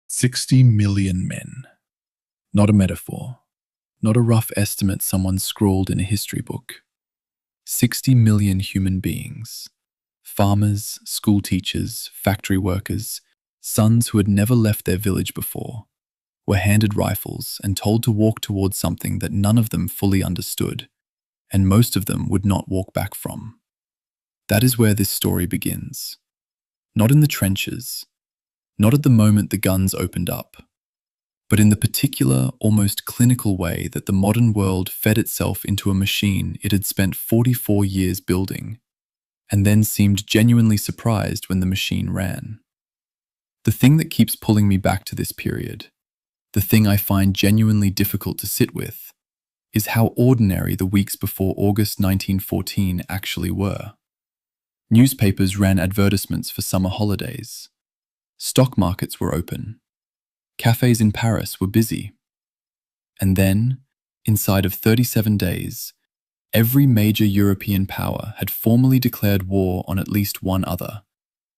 60 million men. Not a metaphor. Not a rough estimate someone scrawled in a history book. 60 million human beings. Farmers, school teachers, factory workers, sons who had never left their village before, were handed rifles and told to walk towards something that none of them fully understood, and most of them would not walk back from. That is where this story begins. Not in the trenches, not at the moment the guns opened up, but in the particular, almost clinical way that the modern world fed itself into a machine it had spent 44 years building, and then seemed genuinely surprised when the machine ran. The thing that keeps pulling me back to this period, the thing I find genuinely difficult to sit with, is how ordinary the weeks before August 1914 actually were. Newspapers ran advertisements for summer holidays. Stock markets were open. Cafes in Paris were busy. And then, inside of 37 days, every major European power had formally declared war on at least one other,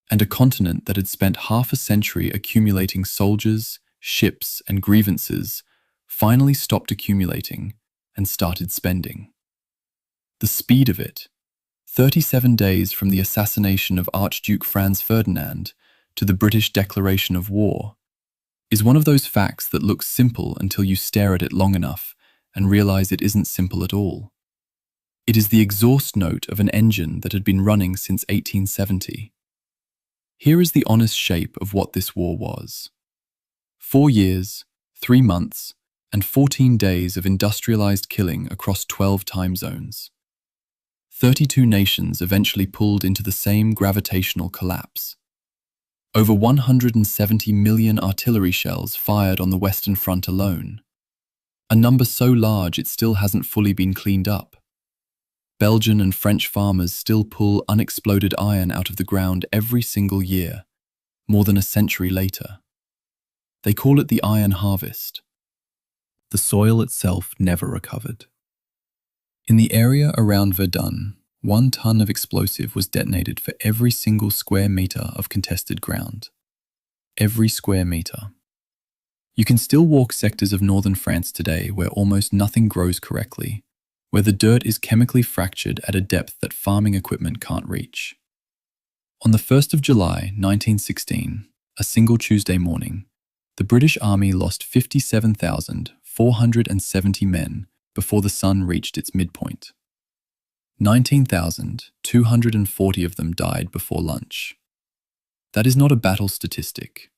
and a continent that had spent half a century accumulating soldiers, ships, and grievances finally stopped accumulating and started spending. The speed of it, 37 days from the assassination of Archduke Franz Ferdinand to the British declaration of war, is one of those facts that looks simple until you stare at it long enough and realize it isn't simple at all. It is the exhaust note of an engine that had been running since 1870. Here is the honest shape of what this war was. 4 years, 3 months, and 14 days of industrialized killing across 12 time zones. 32 nations eventually pulled into the same gravitational collapse. Over 170 million artillery shells fired on the Western Front alone. A number so large it still hasn't fully been cleaned up. Belgian and French farmers still pull unexploded iron out of the ground every single year, more than a century later. They call it the iron harvest. The soil itself never recovered. In the area around Verdun, 1 ton of explosive was detonated for every single square meter of contested ground. Every square meter. You can still walk sectors of northern France today where almost nothing grows correctly, where the dirt is chemically fractured at a depth that farming equipment can't reach. On the 1st of July, 1916, a single Tuesday morning, the British Army lost 57,470 men before the sun reached its midpoint. 19,240 of them died before lunch. That is not a battle statistic.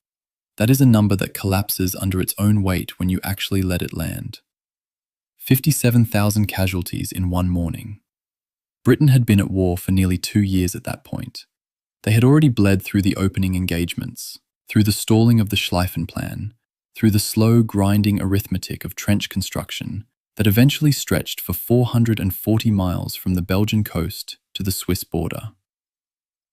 That is a number that collapses under its own weight when you actually let it land. 57,000 casualties in one morning. Britain had been at war for nearly 2 years at that point. They had already bled through the opening engagements, through the stalling of the Schlieffen Plan, through the slow, grinding arithmetic of trench construction that eventually stretched for 440 miles from the Belgian coast to the Swiss border.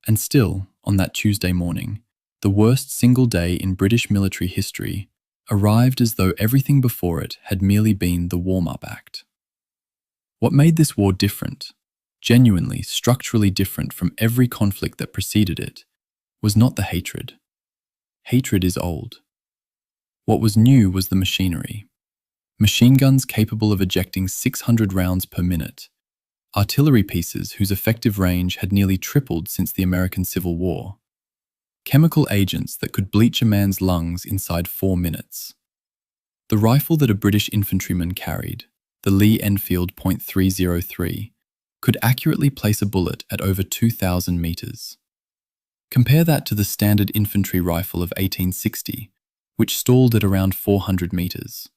And still, on that Tuesday morning, the worst single day in British military history arrived as though everything before it had merely been the warm-up act. What made this war different, genuinely, structurally different from every conflict that preceded it, was not the hatred. Hatred is old. What was new was the machinery. Machine guns capable of ejecting 600 rounds per minute, artillery pieces whose effective range had nearly tripled since the American Civil War, chemical agents that could bleach a man's lungs inside 4 minutes. The rifle that a British infantryman carried, the Lee Enfield .303, could accurately place a bullet at over 2,000 meters. Compare that to the standard infantry rifle of 1860, which stalled at around 400 meters.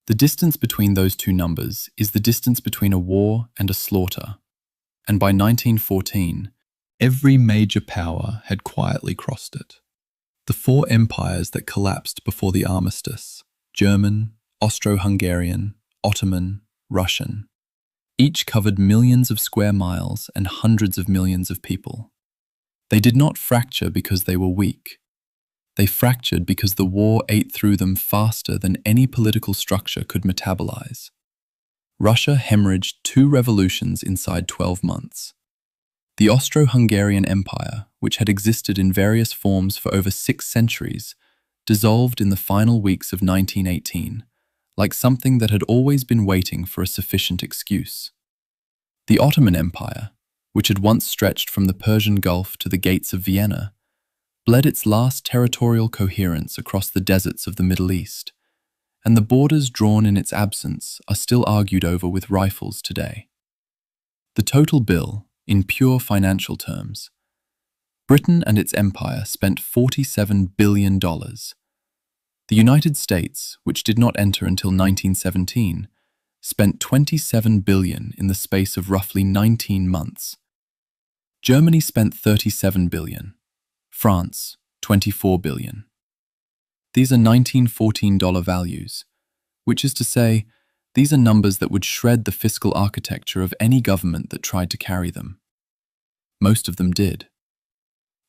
The distance between those two numbers is the distance between a war and a slaughter, and by 1914, every major power had quietly crossed it. The 4 empires that collapsed before the armistice, German, Austro-Hungarian, Ottoman, Russian, each covered millions of square miles and hundreds of millions of people. They did not fracture because they were weak. They fractured because the war ate through them faster than any political structure could metabolize. Russia hemorrhaged 2 revolutions inside 12 months. The Austro-Hungarian Empire, which had existed in various forms for over 6 centuries, dissolved in the final weeks of 1918, like something that had always been waiting for a sufficient excuse. The Ottoman Empire, which had once stretched from the Persian Gulf to the gates of Vienna, bled its last territorial coherence across the deserts of the Middle East, and the borders drawn in its absence are still argued over with rifles today. The total bill, in pure financial terms: Britain and its empire spent $47 billion. The United States, which did not enter until 1917, spent $27 billion in the space of roughly 19 months. Germany spent $37 billion. France, $24 billion. These are 1914 dollar values, which is to say, these are numbers that would shred the fiscal architecture of any government that tried to carry them. Most of them did.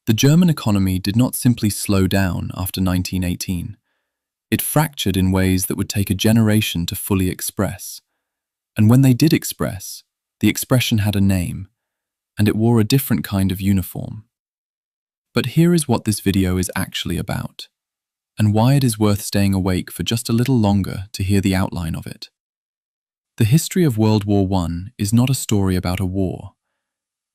The German economy did not simply slow down after 1918. It fractured in ways that would take a generation to fully express. And when they did express, the expression had a name, and it wore a different kind of uniform. But here is what this video is actually about, and why it is worth staying awake for just a little longer to hear the outline of it. The history of World War I is not a story about a war.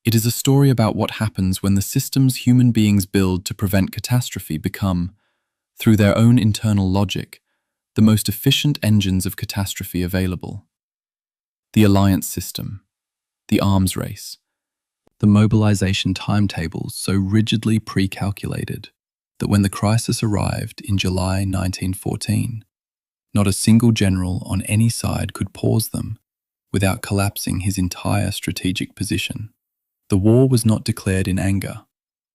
It is a story about what happens when the systems human beings build to prevent catastrophe become, through their own internal logic, the most efficient engines of catastrophe available. The alliance system, the arms race, the mobilization timetables so rigidly pre-calculated that when the crisis arrived in July 1914, not a single general on any side could pause them without collapsing his entire strategic position. The war was not declared in anger,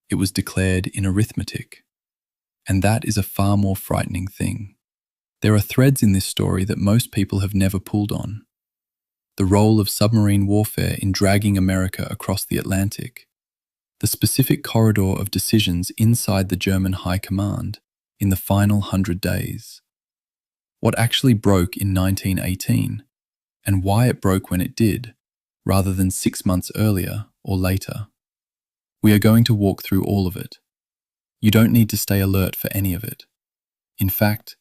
it was declared in arithmetic. And that is a far more frightening thing. There are threads in this story that most people have never pulled on. The role of submarine warfare in dragging America across the Atlantic, the specific corridor of decisions inside the German High Command in the final 100 days, what actually broke in 1918, and why it broke when it did, rather than 6 months earlier or later. We are going to walk through all of it. You don't need to stay alert for any of it. In fact,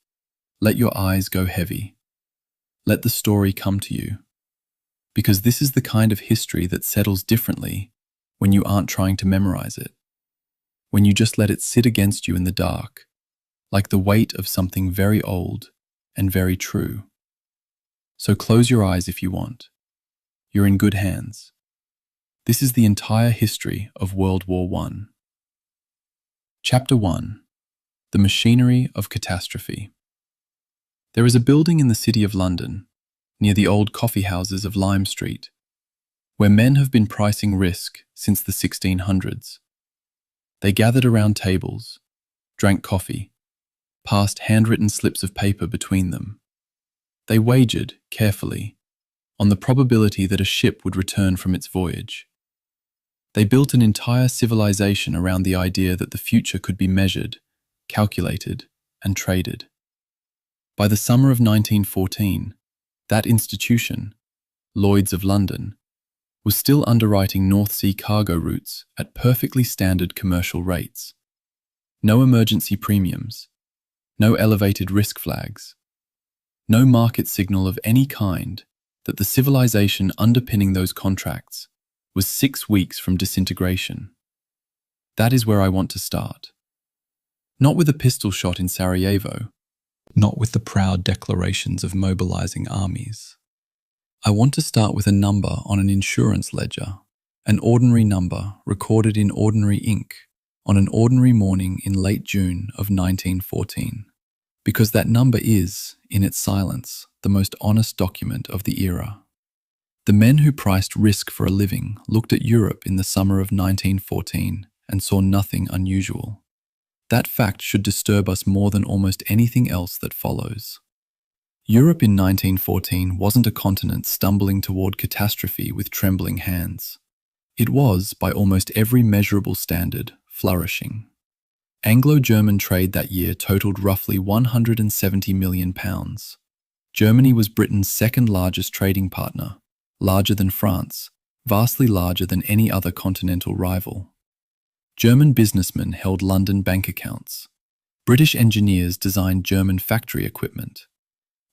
let your eyes go heavy. Let the story come to you. Because this is the kind of history that settles differently when you aren't trying to memorize it. When you just let it sit against you in the dark, like the weight of something very old and very true. So close your eyes if you want. You're in good hands. This is the entire history of World War I. Chapter 1. The Machinery of Catastrophe. There is a building in the city of London, near the old coffee houses of Lime Street, where men have been pricing risk since the 1600s. They gathered around tables, drank coffee, passed handwritten slips of paper between them. They wagered, carefully, on the probability that a ship would return from its voyage. They built an entire civilization around the idea that the future could be measured, calculated, and traded. By the summer of 1914, that institution, Lloyd's of London, was still underwriting North Sea cargo routes at perfectly standard commercial rates. No emergency premiums, no elevated risk flags, no market signal of any kind that the civilization underpinning those contracts was 6 weeks from disintegration. That is where I want to start. Not with a pistol shot in Sarajevo, not with the proud declarations of mobilizing armies. I want to start with a number on an insurance ledger, an ordinary number recorded in ordinary ink on an ordinary morning in late June of 1914, because that number is, in its silence, the most honest document of the era. The men who priced risk for a living looked at Europe in the summer of 1914 and saw nothing unusual. That fact should disturb us more than almost anything else that follows. Europe in 1914 wasn't a continent stumbling toward catastrophe with trembling hands. It was, by almost every measurable standard, flourishing. Anglo-German trade that year totaled roughly £170 million. Germany was Britain's second largest trading partner, larger than France, vastly larger than any other continental rival. German businessmen held London bank accounts. British engineers designed German factory equipment.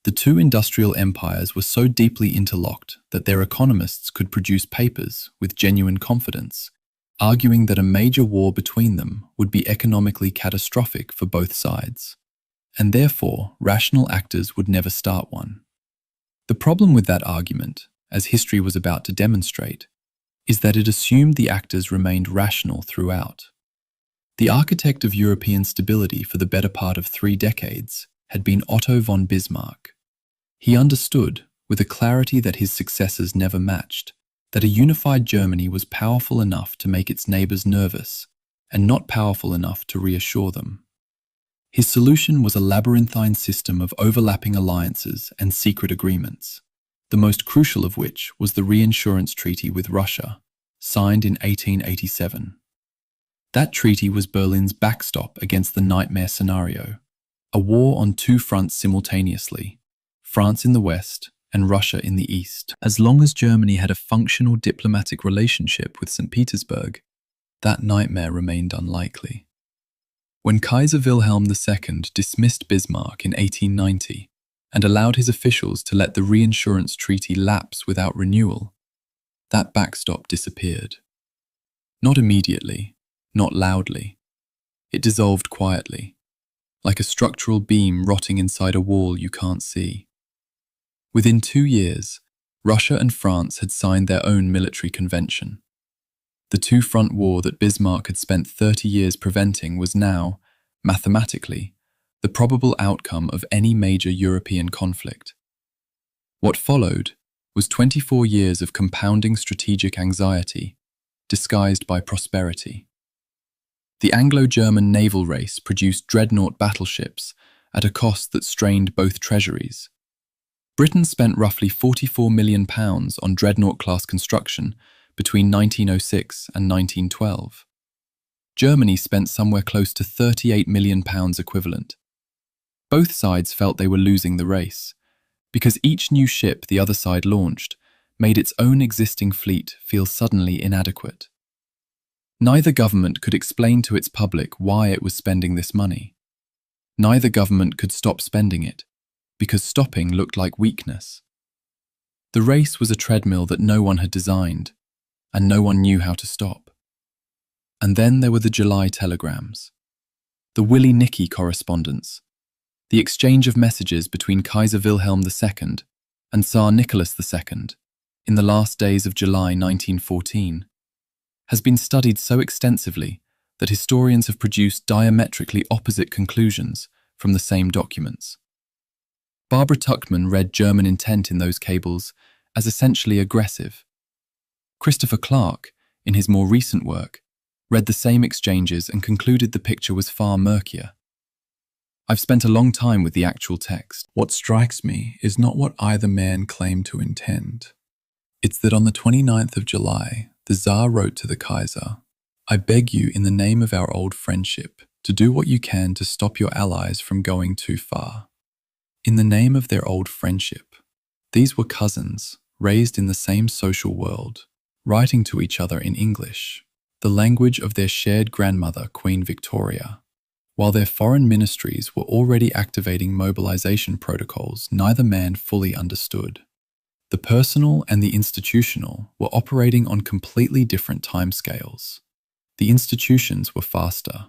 The two industrial empires were so deeply interlocked that their economists could produce papers with genuine confidence, arguing that a major war between them would be economically catastrophic for both sides, and therefore rational actors would never start one. The problem with that argument, as history was about to demonstrate, is that it assumed the actors remained rational throughout. The architect of European stability for the better part of 3 decades had been Otto von Bismarck. He understood, with a clarity that his successors never matched, that a unified Germany was powerful enough to make its neighbors nervous and not powerful enough to reassure them. His solution was a labyrinthine system of overlapping alliances and secret agreements, the most crucial of which was the reinsurance treaty with Russia, signed in 1887. That treaty was Berlin's backstop against the nightmare scenario, a war on 2 fronts simultaneously, France in the west and Russia in the east. As long as Germany had a functional diplomatic relationship with St. Petersburg, that nightmare remained unlikely. When Kaiser Wilhelm II dismissed Bismarck in 1890 and allowed his officials to let the reinsurance treaty lapse without renewal, that backstop disappeared. Not immediately, not loudly. It dissolved quietly, like a structural beam rotting inside a wall you can't see. Within 2 years, Russia and France had signed their own military convention. The two-front war that Bismarck had spent 30 years preventing was now, mathematically, the probable outcome of any major European conflict. What followed was 24 years of compounding strategic anxiety, disguised by prosperity. The Anglo-German naval race produced dreadnought battleships at a cost that strained both treasuries. Britain spent roughly £44 million on dreadnought-class construction between 1906 and 1912. Germany spent somewhere close to £38 million equivalent. Both sides felt they were losing the race, because each new ship the other side launched made its own existing fleet feel suddenly inadequate. Neither government could explain to its public why it was spending this money. Neither government could stop spending it, because stopping looked like weakness. The race was a treadmill that no one had designed, and no one knew how to stop. And then there were the July telegrams, the willy-nicky correspondence, the exchange of messages between Kaiser Wilhelm II and Tsar Nicholas II in the last days of July 1914, has been studied so extensively that historians have produced diametrically opposite conclusions from the same documents. Barbara Tuchman read German intent in those cables as essentially aggressive. Christopher Clark, in his more recent work, read the same exchanges and concluded the picture was far murkier. I've spent a long time with the actual text. What strikes me is not what either man claimed to intend. It's that on the 29th of July, the Tsar wrote to the Kaiser, "I beg you in the name of our old friendship to do what you can to stop your allies from going too far." In the name of their old friendship, these were cousins, raised in the same social world, writing to each other in English, the language of their shared grandmother, Queen Victoria. While their foreign ministries were already activating mobilization protocols neither man fully understood. The personal and the institutional were operating on completely different timescales. The institutions were faster.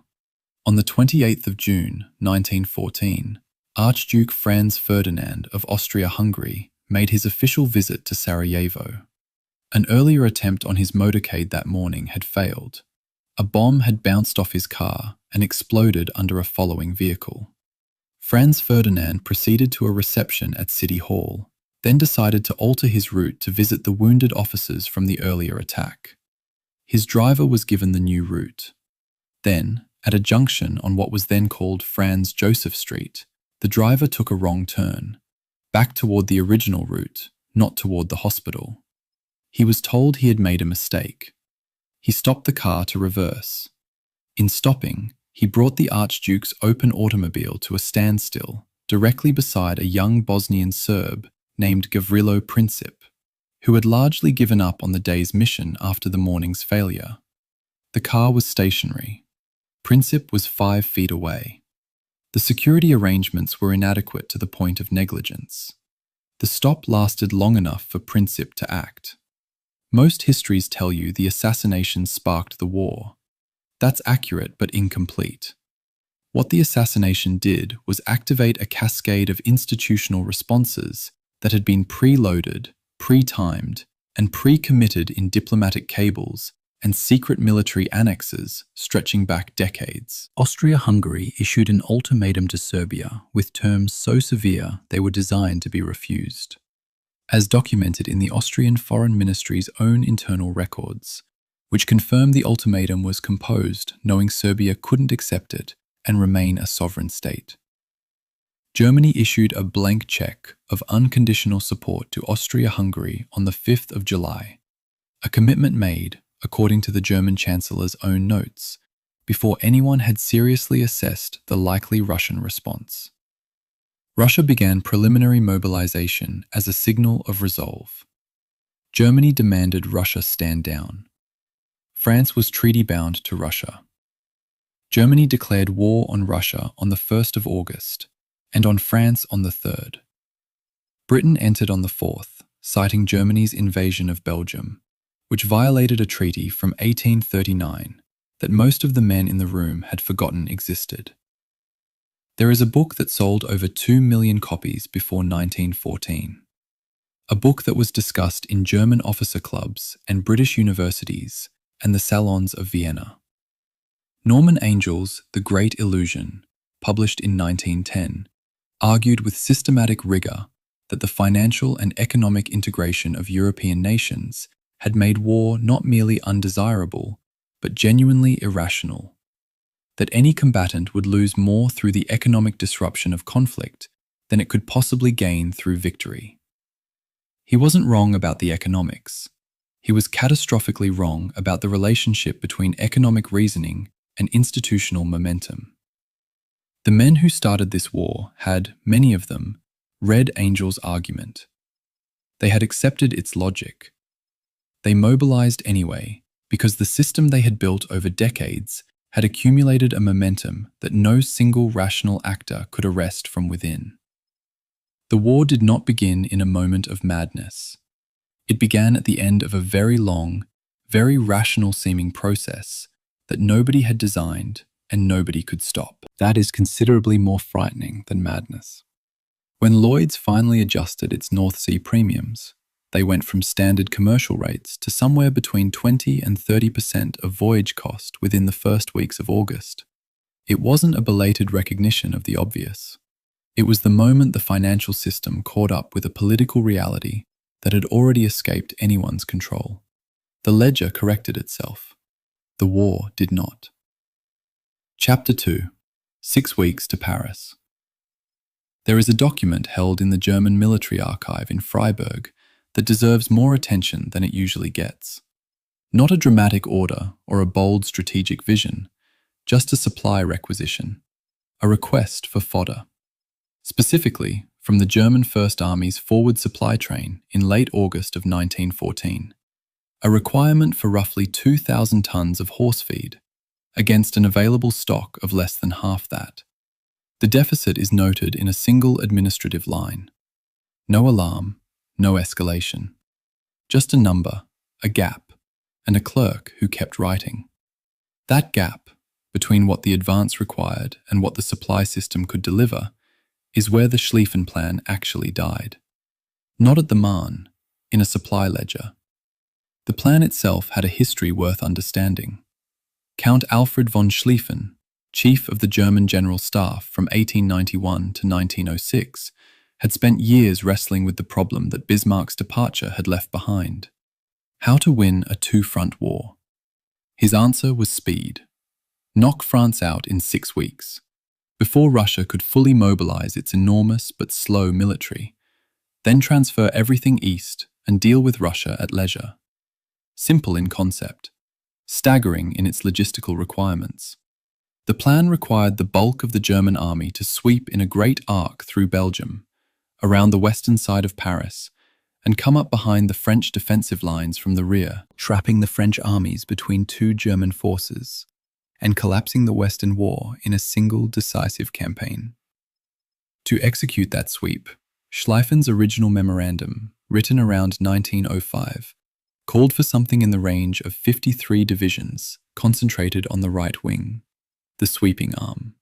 On the 28th of June, 1914, Archduke Franz Ferdinand of Austria-Hungary made his official visit to Sarajevo. An earlier attempt on his motorcade that morning had failed. A bomb had bounced off his car and exploded under a following vehicle. Franz Ferdinand proceeded to a reception at City Hall, then decided to alter his route to visit the wounded officers from the earlier attack. His driver was given the new route. Then, at a junction on what was then called Franz Joseph Street, the driver took a wrong turn, back toward the original route, not toward the hospital. He was told he had made a mistake. He stopped the car to reverse. In stopping, he brought the Archduke's open automobile to a standstill directly beside a young Bosnian Serb named Gavrilo Princip, who had largely given up on the day's mission after the morning's failure. The car was stationary. Princip was 5 feet away. The security arrangements were inadequate to the point of negligence. The stop lasted long enough for Princip to act. Most histories tell you the assassination sparked the war. That's accurate but incomplete. What the assassination did was activate a cascade of institutional responses that had been preloaded, pre-timed, and pre-committed in diplomatic cables and secret military annexes stretching back decades. Austria-Hungary issued an ultimatum to Serbia with terms so severe they were designed to be refused. As documented in the Austrian Foreign Ministry's own internal records, which confirmed the ultimatum was composed knowing Serbia couldn't accept it and remain a sovereign state. Germany issued a blank check of unconditional support to Austria-Hungary on the 5th of July, a commitment made, according to the German Chancellor's own notes, before anyone had seriously assessed the likely Russian response. Russia began preliminary mobilization as a signal of resolve. Germany demanded Russia stand down. France was treaty-bound to Russia. Germany declared war on Russia on the 1st of August and on France on the 3rd. Britain entered on the 4th, citing Germany's invasion of Belgium, which violated a treaty from 1839 that most of the men in the room had forgotten existed. There is a book that sold over 2 million copies before 1914. A book that was discussed in German officer clubs and British universities and the salons of Vienna. Norman Angel's The Great Illusion, published in 1910, argued with systematic rigor that the financial and economic integration of European nations had made war not merely undesirable, but genuinely irrational. That any combatant would lose more through the economic disruption of conflict than it could possibly gain through victory. He wasn't wrong about the economics. He was catastrophically wrong about the relationship between economic reasoning and institutional momentum. The men who started this war had, many of them, read Angel's argument. They had accepted its logic. They mobilized anyway because the system they had built over decades had accumulated a momentum that no single rational actor could arrest from within. The war did not begin in a moment of madness. It began at the end of a very long, very rational-seeming process that nobody had designed and nobody could stop. That is considerably more frightening than madness. When Lloyd's finally adjusted its North Sea premiums, they went from standard commercial rates to somewhere between 20 and 30% of voyage cost within the first weeks of August. It wasn't a belated recognition of the obvious. It was the moment the financial system caught up with a political reality that had already escaped anyone's control. The ledger corrected itself. The war did not. Chapter 2. 6 Weeks to Paris. There is a document held in the German military archive in Freiburg that deserves more attention than it usually gets. Not a dramatic order or a bold strategic vision, just a supply requisition, a request for fodder. Specifically, from the German First Army's forward supply train in late August of 1914, a requirement for roughly 2,000 tons of horse feed, against an available stock of less than half that. The deficit is noted in a single administrative line. No alarm, no escalation. Just a number, a gap, and a clerk who kept writing. That gap, between what the advance required and what the supply system could deliver, is where the Schlieffen Plan actually died. Not at the Marne, in a supply ledger. The plan itself had a history worth understanding. Count Alfred von Schlieffen, chief of the German General Staff from 1891 to 1906, had spent years wrestling with the problem that Bismarck's departure had left behind. How to win a two-front war. His answer was speed. Knock France out in 6 weeks, before Russia could fully mobilize its enormous but slow military, then transfer everything east and deal with Russia at leisure. Simple in concept, staggering in its logistical requirements. The plan required the bulk of the German army to sweep in a great arc through Belgium, around the western side of Paris, and come up behind the French defensive lines from the rear, trapping the French armies between two German forces, and collapsing the Western War in a single decisive campaign. To execute that sweep, Schlieffen's original memorandum, written around 1905, called for something in the range of 53 divisions concentrated on the right wing, the sweeping arm.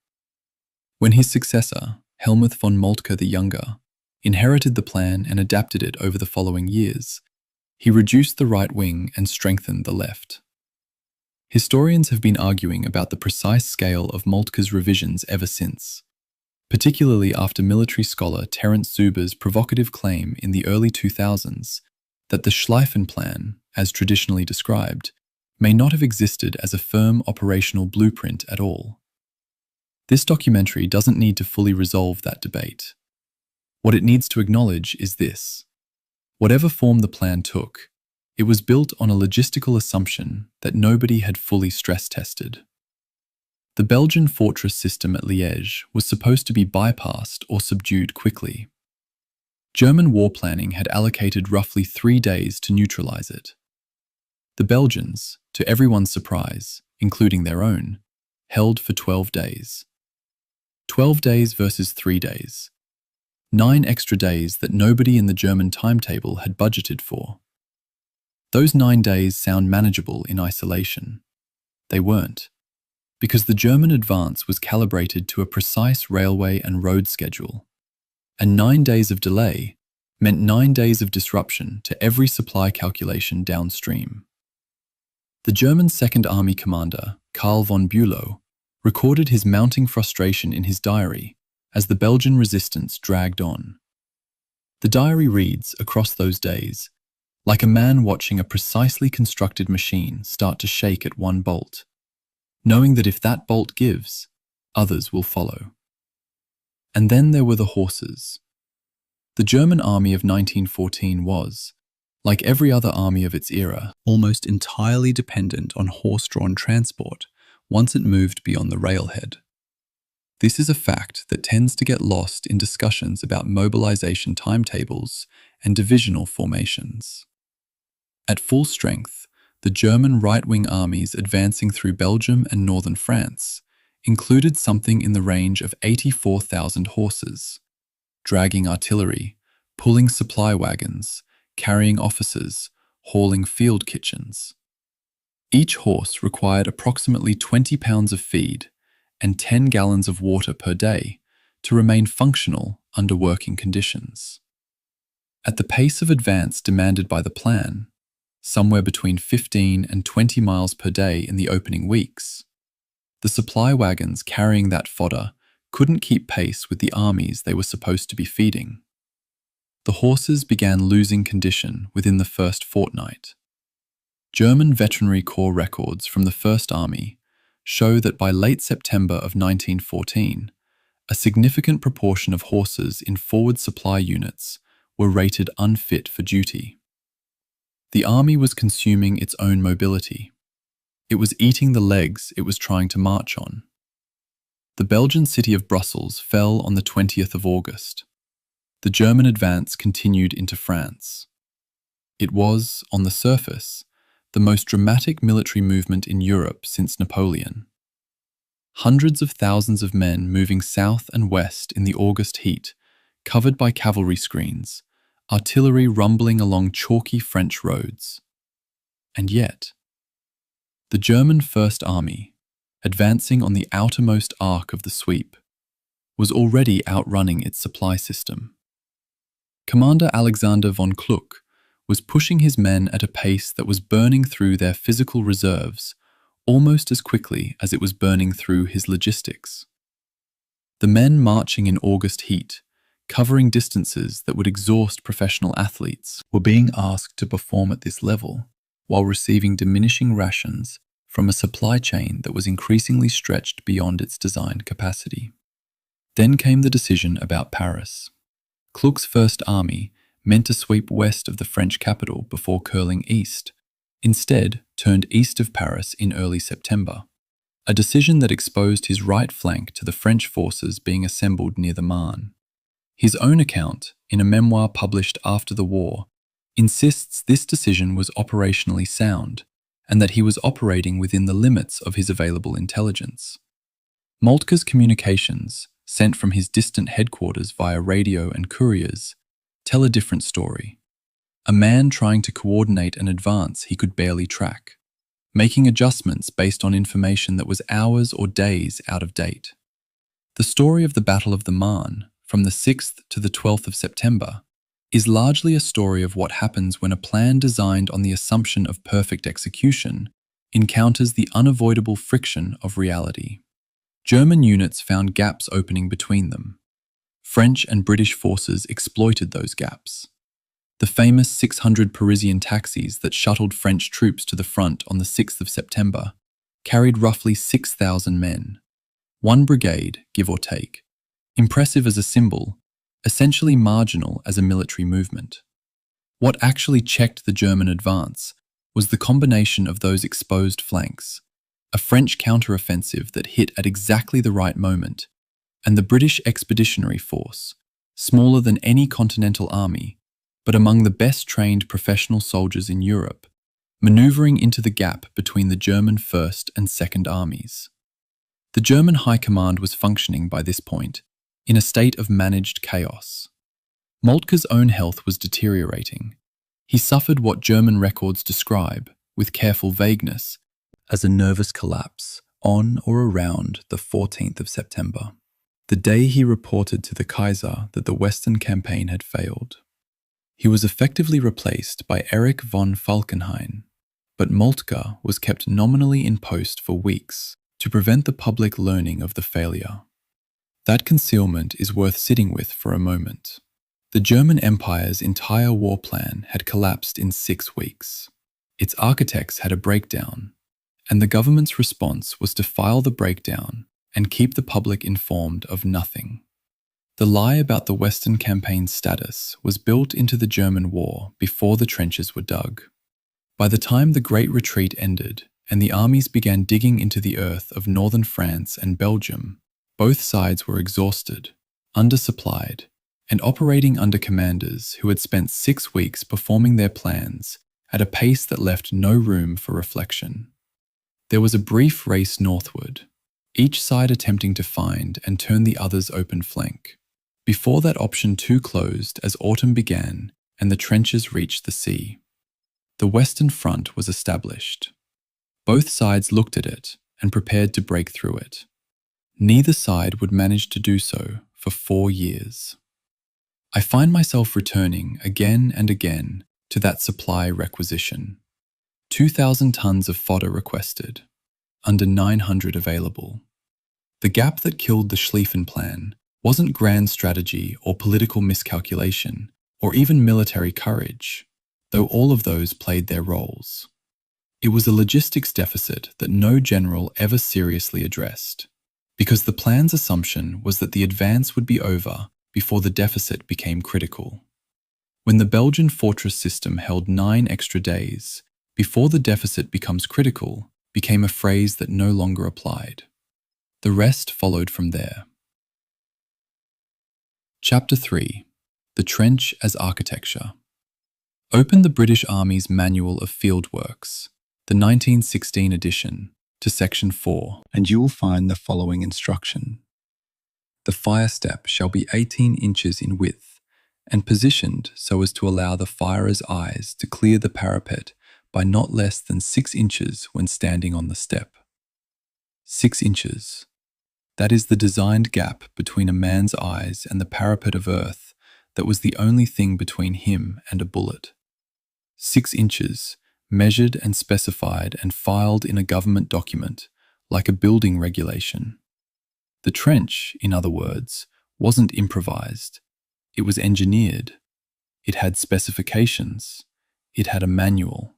When his successor, Helmuth von Moltke the Younger, inherited the plan and adapted it over the following years, he reduced the right wing and strengthened the left. Historians have been arguing about the precise scale of Moltke's revisions ever since, particularly after military scholar Terence Zuber's provocative claim in the early 2000s that the Schlieffen Plan, as traditionally described, may not have existed as a firm operational blueprint at all. This documentary doesn't need to fully resolve that debate. What it needs to acknowledge is this: whatever form the plan took, it was built on a logistical assumption that nobody had fully stress-tested. The Belgian fortress system at Liège was supposed to be bypassed or subdued quickly. German war planning had allocated roughly 3 days to neutralize it. The Belgians, to everyone's surprise, including their own, held for 12 days. 12 days versus 3 days. 9 extra days that nobody in the German timetable had budgeted for. Those 9 days sound manageable in isolation. They weren't, because the German advance was calibrated to a precise railway and road schedule, and 9 days of delay meant 9 days of disruption to every supply calculation downstream. The German Second Army commander, Karl von Bülow, recorded his mounting frustration in his diary as the Belgian resistance dragged on. The diary reads, across those days, like a man watching a precisely constructed machine start to shake at one bolt, knowing that if that bolt gives, others will follow. And then there were the horses. The German army of 1914 was, like every other army of its era, almost entirely dependent on horse-drawn transport once it moved beyond the railhead. This is a fact that tends to get lost in discussions about mobilization timetables and divisional formations. At full strength, the German right-wing armies advancing through Belgium and northern France included something in the range of 84,000 horses, dragging artillery, pulling supply wagons, carrying officers, hauling field kitchens. Each horse required approximately 20 pounds of feed and 10 gallons of water per day to remain functional under working conditions. At the pace of advance demanded by the plan, somewhere between 15 and 20 miles per day in the opening weeks, the supply wagons carrying that fodder couldn't keep pace with the armies they were supposed to be feeding. The horses began losing condition within the first fortnight. German Veterinary Corps records from the First Army show that by late September of 1914, a significant proportion of horses in forward supply units were rated unfit for duty. The army was consuming its own mobility. It was eating the legs it was trying to march on. The Belgian city of Brussels fell on the 20th of August. The German advance continued into France. It was, on the surface, the most dramatic military movement in Europe since Napoleon. Hundreds of thousands of men moving south and west in the August heat, covered by cavalry screens, artillery rumbling along chalky French roads. And yet, the German First Army, advancing on the outermost arc of the sweep, was already outrunning its supply system. Commander Alexander von Kluck was pushing his men at a pace that was burning through their physical reserves almost as quickly as it was burning through his logistics. The men marching in August heat, covering distances that would exhaust professional athletes, were being asked to perform at this level while receiving diminishing rations from a supply chain that was increasingly stretched beyond its designed capacity. Then came the decision about Paris. Kluck's First Army meant to sweep west of the French capital before curling east, instead turned east of Paris in early September, a decision that exposed his right flank to the French forces being assembled near the Marne. His own account, in a memoir published after the war, insists this decision was operationally sound, and that he was operating within the limits of his available intelligence. Moltke's communications, sent from his distant headquarters via radio and couriers, tell a different story. A man trying to coordinate an advance he could barely track, making adjustments based on information that was hours or days out of date. The story of the Battle of the Marne, from the 6th to the 12th of September, is largely a story of what happens when a plan designed on the assumption of perfect execution encounters the unavoidable friction of reality. German units found gaps opening between them. French and British forces exploited those gaps. The famous 600 Parisian taxis that shuttled French troops to the front on the 6th of September carried roughly 6,000 men. One brigade, give or take. Impressive as a symbol, essentially marginal as a military movement. What actually checked the German advance was the combination of those exposed flanks, a French counteroffensive that hit at exactly the right moment, and the British Expeditionary Force, smaller than any continental army, but among the best-trained professional soldiers in Europe, maneuvering into the gap between the German First and Second Armies. The German High Command was functioning by this point in a state of managed chaos. Moltke's own health was deteriorating. He suffered what German records describe, with careful vagueness, as a nervous collapse on or around the 14th of September, the day he reported to the Kaiser that the Western campaign had failed. He was effectively replaced by Erich von Falkenhayn, but Moltke was kept nominally in post for weeks to prevent the public learning of the failure. That concealment is worth sitting with for a moment. The German Empire's entire war plan had collapsed in 6 weeks. Its architects had a breakdown, and the government's response was to file the breakdown and keep the public informed of nothing. The lie about the Western campaign's status was built into the German war before the trenches were dug. By the time the Great Retreat ended and the armies began digging into the earth of northern France and Belgium, both sides were exhausted, undersupplied, and operating under commanders who had spent 6 weeks performing their plans at a pace that left no room for reflection. There was a brief race northward, each side attempting to find and turn the other's open flank, before that option too closed as autumn began and the trenches reached the sea. The Western Front was established. Both sides looked at it and prepared to break through it. Neither side would manage to do so for 4 years. I find myself returning again and again to that supply requisition. 2,000 tons of fodder requested, under 900 available. The gap that killed the Schlieffen Plan wasn't grand strategy or political miscalculation, or even military courage, though all of those played their roles. It was a logistics deficit that no general ever seriously addressed, because the plan's assumption was that the advance would be over before the deficit became critical. When the Belgian fortress system held 9 extra days before the deficit becomes critical became a phrase that no longer applied. The rest followed from there. Chapter 3. The Trench as Architecture. Open the British Army's Manual of Field Works, the 1916 edition, to Section 4, and you will find the following instruction. The fire step shall be 18 inches in width and positioned so as to allow the firer's eyes to clear the parapet by not less than 6 inches when standing on the step. 6 inches. That is the designed gap between a man's eyes and the parapet of earth that was the only thing between him and a bullet. 6 inches, measured and specified and filed in a government document, like a building regulation. The trench, in other words, wasn't improvised. It was engineered. It had specifications. It had a manual.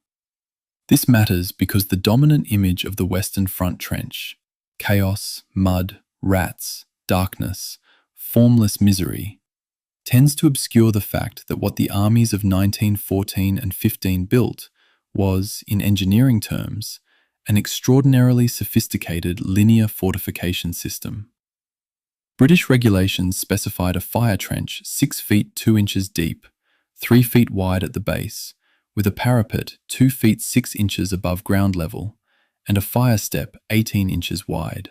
This matters because the dominant image of the Western Front trench, chaos, mud, rats, darkness, formless misery, tends to obscure the fact that what the armies of 1914 and 15 built was, in engineering terms, an extraordinarily sophisticated linear fortification system. British regulations specified a fire trench 6 feet 2 inches deep, 3 feet wide at the base, with a parapet 2 feet 6 inches above ground level and a fire step 18 inches wide.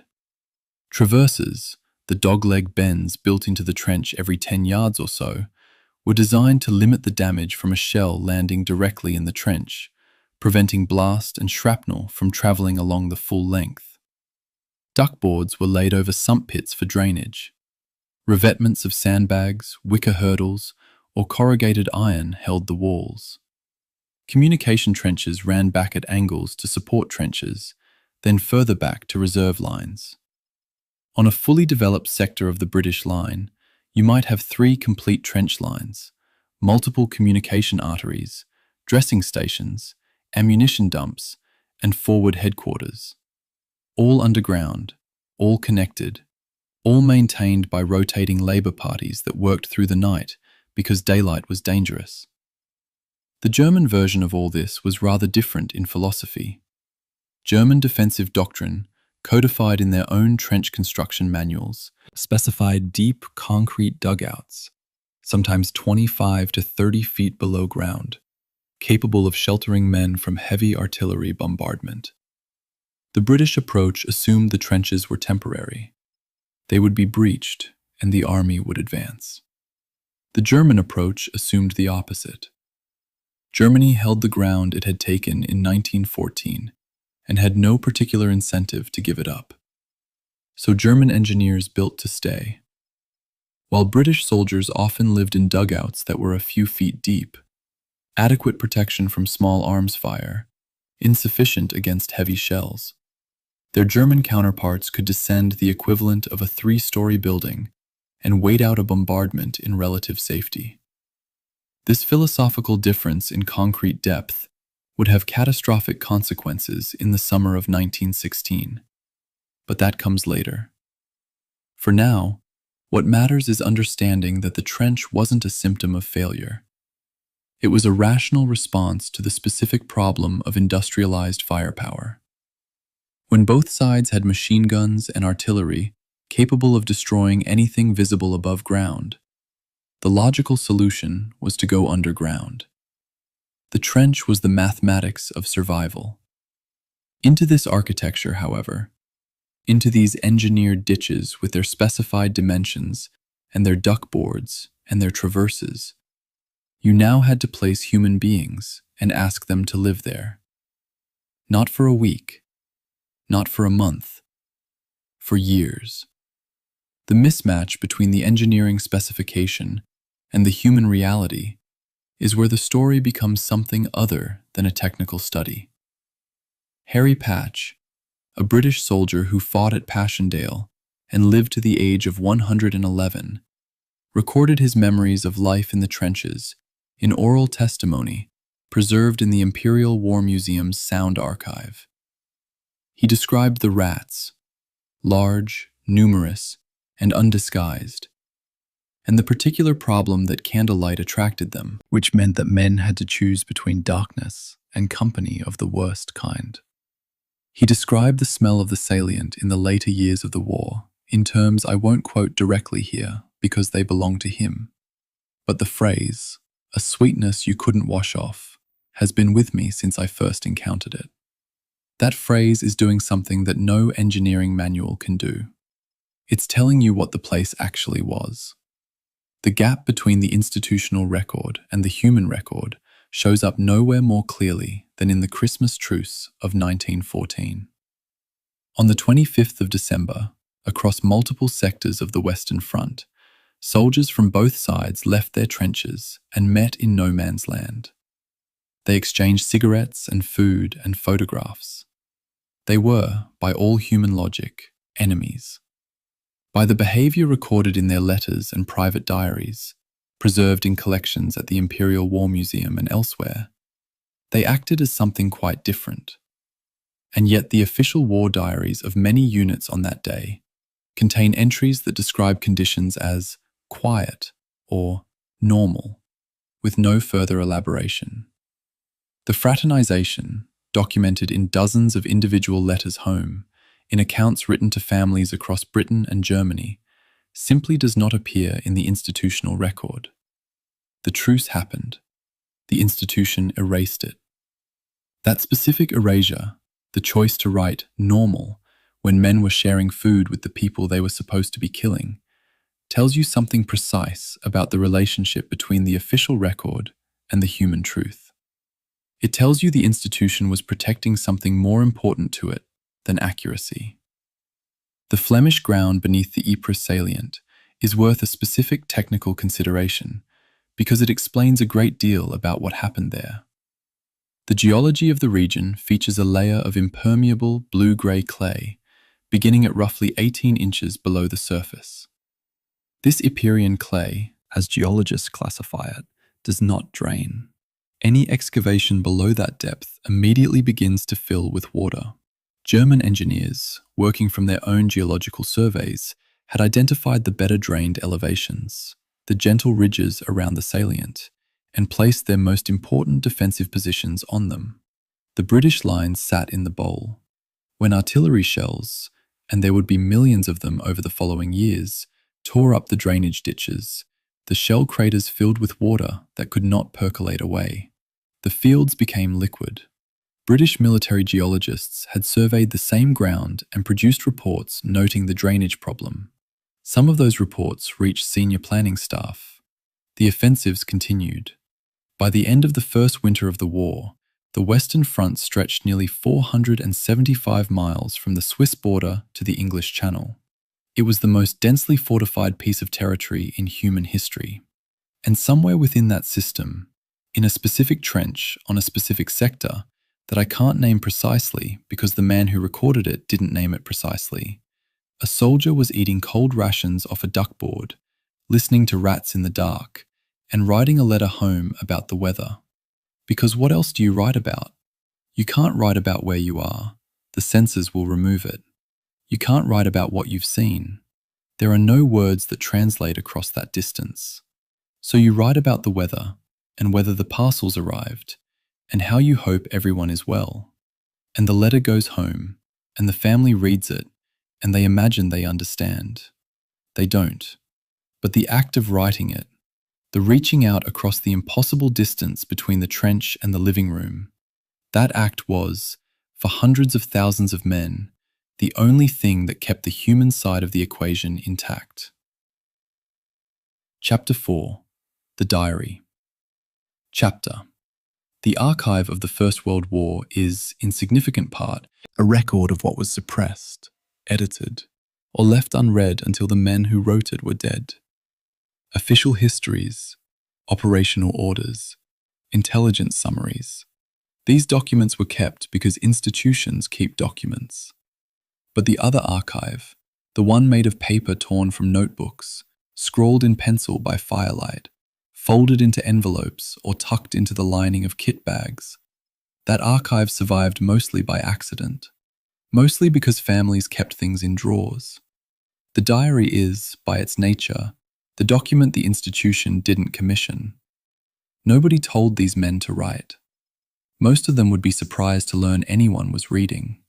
Traverses, the dogleg bends built into the trench every 10 yards or so, were designed to limit the damage from a shell landing directly in the trench, preventing blast and shrapnel from traveling along the full length. Duckboards were laid over sump pits for drainage. Revetments of sandbags, wicker hurdles, or corrugated iron held the walls. Communication trenches ran back at angles to support trenches, then further back to reserve lines. On a fully developed sector of the British line, you might have 3 complete trench lines, multiple communication arteries, dressing stations, ammunition dumps, and forward headquarters. All underground, all connected, all maintained by rotating Labour parties that worked through the night because daylight was dangerous. The German version of all this was rather different in philosophy. German defensive doctrine, codified in their own trench construction manuals, specified deep concrete dugouts, sometimes 25 to 30 feet below ground, capable of sheltering men from heavy artillery bombardment. The British approach assumed the trenches were temporary. They would be breached, and the army would advance. The German approach assumed the opposite. Germany held the ground it had taken in 1914 and had no particular incentive to give it up. So German engineers built to stay. While British soldiers often lived in dugouts that were a few feet deep, adequate protection from small arms fire, insufficient against heavy shells, their German counterparts could descend the equivalent of a 3-story building and wait out a bombardment in relative safety. This philosophical difference in concrete depth would have catastrophic consequences in the summer of 1916. But that comes later. For now, what matters is understanding that the trench wasn't a symptom of failure. It was a rational response to the specific problem of industrialized firepower. When both sides had machine guns and artillery capable of destroying anything visible above ground, the logical solution was to go underground. The trench was the mathematics of survival. Into this architecture, however, into these engineered ditches with their specified dimensions and their duckboards and their traverses, you now had to place human beings and ask them to live there. Not for a week, not for a month, for years. The mismatch between the engineering specification and the human reality is where the story becomes something other than a technical study. Harry Patch, a British soldier who fought at Passchendaele and lived to the age of 111, recorded his memories of life in the trenches in oral testimony preserved in the Imperial War Museum's sound archive. He described the rats, large, numerous, and undisguised, and the particular problem that candlelight attracted them, which meant that men had to choose between darkness and company of the worst kind. He described the smell of the salient in the later years of the war in terms I won't quote directly here because they belong to him, but the phrase, "a sweetness you couldn't wash off," has been with me since I first encountered it. That phrase is doing something that no engineering manual can do. It's telling you what the place actually was. The gap between the institutional record and the human record shows up nowhere more clearly than in the Christmas truce of 1914. On the 25th of December, across multiple sectors of the Western Front, soldiers from both sides left their trenches and met in no man's land. They exchanged cigarettes and food and photographs. They were, by all human logic, enemies. By the behavior recorded in their letters and private diaries, preserved in collections at the Imperial War Museum and elsewhere, they acted as something quite different. And yet the official war diaries of many units on that day contain entries that describe conditions as quiet or normal, with no further elaboration. The fraternization, documented in dozens of individual letters home, in accounts written to families across Britain and Germany, simply does not appear in the institutional record. The truce happened. the institution erased it. That specific erasure, the choice to write normal when men were sharing food with the people they were supposed to be killing, tells you something precise about the relationship between the official record and the human truth. It tells you the institution was protecting something more important to it than accuracy. The Flemish ground beneath the Ypres salient is worth a specific technical consideration because it explains a great deal about what happened there. The geology of the region features a layer of impermeable blue-grey clay beginning at roughly 18 inches below the surface. This Yperian clay, as geologists classify it, does not drain. Any excavation below that depth immediately begins to fill with water. German engineers, working from their own geological surveys, had identified the better drained elevations, the gentle ridges around the salient, and placed their most important defensive positions on them. The British lines sat in the bowl. When artillery shells, and there would be millions of them over the following years, tore up the drainage ditches, the shell craters filled with water that could not percolate away. The fields became liquid. British military geologists had surveyed the same ground and produced reports noting the drainage problem. Some of those reports reached senior planning staff. The offensives continued. By the end of the first winter of the war, the Western Front stretched nearly 475 miles from the Swiss border to the English Channel. It was the most densely fortified piece of territory in human history. And somewhere within that system, in a specific trench on a specific sector that I can't name precisely because the man who recorded it didn't name it precisely, a soldier was eating cold rations off a duckboard, listening to rats in the dark, and writing a letter home about the weather. Because what else do you write about? You can't write about where you are. The censors will remove it. You can't write about what you've seen. There are no words that translate across that distance. So you write about the weather, and whether the parcels arrived, and how you hope everyone is well. And the letter goes home, and the family reads it, and they imagine they understand. They don't. But the act of writing it, the reaching out across the impossible distance between the trench and the living room, that act was, for hundreds of thousands of men, the only thing that kept the human side of the equation intact. Chapter 4. The Diary. Chapter. The archive of the First World War is, in significant part, a record of what was suppressed, edited, or left unread until the men who wrote it were dead. Official histories, operational orders, intelligence summaries. These documents were kept because institutions keep documents. But the other archive, the one made of paper torn from notebooks, scrawled in pencil by firelight, folded into envelopes or tucked into the lining of kit bags, that archive survived mostly by accident, mostly because families kept things in drawers. The diary is, by its nature, the document the institution didn't commission. Nobody told these men to write. Most of them would be surprised to learn anyone was reading.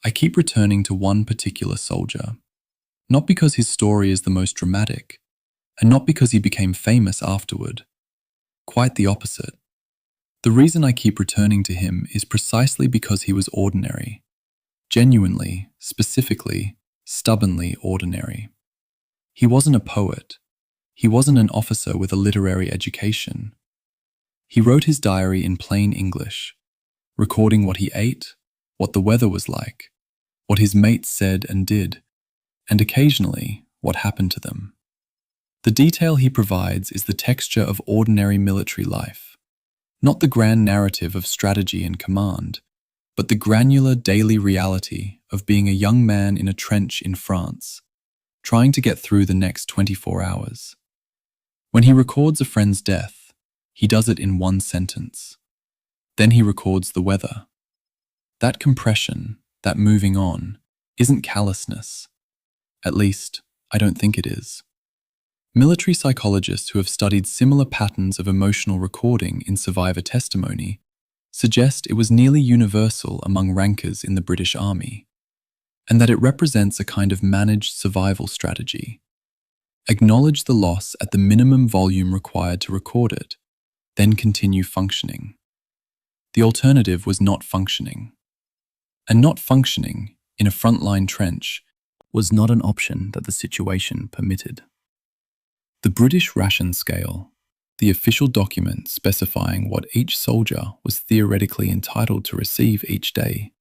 I keep returning to one particular soldier, not because his story is the most dramatic, and not because he became famous afterward. Quite the opposite. The reason I keep returning to him is precisely because he was ordinary. Genuinely, specifically, stubbornly ordinary. He wasn't a poet. He wasn't an officer with a literary education. He wrote his diary in plain English, recording what he ate, what the weather was like, what his mates said and did, and occasionally what happened to them. The detail he provides is the texture of ordinary military life, not the grand narrative of strategy and command, but the granular daily reality of being a young man in a trench in France, trying to get through the next 24 hours. When he records a friend's death, he does it in one sentence. Then he records the weather. That compression, that moving on, isn't callousness. At least, I don't think it is. Military psychologists who have studied similar patterns of emotional recording in survivor testimony suggest it was nearly universal among rankers in the British Army, and that it represents a kind of managed survival strategy. Acknowledge the loss at the minimum volume required to record it, then continue functioning. The alternative was not functioning. And not functioning in a frontline trench was not an option that the situation permitted. The British ration scale, the official document specifying what each soldier was theoretically entitled to receive each day,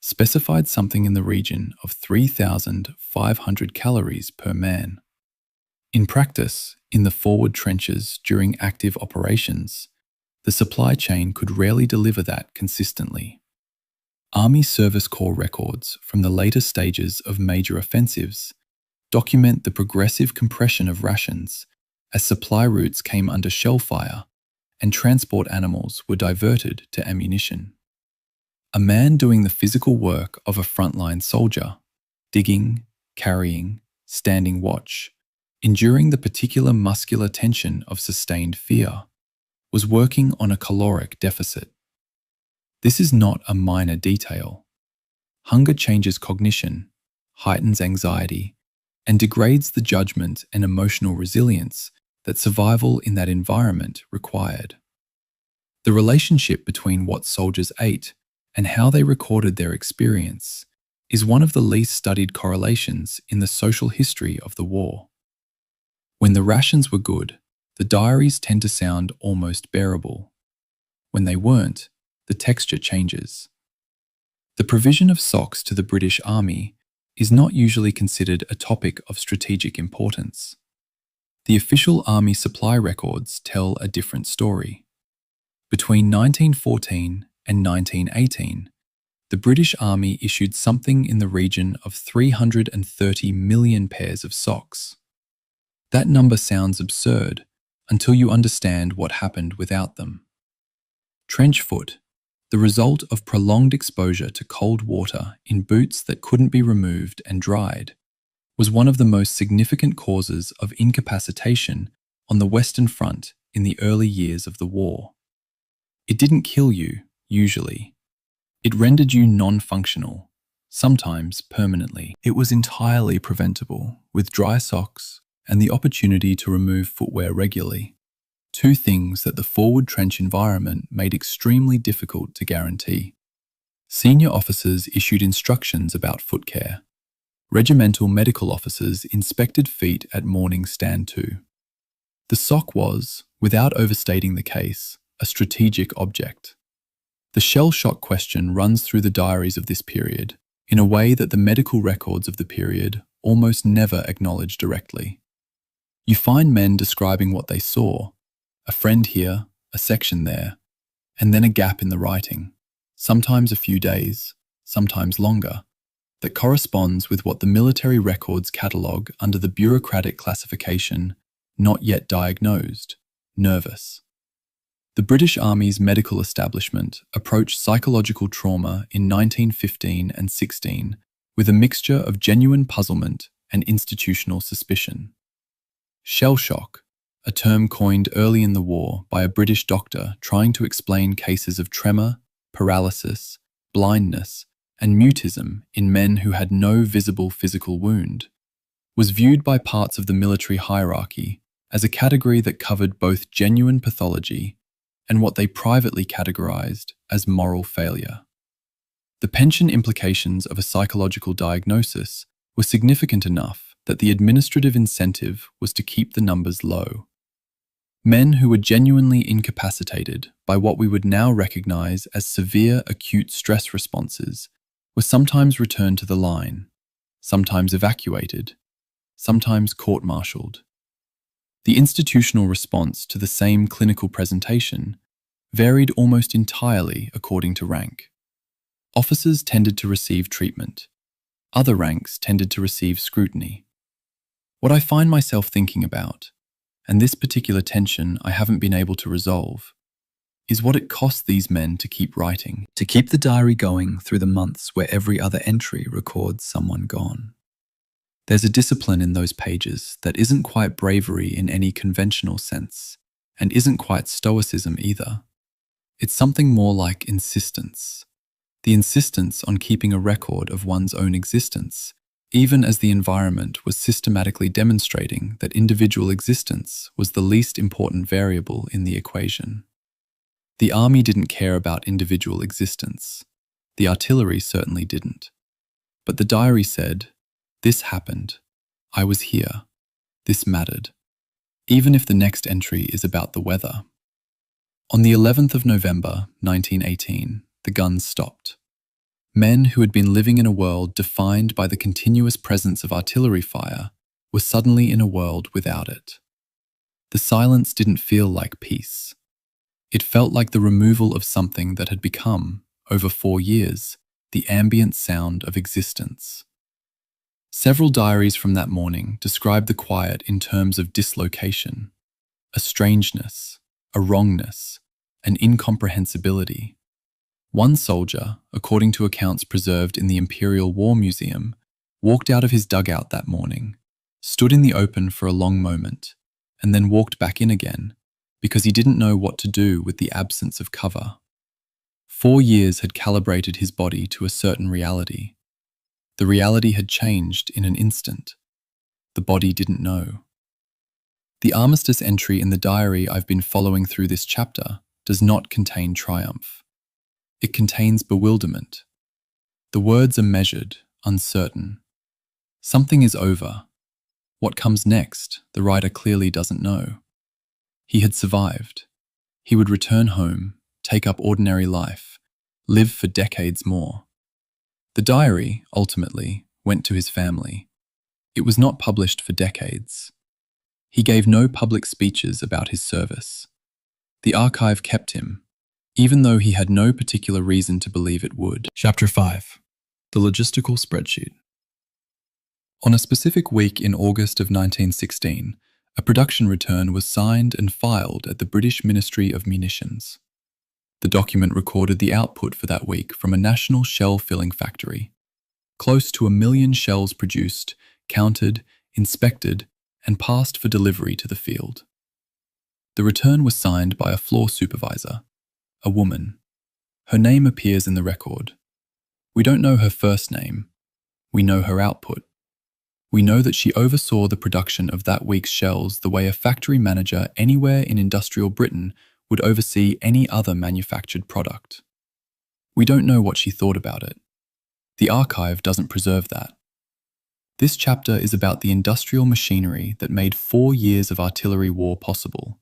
specified something in the region of 3,500 calories per man. In practice, in the forward trenches during active operations, the supply chain could rarely deliver that consistently. Army Service Corps records from the later stages of major offensives document the progressive compression of rations as supply routes came under shell fire and transport animals were diverted to ammunition. A man doing the physical work of a frontline soldier, digging, carrying, standing watch, enduring the particular muscular tension of sustained fear, was working on a caloric deficit. This is not a minor detail. Hunger changes cognition, heightens anxiety, and degrades the judgment and emotional resilience that survival in that environment required. The relationship between what soldiers ate and how they recorded their experience is one of the least studied correlations in the social history of the war. When the rations were good, the diaries tend to sound almost bearable. When they weren't, the texture changes. The provision of socks to the British Army is not usually considered a topic of strategic importance. The official Army supply records tell a different story. Between 1914 and 1918, the British Army issued something in the region of 330 million pairs of socks. That number sounds absurd until you understand what happened without them. Trench foot, the result of prolonged exposure to cold water in boots that couldn't be removed and dried, was one of the most significant causes of incapacitation on the Western Front in the early years of the war. It didn't kill you, usually. It rendered you non-functional, sometimes permanently. It was entirely preventable with dry socks and the opportunity to remove footwear regularly. Two things that the forward trench environment made extremely difficult to guarantee. Senior officers issued instructions about foot care. Regimental medical officers inspected feet at morning stand to. The sock was, without overstating the case, a strategic object. The shell shock question runs through the diaries of this period in a way that the medical records of the period almost never acknowledge directly. You find men describing what they saw, a friend here, a section there, and then a gap in the writing, sometimes a few days, sometimes longer, that corresponds with what the military records catalogue under the bureaucratic classification not yet diagnosed, nervous. The British Army's medical establishment approached psychological trauma in 1915 and 16 with a mixture of genuine puzzlement and institutional suspicion. Shell shock, a term coined early in the war by a British doctor trying to explain cases of tremor, paralysis, blindness, and mutism in men who had no visible physical wound, was viewed by parts of the military hierarchy as a category that covered both genuine pathology and what they privately categorized as moral failure. The pension implications of a psychological diagnosis were significant enough that the administrative incentive was to keep the numbers low. Men who were genuinely incapacitated by what we would now recognize as severe acute stress responses were sometimes returned to the line, sometimes evacuated, sometimes court-martialed. The institutional response to the same clinical presentation varied almost entirely according to rank. Officers tended to receive treatment. Other ranks tended to receive scrutiny. What I find myself thinking about, and this particular tension I haven't been able to resolve, is what it cost these men to keep writing, to keep the diary going through the months where every other entry records someone gone. There's a discipline in those pages that isn't quite bravery in any conventional sense, and isn't quite stoicism either. It's something more like insistence. The insistence on keeping a record of one's own existence, even as the environment was systematically demonstrating that individual existence was the least important variable in the equation. The army didn't care about individual existence. The artillery certainly didn't. But the diary said, "This happened. I was here. This mattered." Even if the next entry is about the weather. On the 11th of November, 1918, the guns stopped. Men who had been living in a world defined by the continuous presence of artillery fire were suddenly in a world without it. The silence didn't feel like peace. It felt like the removal of something that had become, over 4 years, the ambient sound of existence. Several diaries from that morning describe the quiet in terms of dislocation, a strangeness, a wrongness, an incomprehensibility. One soldier, according to accounts preserved in the Imperial War Museum, walked out of his dugout that morning, stood in the open for a long moment, and then walked back in again because he didn't know what to do with the absence of cover. 4 years had calibrated his body to a certain reality. The reality had changed in an instant. The body didn't know. The armistice entry in the diary I've been following through this chapter does not contain triumph. It contains bewilderment. The words are measured, uncertain. Something is over. What comes next, the writer clearly doesn't know. He had survived. He would return home, take up ordinary life, live for decades more. The diary, ultimately, went to his family. It was not published for decades. He gave no public speeches about his service. The archive kept him, even though he had no particular reason to believe it would. Chapter 5. The Logistical Spreadsheet. On a specific week in August of 1916, a production return was signed and filed at the British Ministry of Munitions. The document recorded the output for that week from a national shell filling factory. Close to 1 million shells produced, counted, inspected, and passed for delivery to the field. The return was signed by a floor supervisor, a woman. Her name appears in the record. We don't know her first name. We know her output. We know that she oversaw the production of that week's shells the way a factory manager anywhere in industrial Britain would oversee any other manufactured product. We don't know what she thought about it. The archive doesn't preserve that. This chapter is about the industrial machinery that made 4 years of artillery war possible,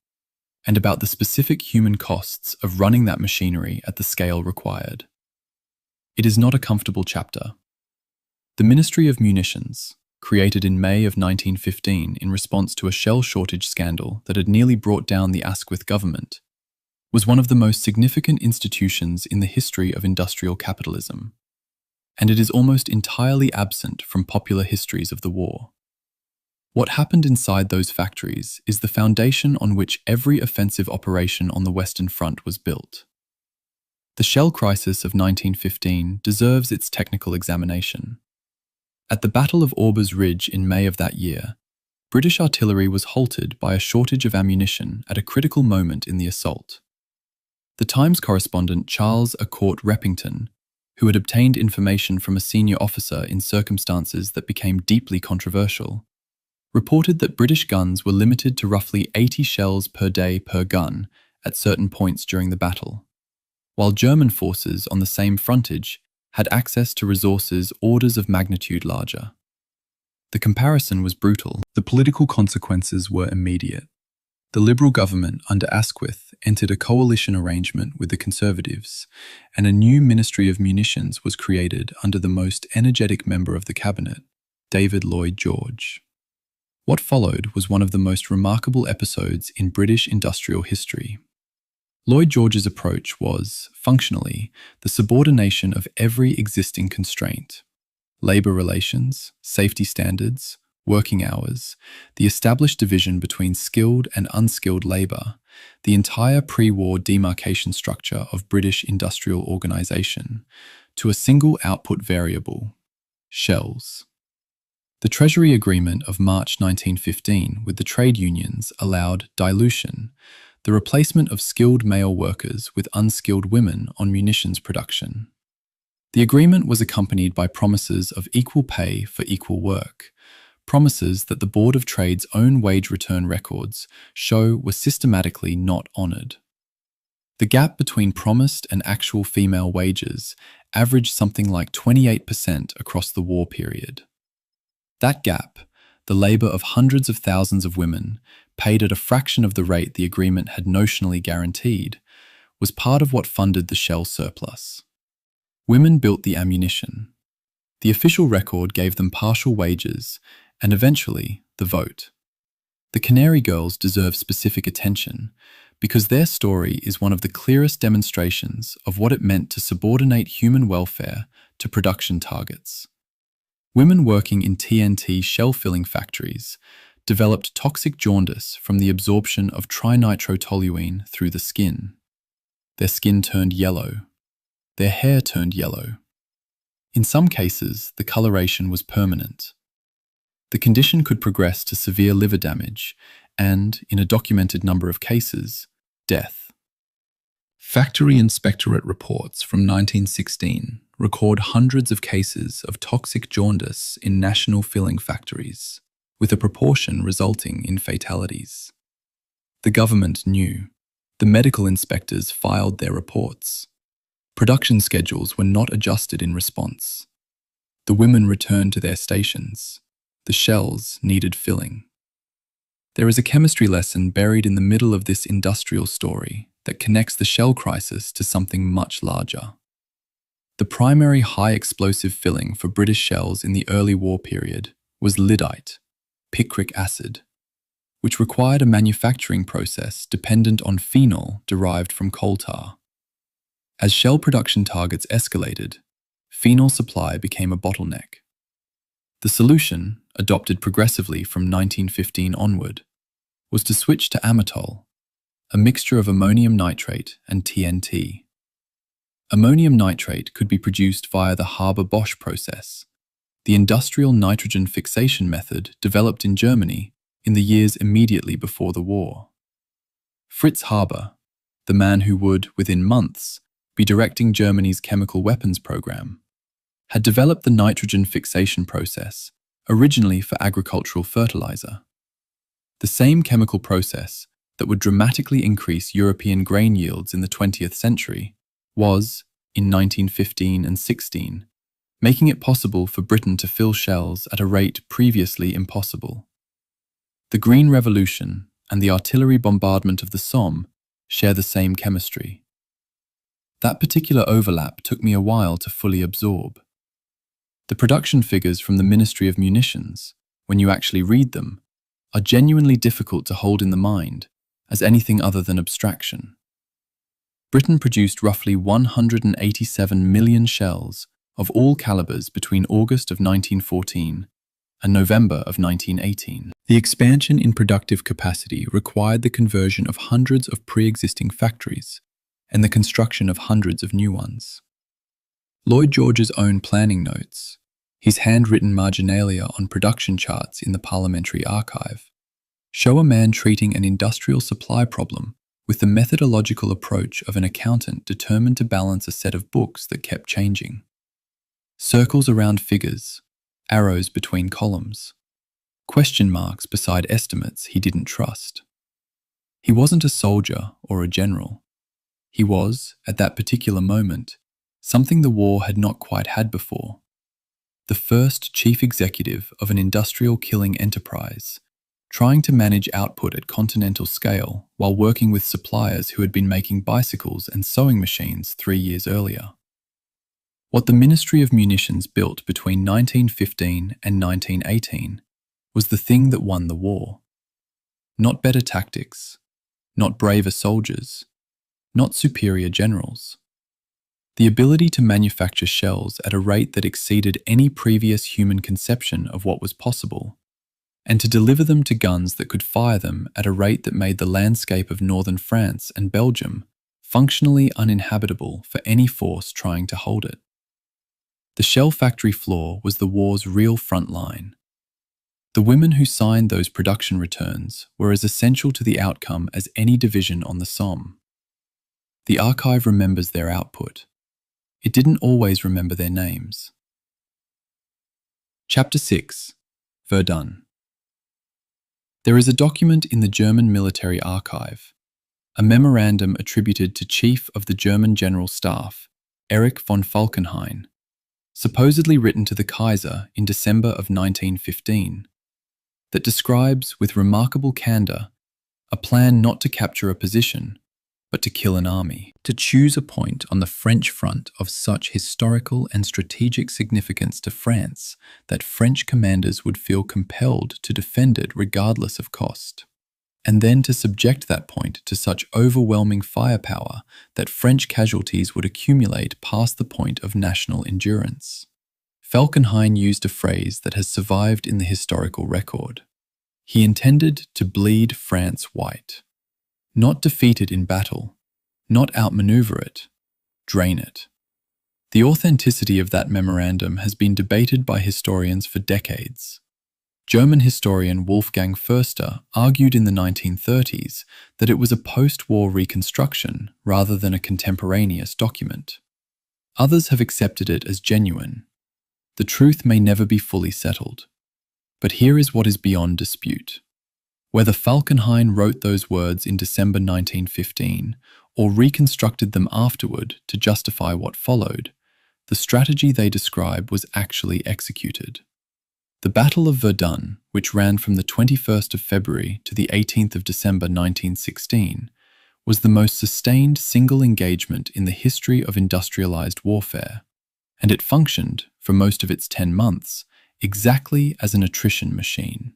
and about the specific human costs of running that machinery at the scale required. It is not a comfortable chapter. The Ministry of Munitions, created in May of 1915 in response to a shell shortage scandal that had nearly brought down the Asquith government, was one of the most significant institutions in the history of industrial capitalism, and it is almost entirely absent from popular histories of the war. What happened inside those factories is the foundation on which every offensive operation on the Western Front was built. The shell crisis of 1915 deserves its technical examination. At the Battle of Aubers Ridge in May of that year, British artillery was halted by a shortage of ammunition at a critical moment in the assault. The Times correspondent Charles Court Reppington, who had obtained information from a senior officer in circumstances that became deeply controversial, reported that British guns were limited to roughly 80 shells per day per gun at certain points during the battle, while German forces on the same frontage had access to resources orders of magnitude larger. The comparison was brutal. The political consequences were immediate. The Liberal government under Asquith entered a coalition arrangement with the Conservatives, and a new Ministry of Munitions was created under the most energetic member of the cabinet, David Lloyd George. What followed was one of the most remarkable episodes in British industrial history. Lloyd George's approach was, functionally, the subordination of every existing constraint: labour relations, safety standards, working hours, the established division between skilled and unskilled labour, the entire pre-war demarcation structure of British industrial organisation, to a single output variable: shells. The Treasury Agreement of March 1915 with the trade unions allowed dilution, the replacement of skilled male workers with unskilled women on munitions production. The agreement was accompanied by promises of equal pay for equal work, promises that the Board of Trade's own wage return records show were systematically not honoured. The gap between promised and actual female wages averaged something like 28% across the war period. That gap, the labour of hundreds of thousands of women, paid at a fraction of the rate the agreement had notionally guaranteed, was part of what funded the shell surplus. Women built the ammunition. The official record gave them partial wages and eventually the vote. The Canary Girls deserve specific attention because their story is one of the clearest demonstrations of what it meant to subordinate human welfare to production targets. Women working in TNT shell-filling factories developed toxic jaundice from the absorption of trinitrotoluene through the skin. Their skin turned yellow. Their hair turned yellow. In some cases, the coloration was permanent. The condition could progress to severe liver damage and, in a documented number of cases, death. Factory Inspectorate reports from 1916 record hundreds of cases of toxic jaundice in national filling factories, with a proportion resulting in fatalities. The government knew. The medical inspectors filed their reports. Production schedules were not adjusted in response. The women returned to their stations. The shells needed filling. There is a chemistry lesson buried in the middle of this industrial story that connects the shell crisis to something much larger. The primary high-explosive filling for British shells in the early war period was lyddite, picric acid, which required a manufacturing process dependent on phenol derived from coal tar. As shell production targets escalated, phenol supply became a bottleneck. The solution, adopted progressively from 1915 onward, was to switch to amatol, a mixture of ammonium nitrate and TNT. Ammonium nitrate could be produced via the Haber-Bosch process, the industrial nitrogen fixation method developed in Germany in the years immediately before the war. Fritz Haber, the man who would, within months, be directing Germany's chemical weapons program, had developed the nitrogen fixation process, originally for agricultural fertilizer. The same chemical process that would dramatically increase European grain yields in the 20th century was, in 1915 and 16, making it possible for Britain to fill shells at a rate previously impossible. The Green Revolution and the artillery bombardment of the Somme share the same chemistry. That particular overlap took me a while to fully absorb. The production figures from the Ministry of Munitions, when you actually read them, are genuinely difficult to hold in the mind as anything other than abstraction. Britain produced roughly 187 million shells of all calibers between August of 1914 and November of 1918. The expansion in productive capacity required the conversion of hundreds of pre-existing factories and the construction of hundreds of new ones. Lloyd George's own planning notes, his handwritten marginalia on production charts in the Parliamentary Archive, show a man treating an industrial supply problem with the methodological approach of an accountant determined to balance a set of books that kept changing. Circles around figures, arrows between columns, question marks beside estimates he didn't trust. He wasn't a soldier or a general. He was, at that particular moment, something the war had not quite had before. The first chief executive of an industrial killing enterprise, trying to manage output at continental scale while working with suppliers who had been making bicycles and sewing machines 3 years earlier. What the Ministry of Munitions built between 1915 and 1918 was the thing that won the war. Not better tactics, not braver soldiers, not superior generals. The ability to manufacture shells at a rate that exceeded any previous human conception of what was possible, and to deliver them to guns that could fire them at a rate that made the landscape of northern France and Belgium functionally uninhabitable for any force trying to hold it. The shell factory floor was the war's real front line. The women who signed those production returns were as essential to the outcome as any division on the Somme. The archive remembers their output. It didn't always remember their names. Chapter 6. Verdun. There is a document in the German military archive, a memorandum attributed to Chief of the German General Staff, Erich von Falkenhayn, supposedly written to the Kaiser in December of 1915, that describes with remarkable candor a plan not to capture a position, but to kill an army. To choose a point on the French front of such historical and strategic significance to France that French commanders would feel compelled to defend it regardless of cost. And then to subject that point to such overwhelming firepower that French casualties would accumulate past the point of national endurance. Falkenhayn used a phrase that has survived in the historical record. He intended to bleed France white. Not defeat it in battle, not outmaneuver it, drain it. The authenticity of that memorandum has been debated by historians for decades. German historian Wolfgang Förster argued in the 1930s that it was a post-war reconstruction rather than a contemporaneous document. Others have accepted it as genuine. The truth may never be fully settled. But here is what is beyond dispute. Whether Falkenhayn wrote those words in December 1915 or reconstructed them afterward to justify what followed, the strategy they describe was actually executed. The Battle of Verdun, which ran from the 21st of February to the 18th of December 1916, was the most sustained single engagement in the history of industrialized warfare, and it functioned, for most of its 10 months, exactly as an attrition machine.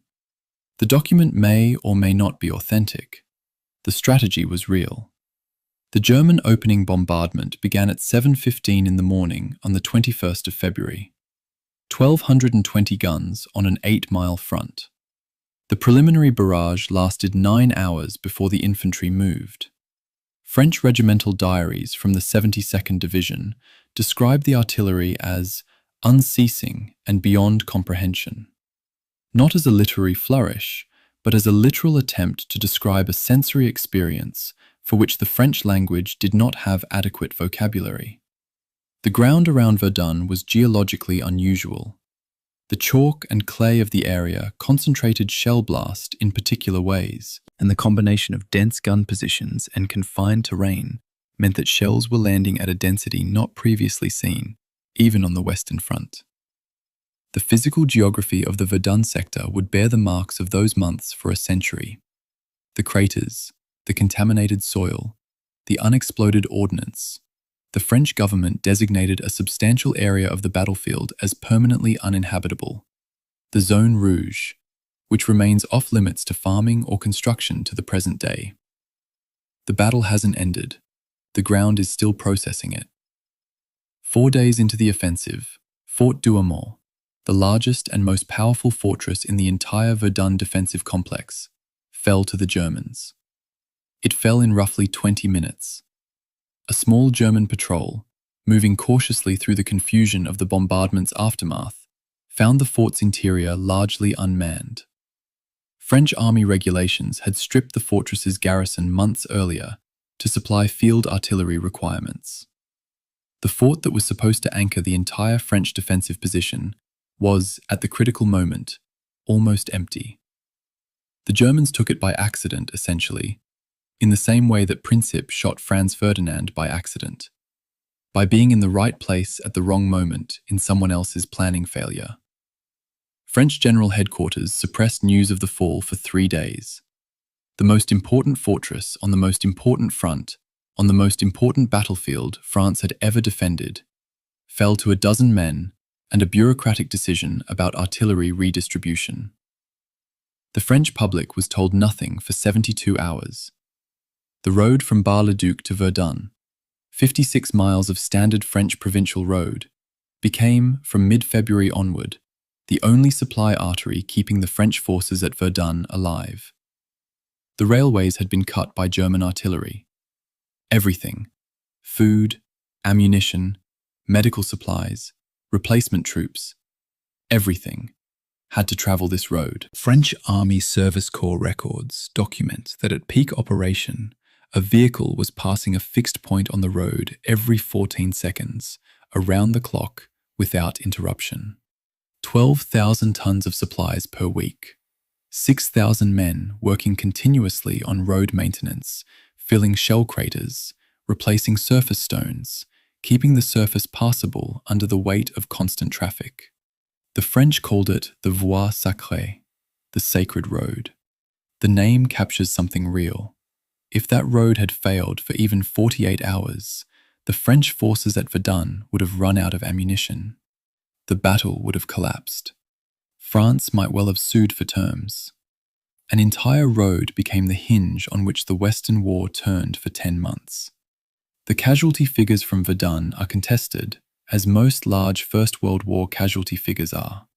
The document may or may not be authentic. The strategy was real. The German opening bombardment began at 7:15 in the morning on the 21st of February. 1,220 guns on an 8-mile front. The preliminary barrage lasted 9 hours before the infantry moved. French regimental diaries from the 72nd Division describe the artillery as unceasing and beyond comprehension. Not as a literary flourish, but as a literal attempt to describe a sensory experience for which the French language did not have adequate vocabulary. The ground around Verdun was geologically unusual. The chalk and clay of the area concentrated shell blast in particular ways, and the combination of dense gun positions and confined terrain meant that shells were landing at a density not previously seen, even on the Western Front. The physical geography of the Verdun sector would bear the marks of those months for a century. The craters, the contaminated soil, the unexploded ordnance. The French government designated a substantial area of the battlefield as permanently uninhabitable, the Zone Rouge, which remains off-limits to farming or construction to the present day. The battle hasn't ended. The ground is still processing it. 4 days into the offensive, Fort Douaumont, the largest and most powerful fortress in the entire Verdun defensive complex, fell to the Germans. It fell in roughly 20 minutes. A small German patrol, moving cautiously through the confusion of the bombardment's aftermath, found the fort's interior largely unmanned. French army regulations had stripped the fortress's garrison months earlier to supply field artillery requirements. The fort that was supposed to anchor the entire French defensive position was, at the critical moment, almost empty. The Germans took it by accident, essentially, in the same way that Princip shot Franz Ferdinand by accident, by being in the right place at the wrong moment in someone else's planning failure. French General Headquarters suppressed news of the fall for 3 days. The most important fortress on the most important front, on the most important battlefield France had ever defended, fell to a dozen men and a bureaucratic decision about artillery redistribution. The French public was told nothing for 72 hours. The road from Bar-le-Duc to Verdun, 56 miles of standard French provincial road, became, from mid-February onward, the only supply artery keeping the French forces at Verdun alive. The railways had been cut by German artillery. Everything, food, ammunition, medical supplies, replacement troops, everything, had to travel this road. French Army Service Corps records document that at peak operation, a vehicle was passing a fixed point on the road every 14 seconds, around the clock, without interruption. 12,000 tons of supplies per week. 6,000 men working continuously on road maintenance, filling shell craters, replacing surface stones, keeping the surface passable under the weight of constant traffic. The French called it the voie sacrée, the sacred road. The name captures something real. If that road had failed for even 48 hours, the French forces at Verdun would have run out of ammunition. The battle would have collapsed. France might well have sued for terms. An entire road became the hinge on which the Western War turned for 10 months. The casualty figures from Verdun are contested, as most large First World War casualty figures are,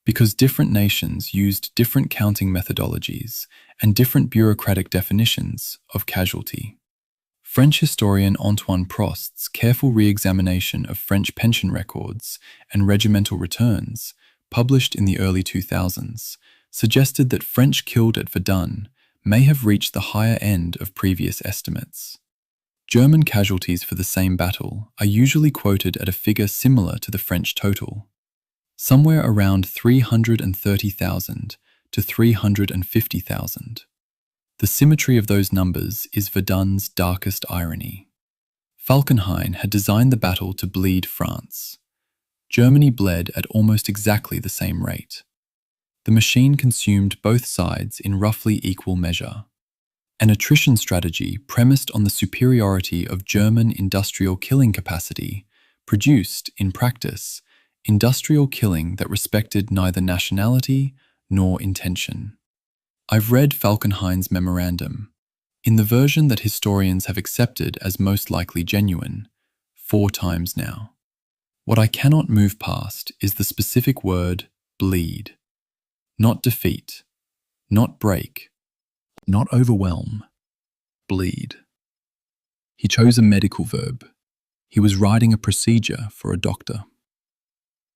because different nations used different counting methodologies and different bureaucratic definitions of casualty. French historian Antoine Prost's careful re-examination of French pension records and regimental returns, published in the early 2000s, suggested that French killed at Verdun may have reached the higher end of previous estimates. German casualties for the same battle are usually quoted at a figure similar to the French total, somewhere around 330,000 to 350,000. The symmetry of those numbers is Verdun's darkest irony. Falkenhayn had designed the battle to bleed France. Germany bled at almost exactly the same rate. The machine consumed both sides in roughly equal measure. An attrition strategy premised on the superiority of German industrial killing capacity produced, in practice, industrial killing that respected neither nationality nor intention. I've read Falkenhayn's memorandum, in the version that historians have accepted as most likely genuine, 4 times now. What I cannot move past is the specific word bleed. Not defeat, not break, not overwhelm, bleed. He chose a medical verb. He was writing a procedure for a doctor.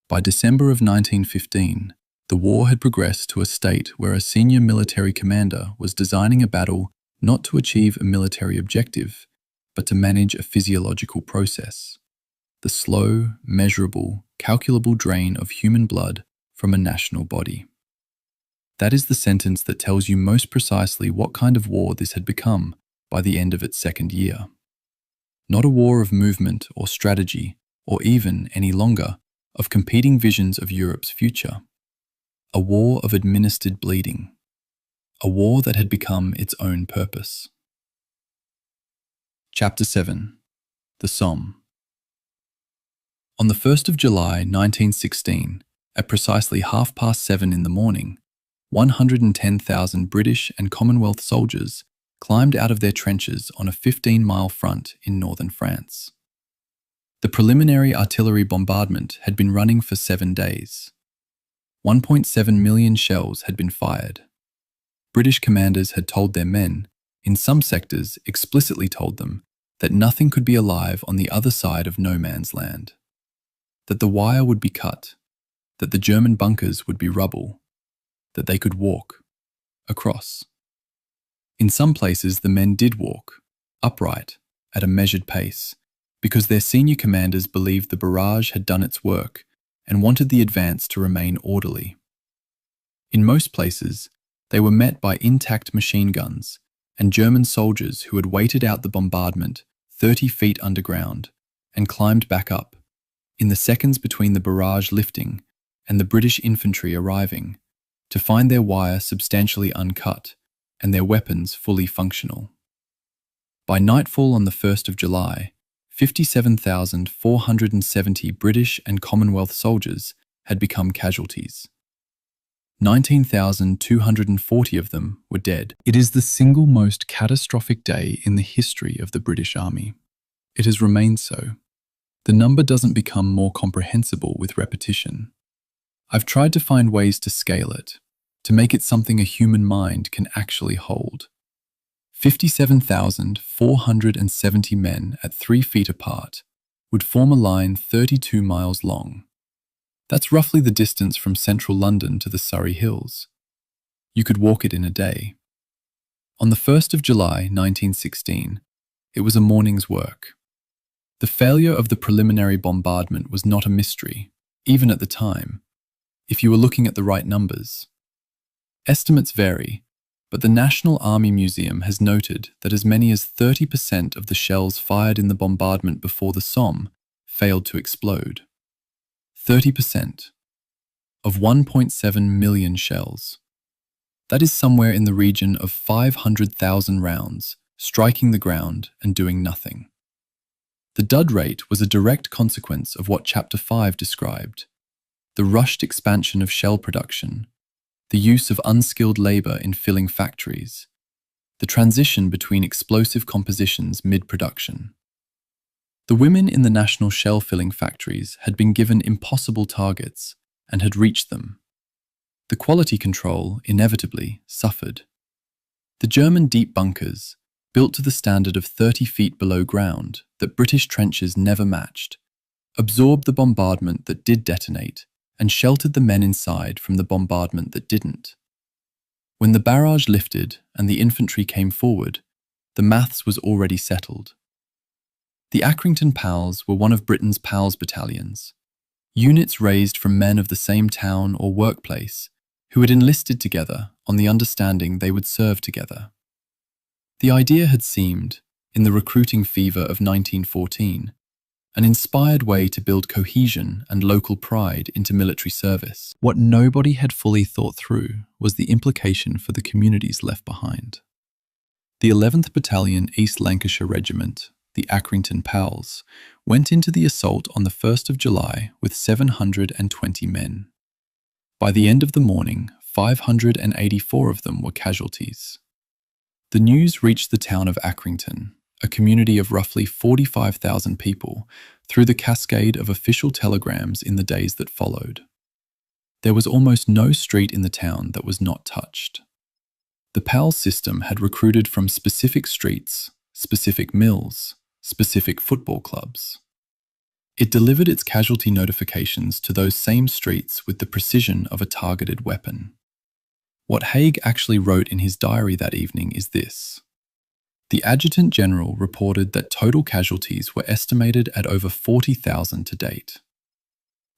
By December of 1915, the war had progressed to a state where a senior military commander was designing a battle not to achieve a military objective, but to manage a physiological process. The slow, measurable, calculable drain of human blood from a national body. That is the sentence that tells you most precisely what kind of war this had become by the end of its second year. Not a war of movement or strategy, or even, any longer, of competing visions of Europe's future. A war of administered bleeding. A war that had become its own purpose. Chapter 7. The Somme. On the 1st of July 1916, at precisely 7:30 in the morning, 110,000 British and Commonwealth soldiers climbed out of their trenches on a 15-mile front in northern France. The preliminary artillery bombardment had been running for 7 days. 1.7 million shells had been fired. British commanders had told their men, in some sectors explicitly told them, that nothing could be alive on the other side of no man's land. That the wire would be cut, that the German bunkers would be rubble, that they could walk across. In some places the men did walk, upright, at a measured pace, because their senior commanders believed the barrage had done its work and wanted the advance to remain orderly. In most places, they were met by intact machine guns and German soldiers who had waited out the bombardment 30 feet underground and climbed back up, in the seconds between the barrage lifting and the British infantry arriving, to find their wire substantially uncut and their weapons fully functional. By nightfall on the 1st of July, 57,470 British and Commonwealth soldiers had become casualties. 19,240 of them were dead. It is the single most catastrophic day in the history of the British Army. It has remained so. The number doesn't become more comprehensible with repetition. I've tried to find ways to scale it, to make it something a human mind can actually hold. 57,470 men at 3 feet apart would form a line 32 miles long. That's roughly the distance from central London to the Surrey Hills. You could walk it in a day. On the 1st of July 1916, it was a morning's work. The failure of the preliminary bombardment was not a mystery, even at the time, if you were looking at the right numbers. Estimates vary, But the National Army Museum has noted that as many as 30% of the shells fired in the bombardment before the Somme failed to explode. 30% of 1.7 million shells. That is somewhere in the region of 500,000 rounds striking the ground and doing nothing. The dud rate was a direct consequence of what Chapter 5 described: the rushed expansion of shell production, the use of unskilled labor in filling factories, the transition between explosive compositions mid-production. The women in the national shell filling factories had been given impossible targets and had reached them. The quality control inevitably suffered. The German deep bunkers, built to the standard of 30 feet below ground that British trenches never matched, absorbed the bombardment that did detonate and sheltered the men inside from the bombardment that didn't. When the barrage lifted and the infantry came forward, the maths was already settled. The Accrington PALs were one of Britain's PALs battalions, units raised from men of the same town or workplace who had enlisted together on the understanding they would serve together. The idea had seemed, in the recruiting fever of 1914, an inspired way to build cohesion and local pride into military service. What nobody had fully thought through was the implication for the communities left behind. The 11th Battalion East Lancashire Regiment, the Accrington PALs, went into the assault on the 1st of July with 720 men. By the end of the morning, 584 of them were casualties. The news reached the town of Accrington, a community of roughly 45,000 people, through the cascade of official telegrams in the days that followed. There was almost no street in the town that was not touched. The PAL system had recruited from specific streets, specific mills, specific football clubs. It delivered its casualty notifications to those same streets with the precision of a targeted weapon. What Haig actually wrote in his diary that evening is this: the Adjutant General reported that total casualties were estimated at over 40,000 to date.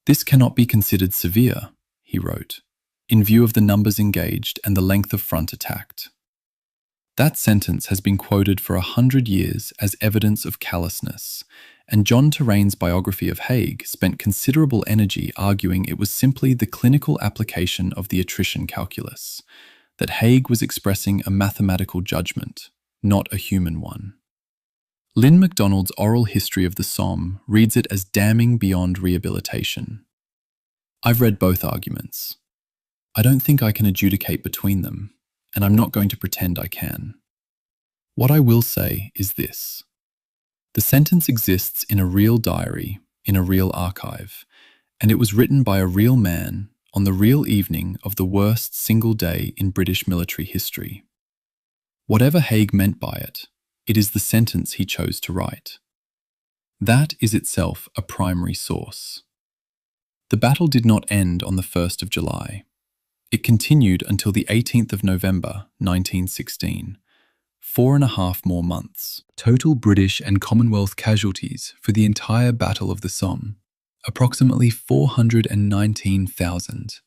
This cannot be considered severe, he wrote, in view of the numbers engaged and the length of front attacked. That sentence has been quoted for 100 years as evidence of callousness, and John Terrain's biography of Haig spent considerable energy arguing it was simply the clinical application of the attrition calculus, that Haig was expressing a mathematical judgment, not a human one. Lynn MacDonald's oral history of the Somme reads it as damning beyond rehabilitation. I've read both arguments. I don't think I can adjudicate between them, and I'm not going to pretend I can. What I will say is this: the sentence exists in a real diary, in a real archive, and it was written by a real man on the real evening of the worst single day in British military history. Whatever Haig meant by it, it is the sentence he chose to write. That is itself a primary source. The battle did not end on the 1st of July. It continued until the 18th of November, 1916, 4.5 more months. Total British and Commonwealth casualties for the entire Battle of the Somme, approximately 419,000.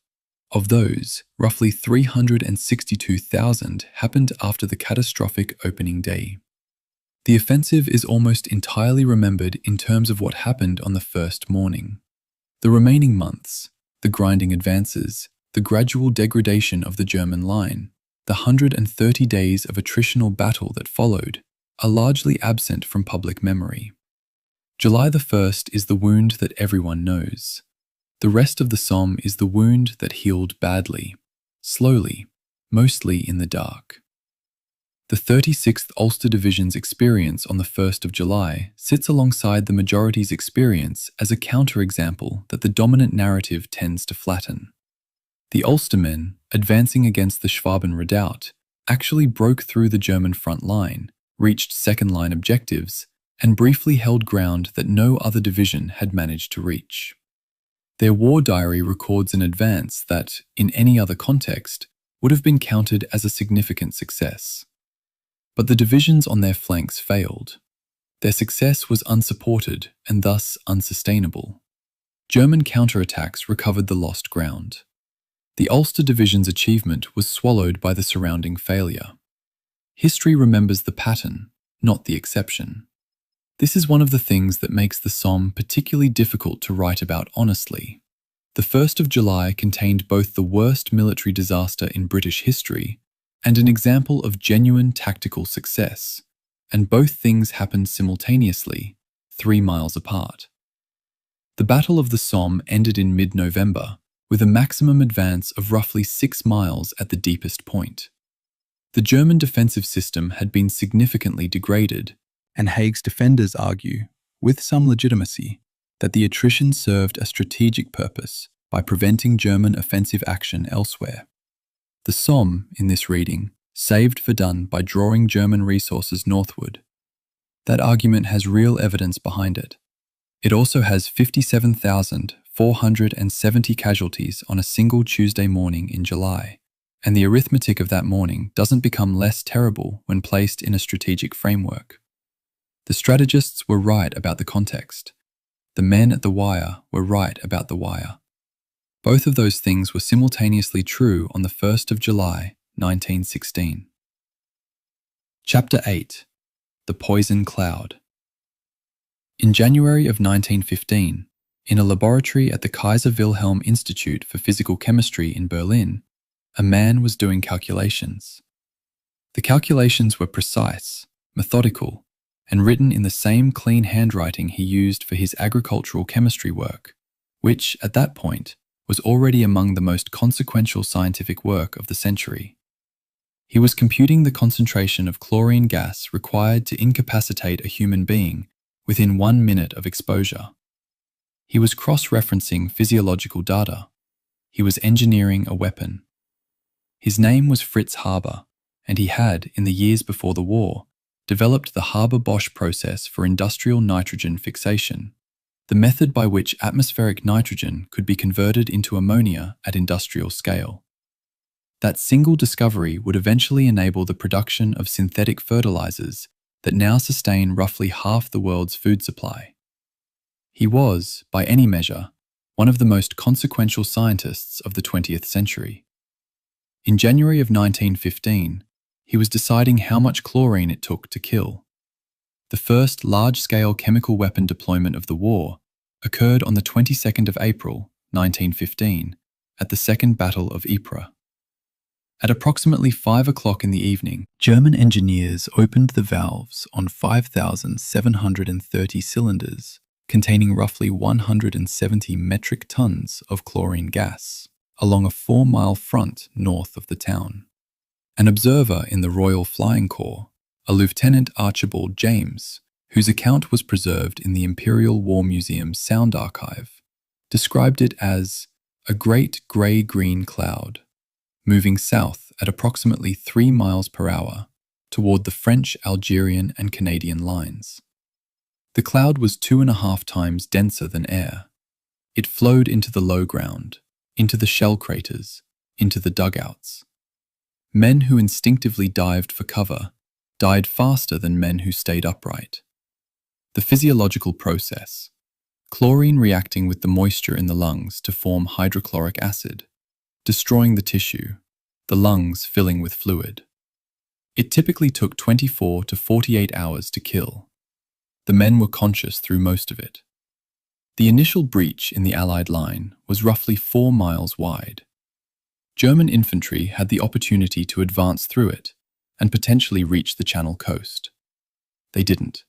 Of those, roughly 362,000 happened after the catastrophic opening day. The offensive is almost entirely remembered in terms of what happened on the first morning. The remaining months, the grinding advances, the gradual degradation of the German line, the 130 days of attritional battle that followed, are largely absent from public memory. July the 1st is the wound that everyone knows. The rest of the Somme is the wound that healed badly, slowly, mostly in the dark. The 36th Ulster Division's experience on the 1st of July sits alongside the majority's experience as a counterexample that the dominant narrative tends to flatten. The Ulstermen, advancing against the Schwaben redoubt, actually broke through the German front line, reached second-line objectives, and briefly held ground that no other division had managed to reach. Their war diary records an advance that, in any other context, would have been counted as a significant success. But the divisions on their flanks failed. Their success was unsupported and thus unsustainable. German counterattacks recovered the lost ground. The Ulster Division's achievement was swallowed by the surrounding failure. History remembers the pattern, not the exception. This is one of the things that makes the Somme particularly difficult to write about honestly. The 1st of July contained both the worst military disaster in British history and an example of genuine tactical success, and both things happened simultaneously, 3 miles apart. The Battle of the Somme ended in mid-November, with a maximum advance of roughly 6 miles at the deepest point. The German defensive system had been significantly degraded, and Haig's defenders argue, with some legitimacy, that the attrition served a strategic purpose by preventing German offensive action elsewhere. The Somme, in this reading, saved Verdun by drawing German resources northward. That argument has real evidence behind it. It also has 57,470 casualties on a single Tuesday morning in July, and the arithmetic of that morning doesn't become less terrible when placed in a strategic framework. The strategists were right about the context. The men at the wire were right about the wire. Both of those things were simultaneously true on the 1st of July, 1916. Chapter 8. The Poison Cloud. In January of 1915, in a laboratory at the Kaiser Wilhelm Institute for Physical Chemistry in Berlin, a man was doing calculations. The calculations were precise, methodical, and written in the same clean handwriting he used for his agricultural chemistry work, which, at that point, was already among the most consequential scientific work of the century. He was computing the concentration of chlorine gas required to incapacitate a human being within 1 minute of exposure. He was cross-referencing physiological data. He was engineering a weapon. His name was Fritz Haber, and he had, in the years before the war, developed the Haber-Bosch process for industrial nitrogen fixation, the method by which atmospheric nitrogen could be converted into ammonia at industrial scale. That single discovery would eventually enable the production of synthetic fertilizers that now sustain roughly half the world's food supply. He was, by any measure, one of the most consequential scientists of the 20th century. In January of 1915, he was deciding how much chlorine it took to kill. The first large-scale chemical weapon deployment of the war occurred on the 22nd of April, 1915, at the Second Battle of Ypres. At approximately 5 o'clock in the evening, German engineers opened the valves on 5,730 cylinders containing roughly 170 metric tons of chlorine gas along a 4-mile front north of the town. An observer in the Royal Flying Corps, a Lieutenant Archibald James, whose account was preserved in the Imperial War Museum's Sound Archive, described it as a great grey-green cloud, moving south at approximately 3 miles per hour toward the French, Algerian, and Canadian lines. The cloud was 2.5 times denser than air. It flowed into the low ground, into the shell craters, into the dugouts. Men who instinctively dived for cover died faster than men who stayed upright. The physiological process, chlorine reacting with the moisture in the lungs to form hydrochloric acid, destroying the tissue, the lungs filling with fluid. It typically took 24 to 48 hours to kill. The men were conscious through most of it. The initial breach in the Allied line was roughly 4 miles wide. German infantry had the opportunity to advance through it and potentially reach the Channel coast. They didn't.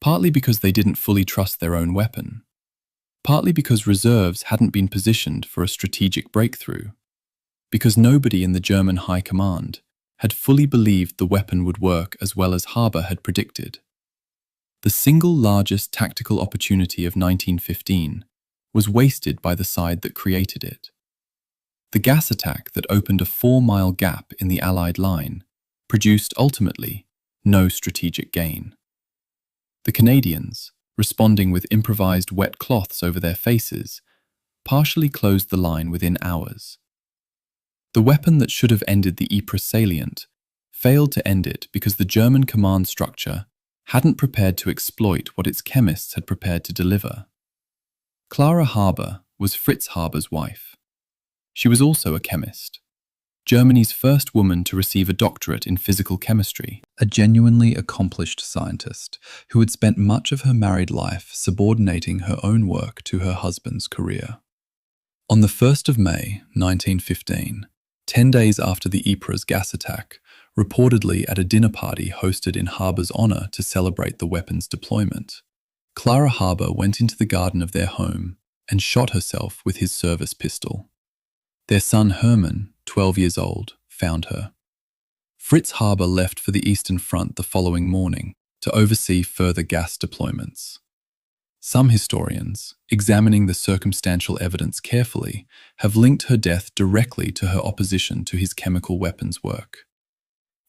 Partly because they didn't fully trust their own weapon. Partly because reserves hadn't been positioned for a strategic breakthrough. Because nobody in the German High Command had fully believed the weapon would work as well as Haber had predicted. The single largest tactical opportunity of 1915 was wasted by the side that created it. The gas attack that opened a 4-mile gap in the Allied line produced ultimately no strategic gain. The Canadians, responding with improvised wet cloths over their faces, partially closed the line within hours. The weapon that should have ended the Ypres salient failed to end it because the German command structure hadn't prepared to exploit what its chemists had prepared to deliver. Clara Haber was Fritz Haber's wife. She was also a chemist, Germany's first woman to receive a doctorate in physical chemistry, a genuinely accomplished scientist who had spent much of her married life subordinating her own work to her husband's career. On the 1st of May, 1915, 10 days after the Ypres gas attack, reportedly at a dinner party hosted in Haber's honour to celebrate the weapon's deployment, Clara Haber went into the garden of their home and shot herself with his service pistol. Their son Hermann, 12 years old, found her. Fritz Haber left for the Eastern Front the following morning to oversee further gas deployments. Some historians, examining the circumstantial evidence carefully, have linked her death directly to her opposition to his chemical weapons work.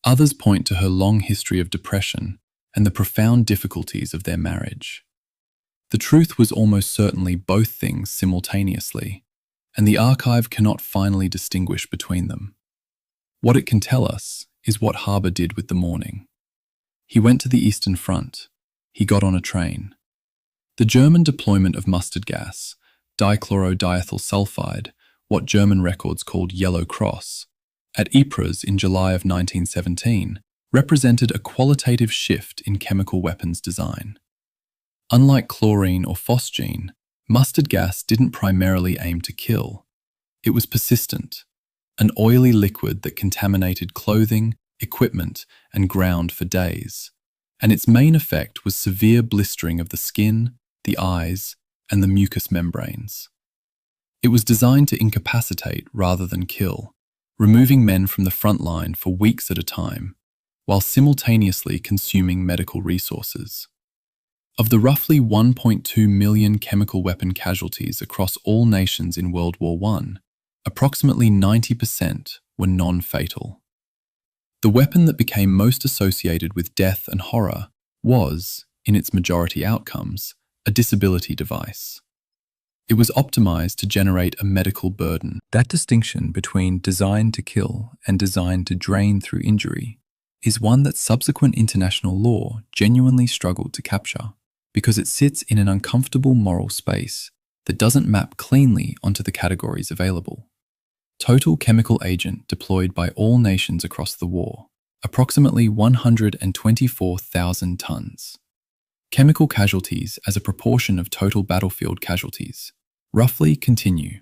Others point to her long history of depression and the profound difficulties of their marriage. The truth was almost certainly both things simultaneously, and the archive cannot finally distinguish between them. What it can tell us is what Haber did with the morning. He went to the Eastern Front. He got on a train. The German deployment of mustard gas, dichlorodiethyl sulfide, what German records called Yellow Cross, at Ypres in July of 1917, represented a qualitative shift in chemical weapons design. Unlike chlorine or phosgene, mustard gas didn't primarily aim to kill. It was persistent, an oily liquid that contaminated clothing, equipment, and ground for days. And its main effect was severe blistering of the skin, the eyes, and the mucous membranes. It was designed to incapacitate rather than kill, removing men from the front line for weeks at a time, while simultaneously consuming medical resources. Of the roughly 1.2 million chemical weapon casualties across all nations in World War I, approximately 90% were non-fatal. The weapon that became most associated with death and horror was, in its majority outcomes, a disability device. It was optimized to generate a medical burden. That distinction between designed to kill and designed to drain through injury is one that subsequent international law genuinely struggled to capture, because it sits in an uncomfortable moral space that doesn't map cleanly onto the categories available. Total chemical agent deployed by all nations across the war, approximately 124,000 tons. Chemical casualties as a proportion of total battlefield casualties, roughly continue.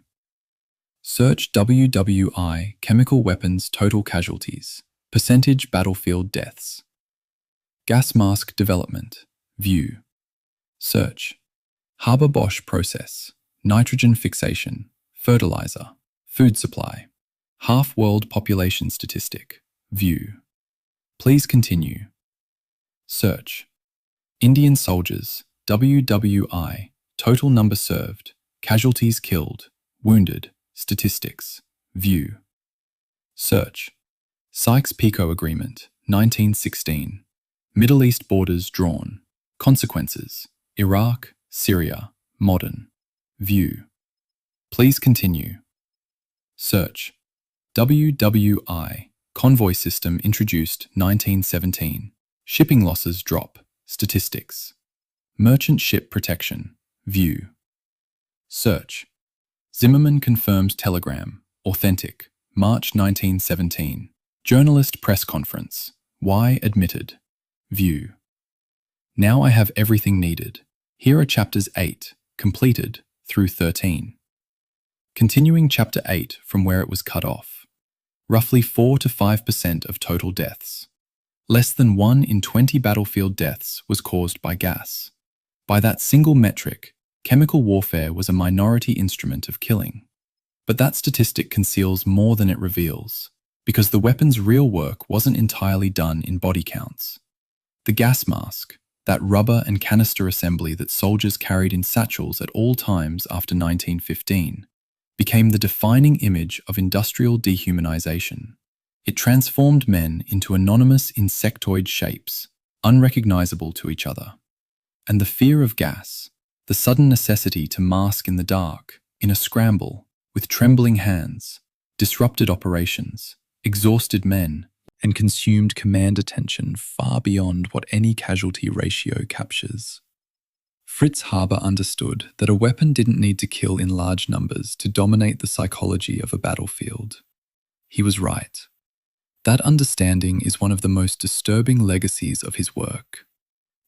Search WW1 chemical weapons total casualties, percentage battlefield deaths. Gas mask development, view. Search Haber-Bosch process, nitrogen fixation, fertilizer, food supply, half-world population statistic, view. Please continue. Search Indian soldiers, WW1, total number served, casualties killed, wounded, statistics, view. Search Sykes-Picot Agreement, 1916, Middle East borders drawn, consequences, Iraq, Syria, modern, view. Please continue. Search WW1, convoy system introduced 1917, shipping losses drop, statistics. Merchant ship protection, view. Search Zimmerman confirms telegram, authentic, March 1917. Journalist press conference, why admitted, view. Now I have everything needed. Here are chapters 8, completed, through 13. Continuing chapter 8 from where it was cut off. Roughly 4 to 5% of total deaths. Less than 1 in 20 battlefield deaths was caused by gas. By that single metric, chemical warfare was a minority instrument of killing. But that statistic conceals more than it reveals, because the weapon's real work wasn't entirely done in body counts. The gas mask, that rubber and canister assembly that soldiers carried in satchels at all times after 1915, became the defining image of industrial dehumanization. It transformed men into anonymous insectoid shapes, unrecognizable to each other. And the fear of gas, the sudden necessity to mask in the dark, in a scramble, with trembling hands, disrupted operations, exhausted men, and consumed command attention far beyond what any casualty ratio captures. Fritz Haber understood that a weapon didn't need to kill in large numbers to dominate the psychology of a battlefield. He was right. That understanding is one of the most disturbing legacies of his work.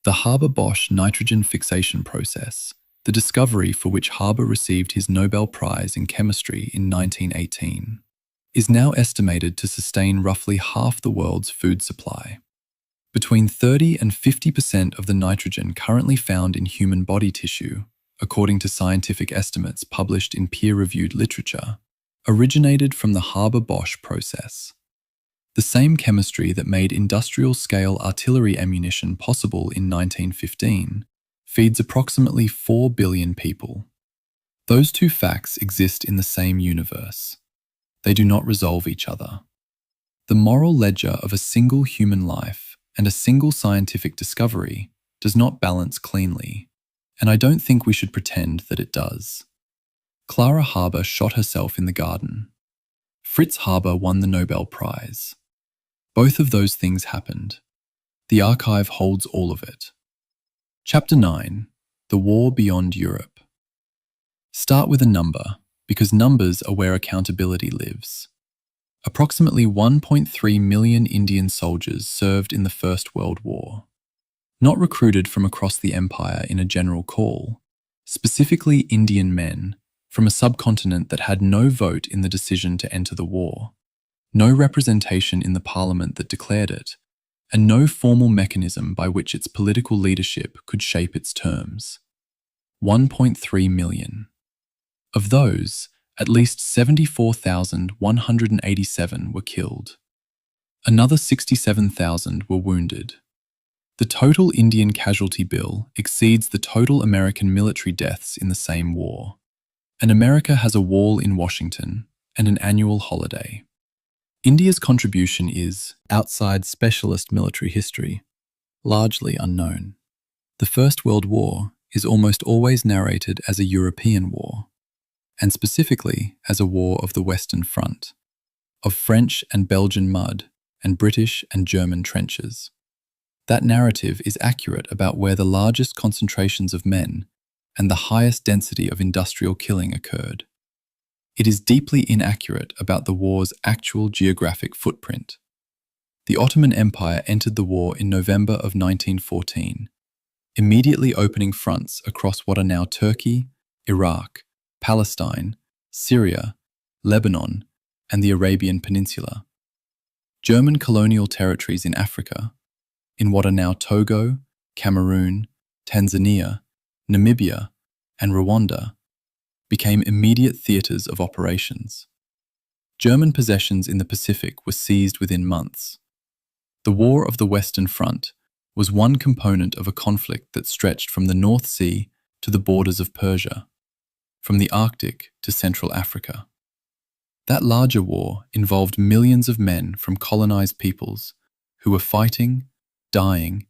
The Haber-Bosch nitrogen fixation process, the discovery for which Haber received his Nobel Prize in Chemistry in 1918, is now estimated to sustain roughly half the world's food supply. Between 30 and 50% of the nitrogen currently found in human body tissue, according to scientific estimates published in peer-reviewed literature, originated from the Haber-Bosch process. The same chemistry that made industrial-scale artillery ammunition possible in 1915 feeds approximately 4 billion people. Those two facts exist in the same universe. They do not resolve each other. The moral ledger of a single human life and a single scientific discovery does not balance cleanly, and I don't think we should pretend that it does. Clara Haber shot herself in the garden. Fritz Haber won the Nobel Prize. Both of those things happened. The archive holds all of it. Chapter 9. The War Beyond Europe. Start with a number, because numbers are where accountability lives. Approximately 1.3 million Indian soldiers served in the First World War. Not recruited from across the empire in a general call, specifically Indian men from a subcontinent that had no vote in the decision to enter the war, no representation in the parliament that declared it, and no formal mechanism by which its political leadership could shape its terms. 1.3 million. Of those, at least 74,187 were killed. Another 67,000 were wounded. The total Indian casualty bill exceeds the total American military deaths in the same war. And America has a wall in Washington and an annual holiday. India's contribution is, outside specialist military history, largely unknown. The First World War is almost always narrated as a European war, and specifically as a war of the Western Front, of French and Belgian mud and British and German trenches. That narrative is accurate about where the largest concentrations of men and the highest density of industrial killing occurred. It is deeply inaccurate about the war's actual geographic footprint. The Ottoman Empire entered the war in November of 1914, immediately opening fronts across what are now Turkey, Iraq, Palestine, Syria, Lebanon, and the Arabian Peninsula. German colonial territories in Africa, in what are now Togo, Cameroon, Tanzania, Namibia, and Rwanda, became immediate theatres of operations. German possessions in the Pacific were seized within months. The War of the Western Front was one component of a conflict that stretched from the North Sea to the borders of Persia, from the Arctic to Central Africa. That larger war involved millions of men from colonized peoples who were fighting, dying,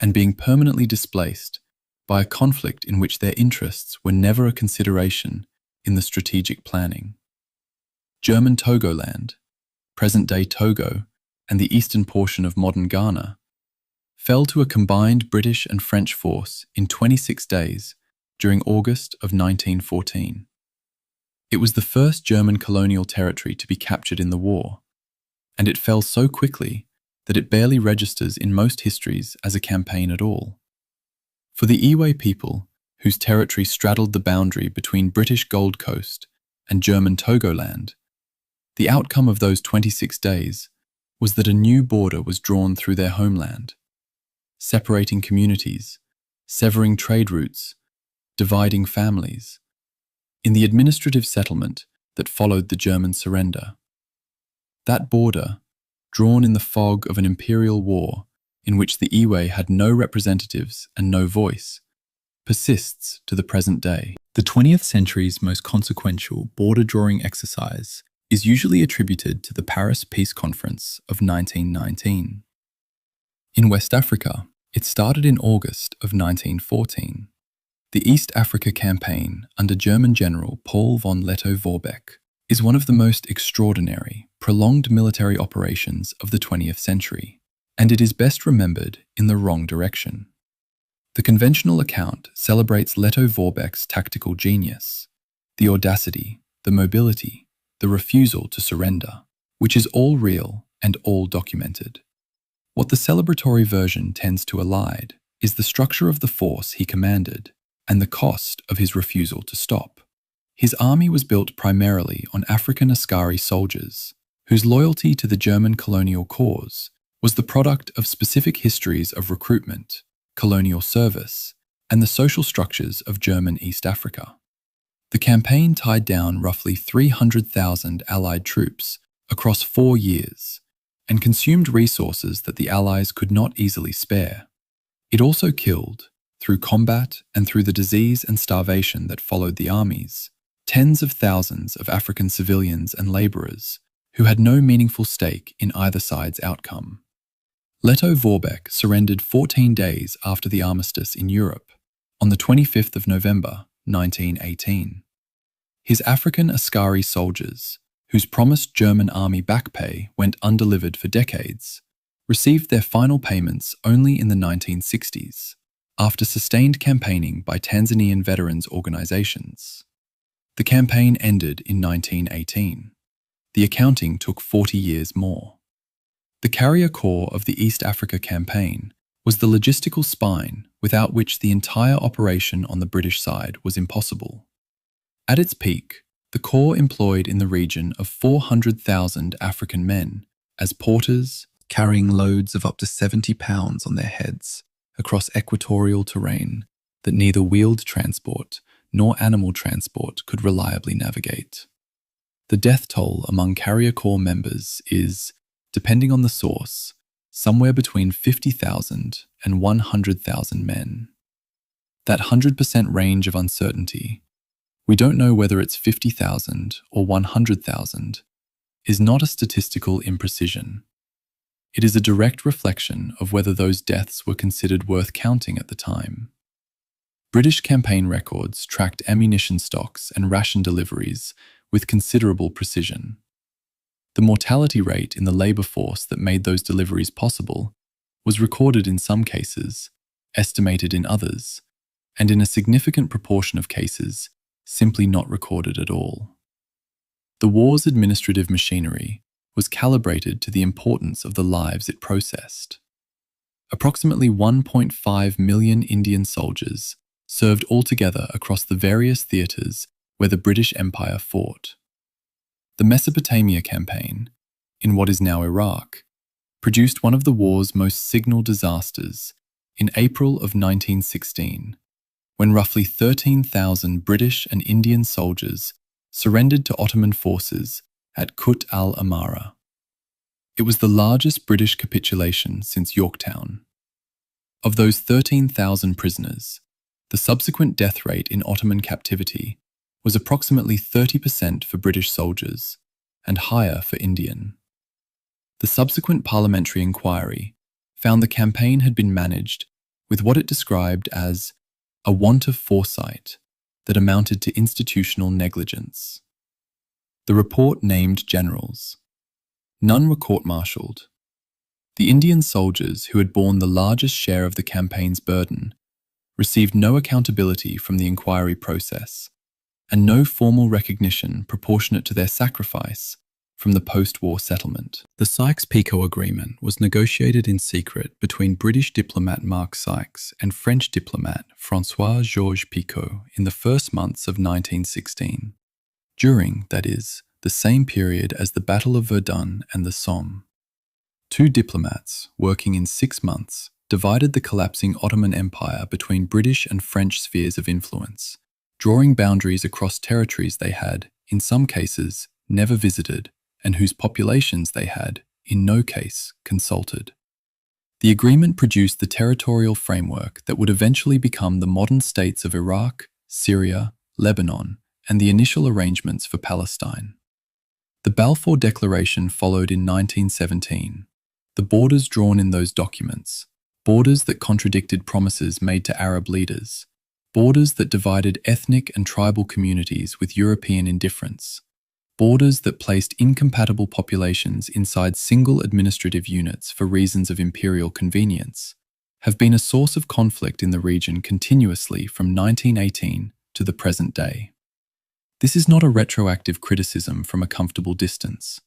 and being permanently displaced by a conflict in which their interests were never a consideration in the strategic planning. German Togoland, present-day Togo, and the eastern portion of modern Ghana, fell to a combined British and French force in 26 days during August of 1914. It was the first German colonial territory to be captured in the war, and it fell so quickly that it barely registers in most histories as a campaign at all. For the Iwe people, whose territory straddled the boundary between British Gold Coast and German Togoland, the outcome of those 26 days was that a new border was drawn through their homeland, separating communities, severing trade routes, dividing families, in the administrative settlement that followed the German surrender. That border, drawn in the fog of an imperial war in which the Iwe had no representatives and no voice, persists to the present day. The 20th century's most consequential border-drawing exercise is usually attributed to the Paris Peace Conference of 1919. In West Africa, it started in August of 1914. The East Africa Campaign under German General Paul von Lettow-Vorbeck is one of the most extraordinary, prolonged military operations of the 20th century, and it is best remembered in the wrong direction. The conventional account celebrates Leto Vorbeck's tactical genius, the audacity, the mobility, the refusal to surrender, which is all real and all documented. What the celebratory version tends to elide is the structure of the force he commanded and the cost of his refusal to stop. His army was built primarily on African Askari soldiers, whose loyalty to the German colonial cause was the product of specific histories of recruitment, colonial service, and the social structures of German East Africa. The campaign tied down roughly 300,000 Allied troops across 4 years and consumed resources that the Allies could not easily spare. It also killed, through combat and through the disease and starvation that followed the armies, tens of thousands of African civilians and labourers who had no meaningful stake in either side's outcome. Leto Vorbeck surrendered 14 days after the armistice in Europe, on the 25th of November, 1918. His African Askari soldiers, whose promised German army back pay went undelivered for decades, received their final payments only in the 1960s, after sustained campaigning by Tanzanian veterans organizations. The campaign ended in 1918. The accounting took 40 years more. The carrier corps of the East Africa Campaign was the logistical spine without which the entire operation on the British side was impossible. At its peak, the corps employed in the region of 400,000 African men as porters, carrying loads of up to 70 pounds on their heads across equatorial terrain that neither wheeled transport nor animal transport could reliably navigate. The death toll among carrier corps members is, depending on the source, somewhere between 50,000 and 100,000 men. That 100% range of uncertainty, we don't know whether it's 50,000 or 100,000, is not a statistical imprecision. It is a direct reflection of whether those deaths were considered worth counting at the time. British campaign records tracked ammunition stocks and ration deliveries with considerable precision. The mortality rate in the labour force that made those deliveries possible was recorded in some cases, estimated in others, and in a significant proportion of cases, simply not recorded at all. The war's administrative machinery was calibrated to the importance of the lives it processed. Approximately 1.5 million Indian soldiers served altogether across the various theatres where the British Empire fought. The Mesopotamia campaign, in what is now Iraq, produced one of the war's most signal disasters in April of 1916, when roughly 13,000 British and Indian soldiers surrendered to Ottoman forces at Kut al-Amara. It was the largest British capitulation since Yorktown. Of those 13,000 prisoners, the subsequent death rate in Ottoman captivity was approximately 30% for British soldiers and higher for Indian. The subsequent parliamentary inquiry found the campaign had been managed with what it described as a want of foresight that amounted to institutional negligence. The report named generals. None were court-martialed. The Indian soldiers who had borne the largest share of the campaign's burden received no accountability from the inquiry process and no formal recognition proportionate to their sacrifice from the post-war settlement. The Sykes-Picot Agreement was negotiated in secret between British diplomat Mark Sykes and French diplomat François-Georges Picot in the first months of 1916, during, that is, the same period as the Battle of Verdun and the Somme. Two diplomats, working in 6 months, divided the collapsing Ottoman Empire between British and French spheres of influence, drawing boundaries across territories they had, in some cases, never visited, and whose populations they had, in no case, consulted. The agreement produced the territorial framework that would eventually become the modern states of Iraq, Syria, Lebanon, and the initial arrangements for Palestine. The Balfour Declaration followed in 1917. The borders drawn in those documents, borders that contradicted promises made to Arab leaders, borders that divided ethnic and tribal communities with European indifference, borders that placed incompatible populations inside single administrative units for reasons of imperial convenience, have been a source of conflict in the region continuously from 1918 to the present day. This is not a retroactive criticism from a comfortable distance.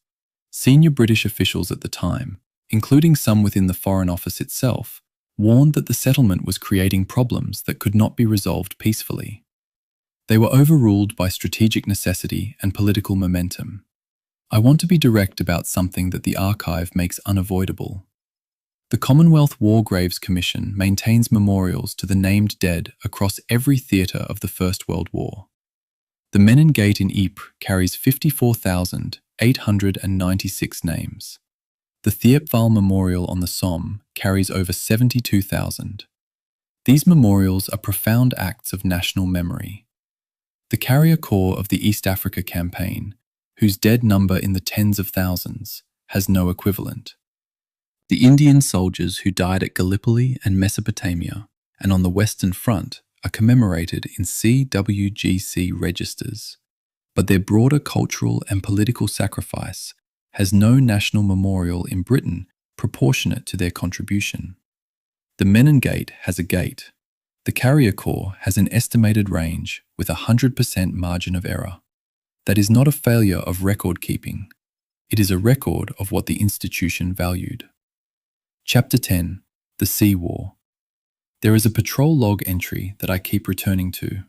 Senior British officials at the time, including some within the Foreign Office itself, warned that the settlement was creating problems that could not be resolved peacefully. They were overruled by strategic necessity and political momentum. I want to be direct about something that the archive makes unavoidable. The Commonwealth War Graves Commission maintains memorials to the named dead across every theatre of the First World War. The Menin Gate in Ypres carries 54,896 names. The Thiepval Memorial on the Somme carries over 72,000. These memorials are profound acts of national memory. The Carrier Corps of the East Africa Campaign, whose dead number in the tens of thousands, has no equivalent. The Indian soldiers who died at Gallipoli and Mesopotamia and on the Western Front are commemorated in CWGC registers, but their broader cultural and political sacrifice has no national memorial in Britain proportionate to their contribution. The Menin Gate has a gate. The Carrier Corps has an estimated range with 100% margin of error. That is not a failure of record keeping. It is a record of what the institution valued. Chapter 10. The Sea War. There is a patrol log entry that I keep returning to,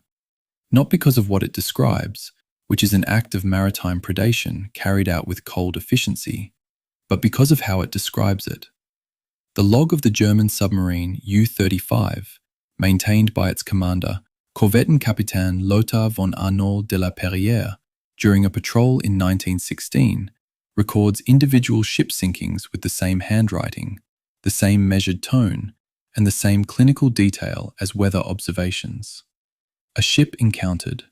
not because of what it describes, which is an act of maritime predation carried out with cold efficiency, but because of how it describes it. The log of the German submarine U-35, maintained by its commander, Korvettenkapitän Lothar von Arnold de la Perrière, during a patrol in 1916, records individual ship sinkings with the same handwriting, the same measured tone, and the same clinical detail as weather observations. A ship encountered,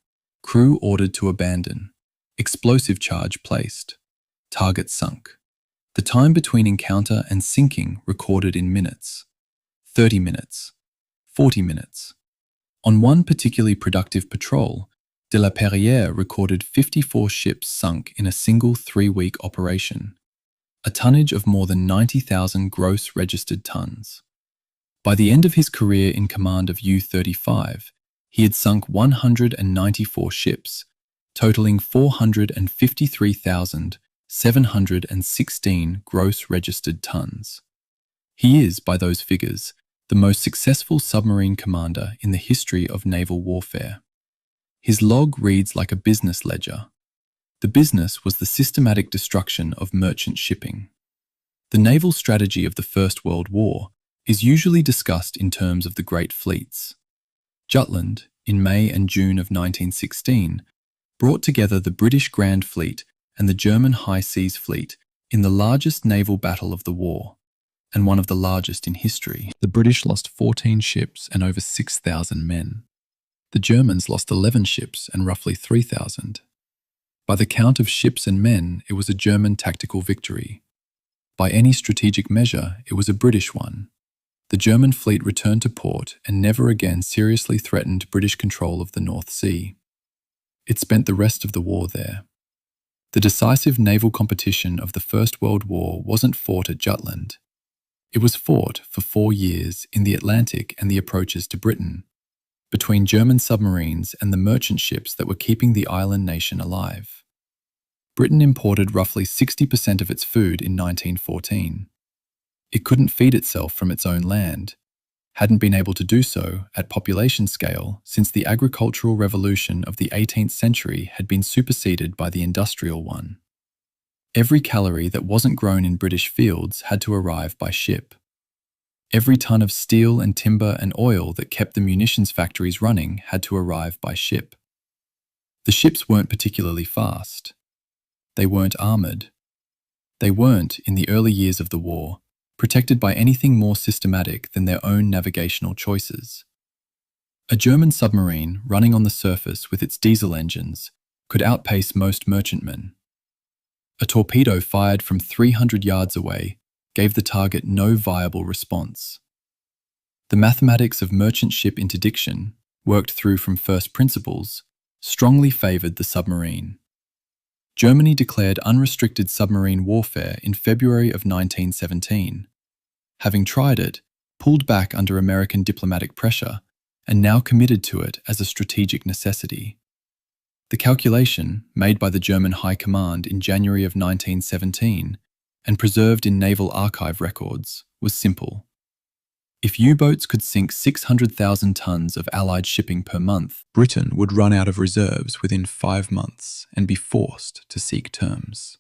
crew ordered to abandon, explosive charge placed, target sunk. The time between encounter and sinking recorded in minutes, 30 minutes, 40 minutes. On one particularly productive patrol, de la Perrière recorded 54 ships sunk in a single 3-week operation, a tonnage of more than 90,000 gross registered tons. By the end of his career in command of U-35, he had sunk 194 ships, totaling 453,716 gross registered tons. He is, by those figures, the most successful submarine commander in the history of naval warfare. His log reads like a business ledger. The business was the systematic destruction of merchant shipping. The naval strategy of the First World War is usually discussed in terms of the Great Fleets. Jutland, in May and June of 1916, brought together the British Grand Fleet and the German High Seas Fleet in the largest naval battle of the war, and one of the largest in history. The British lost 14 ships and over 6,000 men. The Germans lost 11 ships and roughly 3,000. By the count of ships and men, it was a German tactical victory. By any strategic measure, it was a British one. The German fleet returned to port and never again seriously threatened British control of the North Sea. It spent the rest of the war there. The decisive naval competition of the First World War wasn't fought at Jutland. It was fought for 4 years in the Atlantic and the approaches to Britain, between German submarines and the merchant ships that were keeping the island nation alive. Britain imported roughly 60% of its food in 1914. It couldn't feed itself from its own land, hadn't been able to do so at population scale since the agricultural revolution of the 18th century had been superseded by the industrial one. Every calorie that wasn't grown in British fields had to arrive by ship. Every ton of steel and timber and oil that kept the munitions factories running had to arrive by ship. The ships weren't particularly fast. They weren't armoured. They weren't, in the early years of the war, protected by anything more systematic than their own navigational choices. A German submarine running on the surface with its diesel engines could outpace most merchantmen. A torpedo fired from 300 yards away gave the target no viable response. The mathematics of merchant ship interdiction, worked through from first principles, strongly favoured the submarine. Germany declared unrestricted submarine warfare in February of 1917. Having tried it, pulled back under American diplomatic pressure, and now committed to it as a strategic necessity. The calculation, made by the German High Command in January of 1917 and preserved in naval archive records, was simple. If U-boats could sink 600,000 tons of Allied shipping per month, Britain would run out of reserves within 5 months and be forced to seek terms.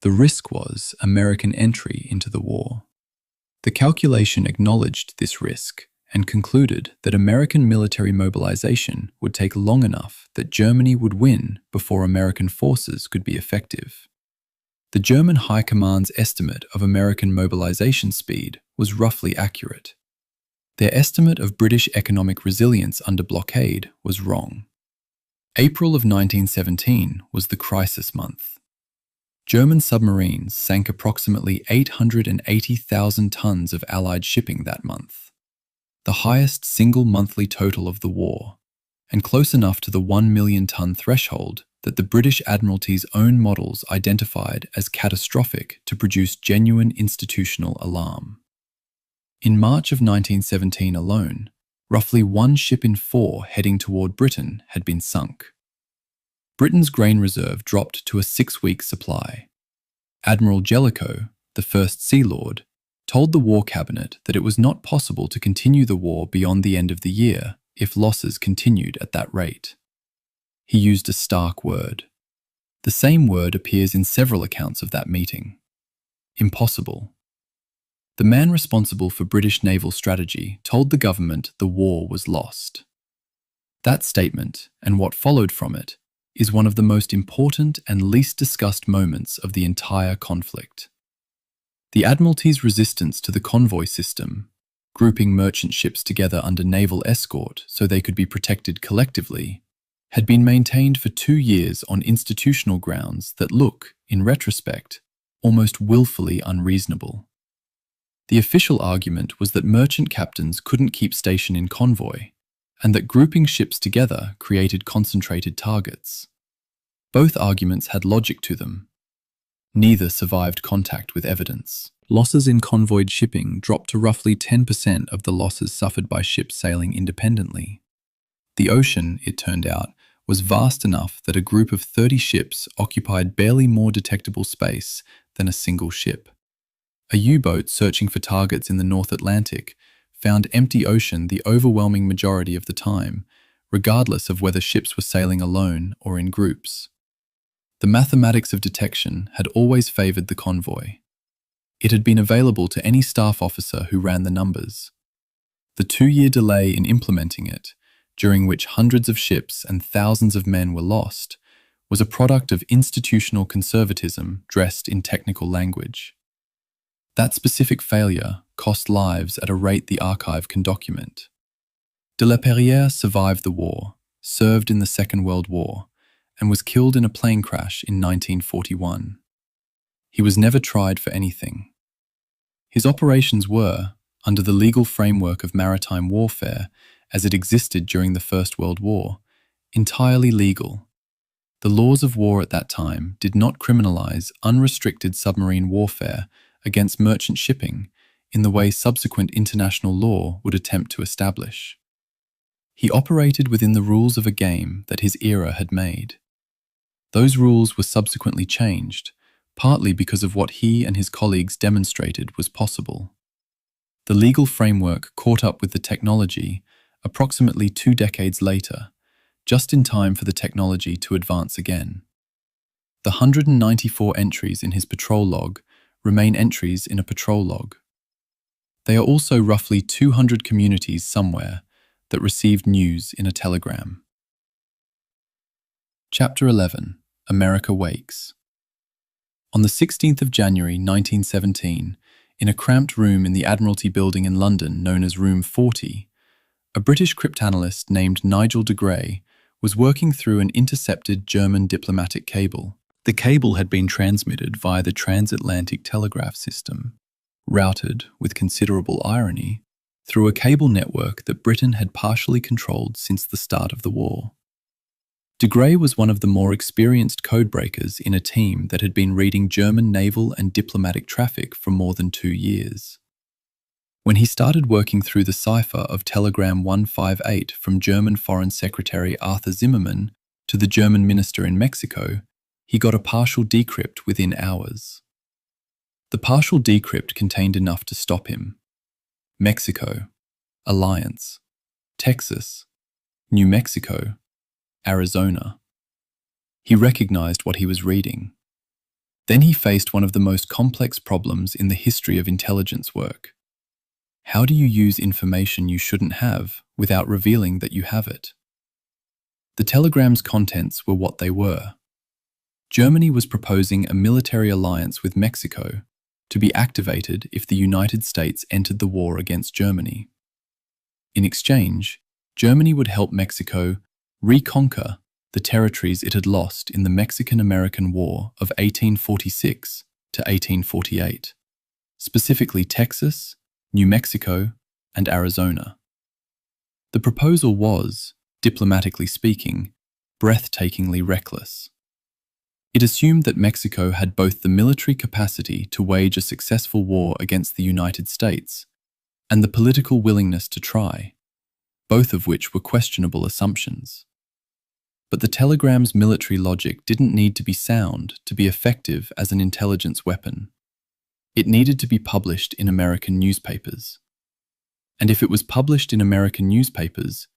The risk was American entry into the war. The calculation acknowledged this risk and concluded that American military mobilization would take long enough that Germany would win before American forces could be effective. The German High Command's estimate of American mobilization speed was roughly accurate. Their estimate of British economic resilience under blockade was wrong. April of 1917 was the crisis month. German submarines sank approximately 880,000 tons of Allied shipping that month, the highest single monthly total of the war, and close enough to the 1 million ton threshold that the British Admiralty's own models identified as catastrophic to produce genuine institutional alarm. In March of 1917 alone, roughly 1 ship in 4 heading toward Britain had been sunk. Britain's grain reserve dropped to a 6-week supply. Admiral Jellicoe, the first Sea Lord, told the War Cabinet that it was not possible to continue the war beyond the end of the year if losses continued at that rate. He used a stark word. The same word appears in several accounts of that meeting. Impossible. The man responsible for British naval strategy told the government the war was lost. That statement, and what followed from it, is one of the most important and least discussed moments of the entire conflict. The Admiralty's resistance to the convoy system, grouping merchant ships together under naval escort so they could be protected collectively, had been maintained for 2 years on institutional grounds that look, in retrospect, almost willfully unreasonable. The official argument was that merchant captains couldn't keep station in convoy, and that grouping ships together created concentrated targets. Both arguments had logic to them. Neither survived contact with evidence. Losses in convoyed shipping dropped to roughly 10% of the losses suffered by ships sailing independently. The ocean, it turned out, was vast enough that a group of 30 ships occupied barely more detectable space than a single ship. A U-boat searching for targets in the North Atlantic found empty ocean the overwhelming majority of the time, regardless of whether ships were sailing alone or in groups. The mathematics of detection had always favored the convoy. It had been available to any staff officer who ran the numbers. The 2-year delay in implementing it, during which hundreds of ships and thousands of men were lost, was a product of institutional conservatism dressed in technical language. That specific failure cost lives at a rate the archive can document. De la Perrière survived the war, served in the Second World War, and was killed in a plane crash in 1941. He was never tried for anything. His operations were, under the legal framework of maritime warfare as it existed during the First World War, entirely legal. The laws of war at that time did not criminalize unrestricted submarine warfare against merchant shipping in the way subsequent international law would attempt to establish. He operated within the rules of a game that his era had made. Those rules were subsequently changed, partly because of what he and his colleagues demonstrated was possible. The legal framework caught up with the technology approximately 2 decades later, just in time for the technology to advance again. The 194 entries in his patrol log remain entries in a patrol log. They are also roughly 200 communities somewhere that received news in a telegram. Chapter 11. America Wakes. On the 16th of January 1917, in a cramped room in the Admiralty building in London known as Room 40, a British cryptanalyst named Nigel de Grey was working through an intercepted German diplomatic cable. The cable had been transmitted via the transatlantic telegraph system, routed, with considerable irony, through a cable network that Britain had partially controlled since the start of the war. De Grey was one of the more experienced codebreakers in a team that had been reading German naval and diplomatic traffic for more than 2 years. When he started working through the cipher of Telegram 158 from German Foreign Secretary Arthur Zimmermann to the German minister in Mexico, he got a partial decrypt within hours. The partial decrypt contained enough to stop him. Mexico, Alliance, Texas, New Mexico, Arizona. He recognized what he was reading. Then he faced one of the most complex problems in the history of intelligence work. How do you use information you shouldn't have without revealing that you have it? The telegram's contents were what they were. Germany was proposing a military alliance with Mexico to be activated if the United States entered the war against Germany. In exchange, Germany would help Mexico reconquer the territories it had lost in the Mexican-American War of 1846 to 1848, specifically Texas, New Mexico, and Arizona. The proposal was, diplomatically speaking, breathtakingly reckless. It assumed that Mexico had both the military capacity to wage a successful war against the United States and the political willingness to try, both of which were questionable assumptions. But the telegram's military logic didn't need to be sound to be effective as an intelligence weapon. It needed to be published in American newspapers. And if it was published in American newspapers,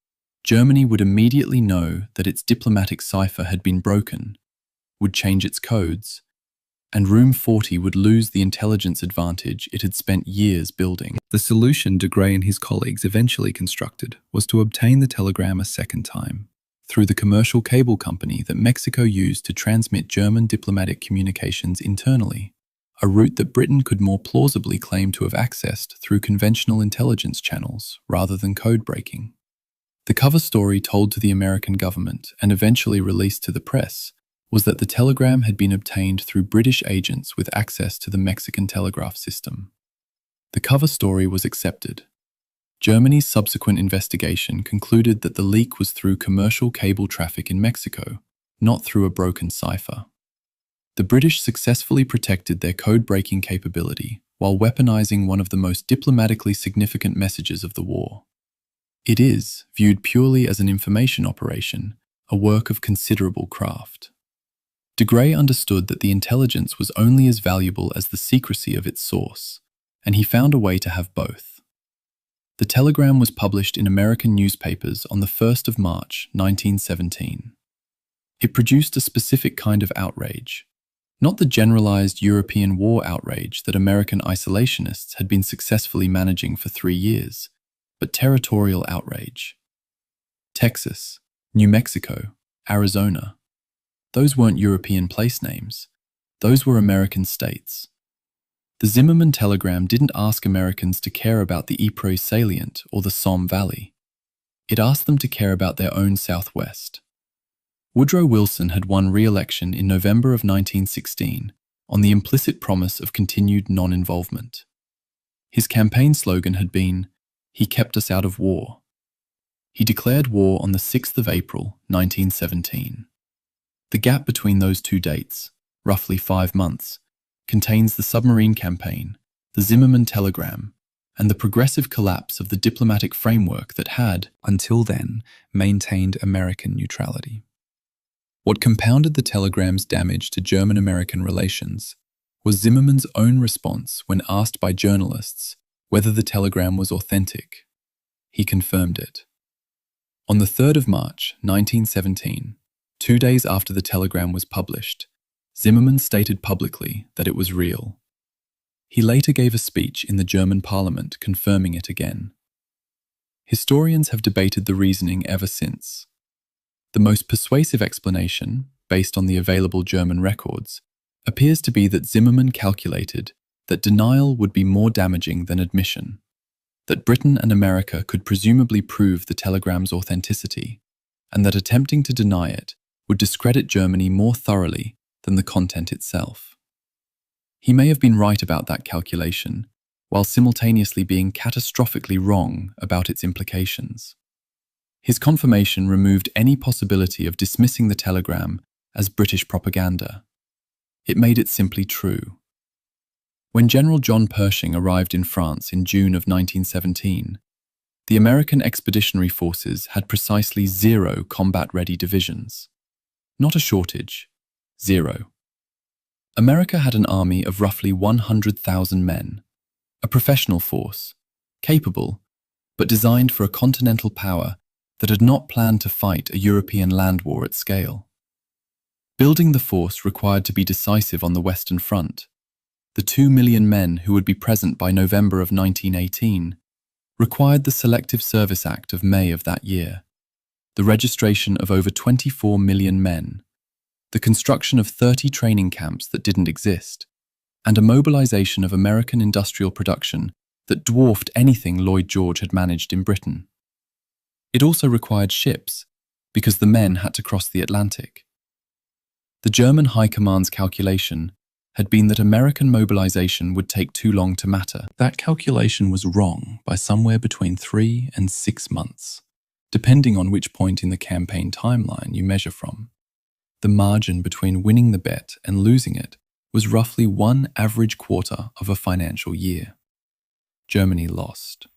Germany would immediately know that its diplomatic cipher had been broken, would change its codes, and Room 40 would lose the intelligence advantage it had spent years building. The solution de Grey and his colleagues eventually constructed was to obtain the telegram a second time, through the commercial cable company that Mexico used to transmit German diplomatic communications internally, a route that Britain could more plausibly claim to have accessed through conventional intelligence channels rather than code breaking. The cover story told to the American government and eventually released to the press was that the telegram had been obtained through British agents with access to the Mexican telegraph system. The cover story was accepted. Germany's subsequent investigation concluded that the leak was through commercial cable traffic in Mexico, not through a broken cipher. The British successfully protected their code-breaking capability while weaponizing one of the most diplomatically significant messages of the war. It is, viewed purely as an information operation, a work of considerable craft. De Grey understood that the intelligence was only as valuable as the secrecy of its source, and he found a way to have both. The telegram was published in American newspapers on the 1st of March, 1917. It produced a specific kind of outrage, not the generalized European war outrage that American isolationists had been successfully managing for 3 years, but territorial outrage. Texas, New Mexico, Arizona. Those weren't European place names. Those were American states. The Zimmermann telegram didn't ask Americans to care about the Ypres salient or the Somme Valley. It asked them to care about their own Southwest. Woodrow Wilson had won re-election in November of 1916 on the implicit promise of continued non-involvement. His campaign slogan had been, "He kept us out of war." He declared war on the 6th of April, 1917. The gap between those two dates, roughly 5 months, contains the submarine campaign, the Zimmermann telegram, and the progressive collapse of the diplomatic framework that had, until then, maintained American neutrality. What compounded the telegram's damage to German-American relations was Zimmermann's own response when asked by journalists whether the telegram was authentic. He confirmed it. On the 3rd of March, 1917, 2 days after the telegram was published, Zimmermann stated publicly that it was real. He later gave a speech in the German parliament confirming it again. Historians have debated the reasoning ever since. The most persuasive explanation, based on the available German records, appears to be that Zimmermann calculated that denial would be more damaging than admission, that Britain and America could presumably prove the telegram's authenticity, and that attempting to deny it would discredit Germany more thoroughly than the content itself. He may have been right about that calculation, while simultaneously being catastrophically wrong about its implications. His confirmation removed any possibility of dismissing the telegram as British propaganda. It made it simply true. When General John Pershing arrived in France in June of 1917, the American Expeditionary Forces had precisely 0 combat-ready divisions. Not a shortage, 0. America had an army of roughly 100,000 men, a professional force, capable, but designed for a continental power that had not planned to fight a European land war at scale. Building the force required to be decisive on the Western Front. The 2 million men who would be present by November of 1918 required the Selective Service Act of May of that year, the registration of over 24 million men, the construction of 30 training camps that didn't exist, and a mobilization of American industrial production that dwarfed anything Lloyd George had managed in Britain. It also required ships, because the men had to cross the Atlantic. The German High Command's calculation had been that American mobilization would take too long to matter. That calculation was wrong by somewhere between 3 and 6 months, depending on which point in the campaign timeline you measure from. The margin between winning the bet and losing it was roughly 1 average quarter of a financial year. Germany lost.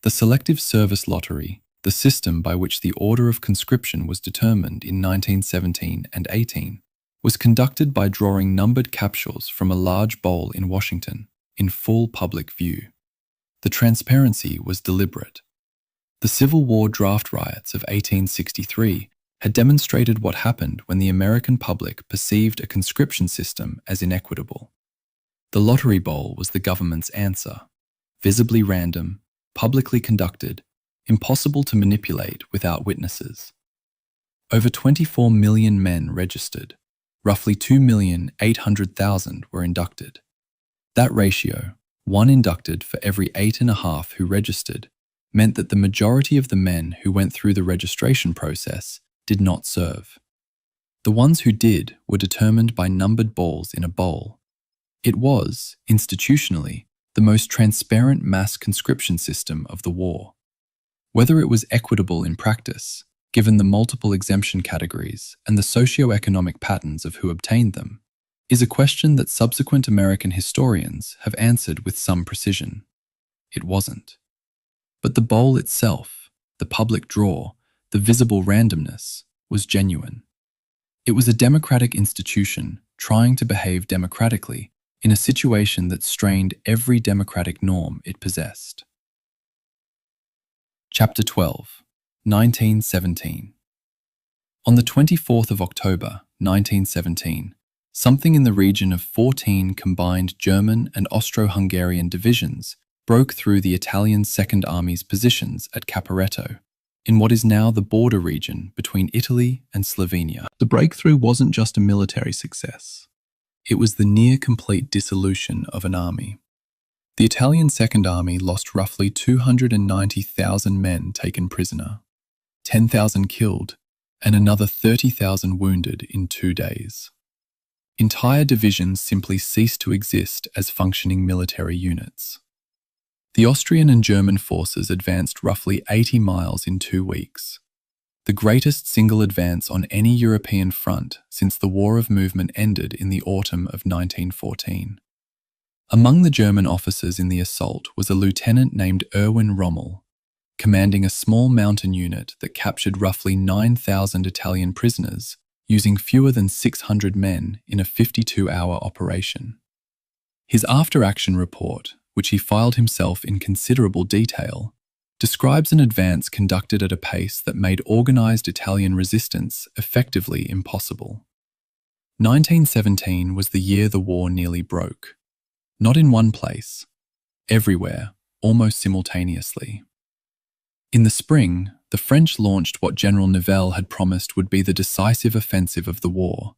The Selective Service Lottery, the system by which the order of conscription was determined in 1917 and 18, was conducted by drawing numbered capsules from a large bowl in Washington, in full public view. The transparency was deliberate. The Civil War draft riots of 1863 had demonstrated what happened when the American public perceived a conscription system as inequitable. The lottery bowl was the government's answer, visibly random, publicly conducted, impossible to manipulate without witnesses. Over 24 million men registered. Roughly 2,800,000 were inducted. That ratio, 1 inducted for every 8.5 who registered, meant that the majority of the men who went through the registration process did not serve. The ones who did were determined by numbered balls in a bowl. It was, institutionally, the most transparent mass conscription system of the war. Whether it was equitable in practice, given the multiple exemption categories and the socio-economic patterns of who obtained them, is a question that subsequent American historians have answered with some precision. It wasn't. But the bowl itself, the public draw, the visible randomness, was genuine. It was a democratic institution trying to behave democratically in a situation that strained every democratic norm it possessed. Chapter 12. 1917. On the 24th of October, 1917, something in the region of 14 combined German and Austro-Hungarian divisions broke through the Italian Second Army's positions at Caporetto, in what is now the border region between Italy and Slovenia. The breakthrough wasn't just a military success. It was the near-complete dissolution of an army. The Italian Second Army lost roughly 290,000 men taken prisoner, 10,000 killed, and another 30,000 wounded in 2 days. Entire divisions simply ceased to exist as functioning military units. The Austrian and German forces advanced roughly 80 miles in 2 weeks, the greatest single advance on any European front since the War of Movement ended in the autumn of 1914. Among the German officers in the assault was a lieutenant named Erwin Rommel, commanding a small mountain unit that captured roughly 9,000 Italian prisoners using fewer than 600 men in a 52-hour operation. His after-action report, which he filed himself in considerable detail, describes an advance conducted at a pace that made organized Italian resistance effectively impossible. 1917 was the year the war nearly broke. Not in one place, everywhere, almost simultaneously. In the spring, the French launched what General Nivelle had promised would be the decisive offensive of the war,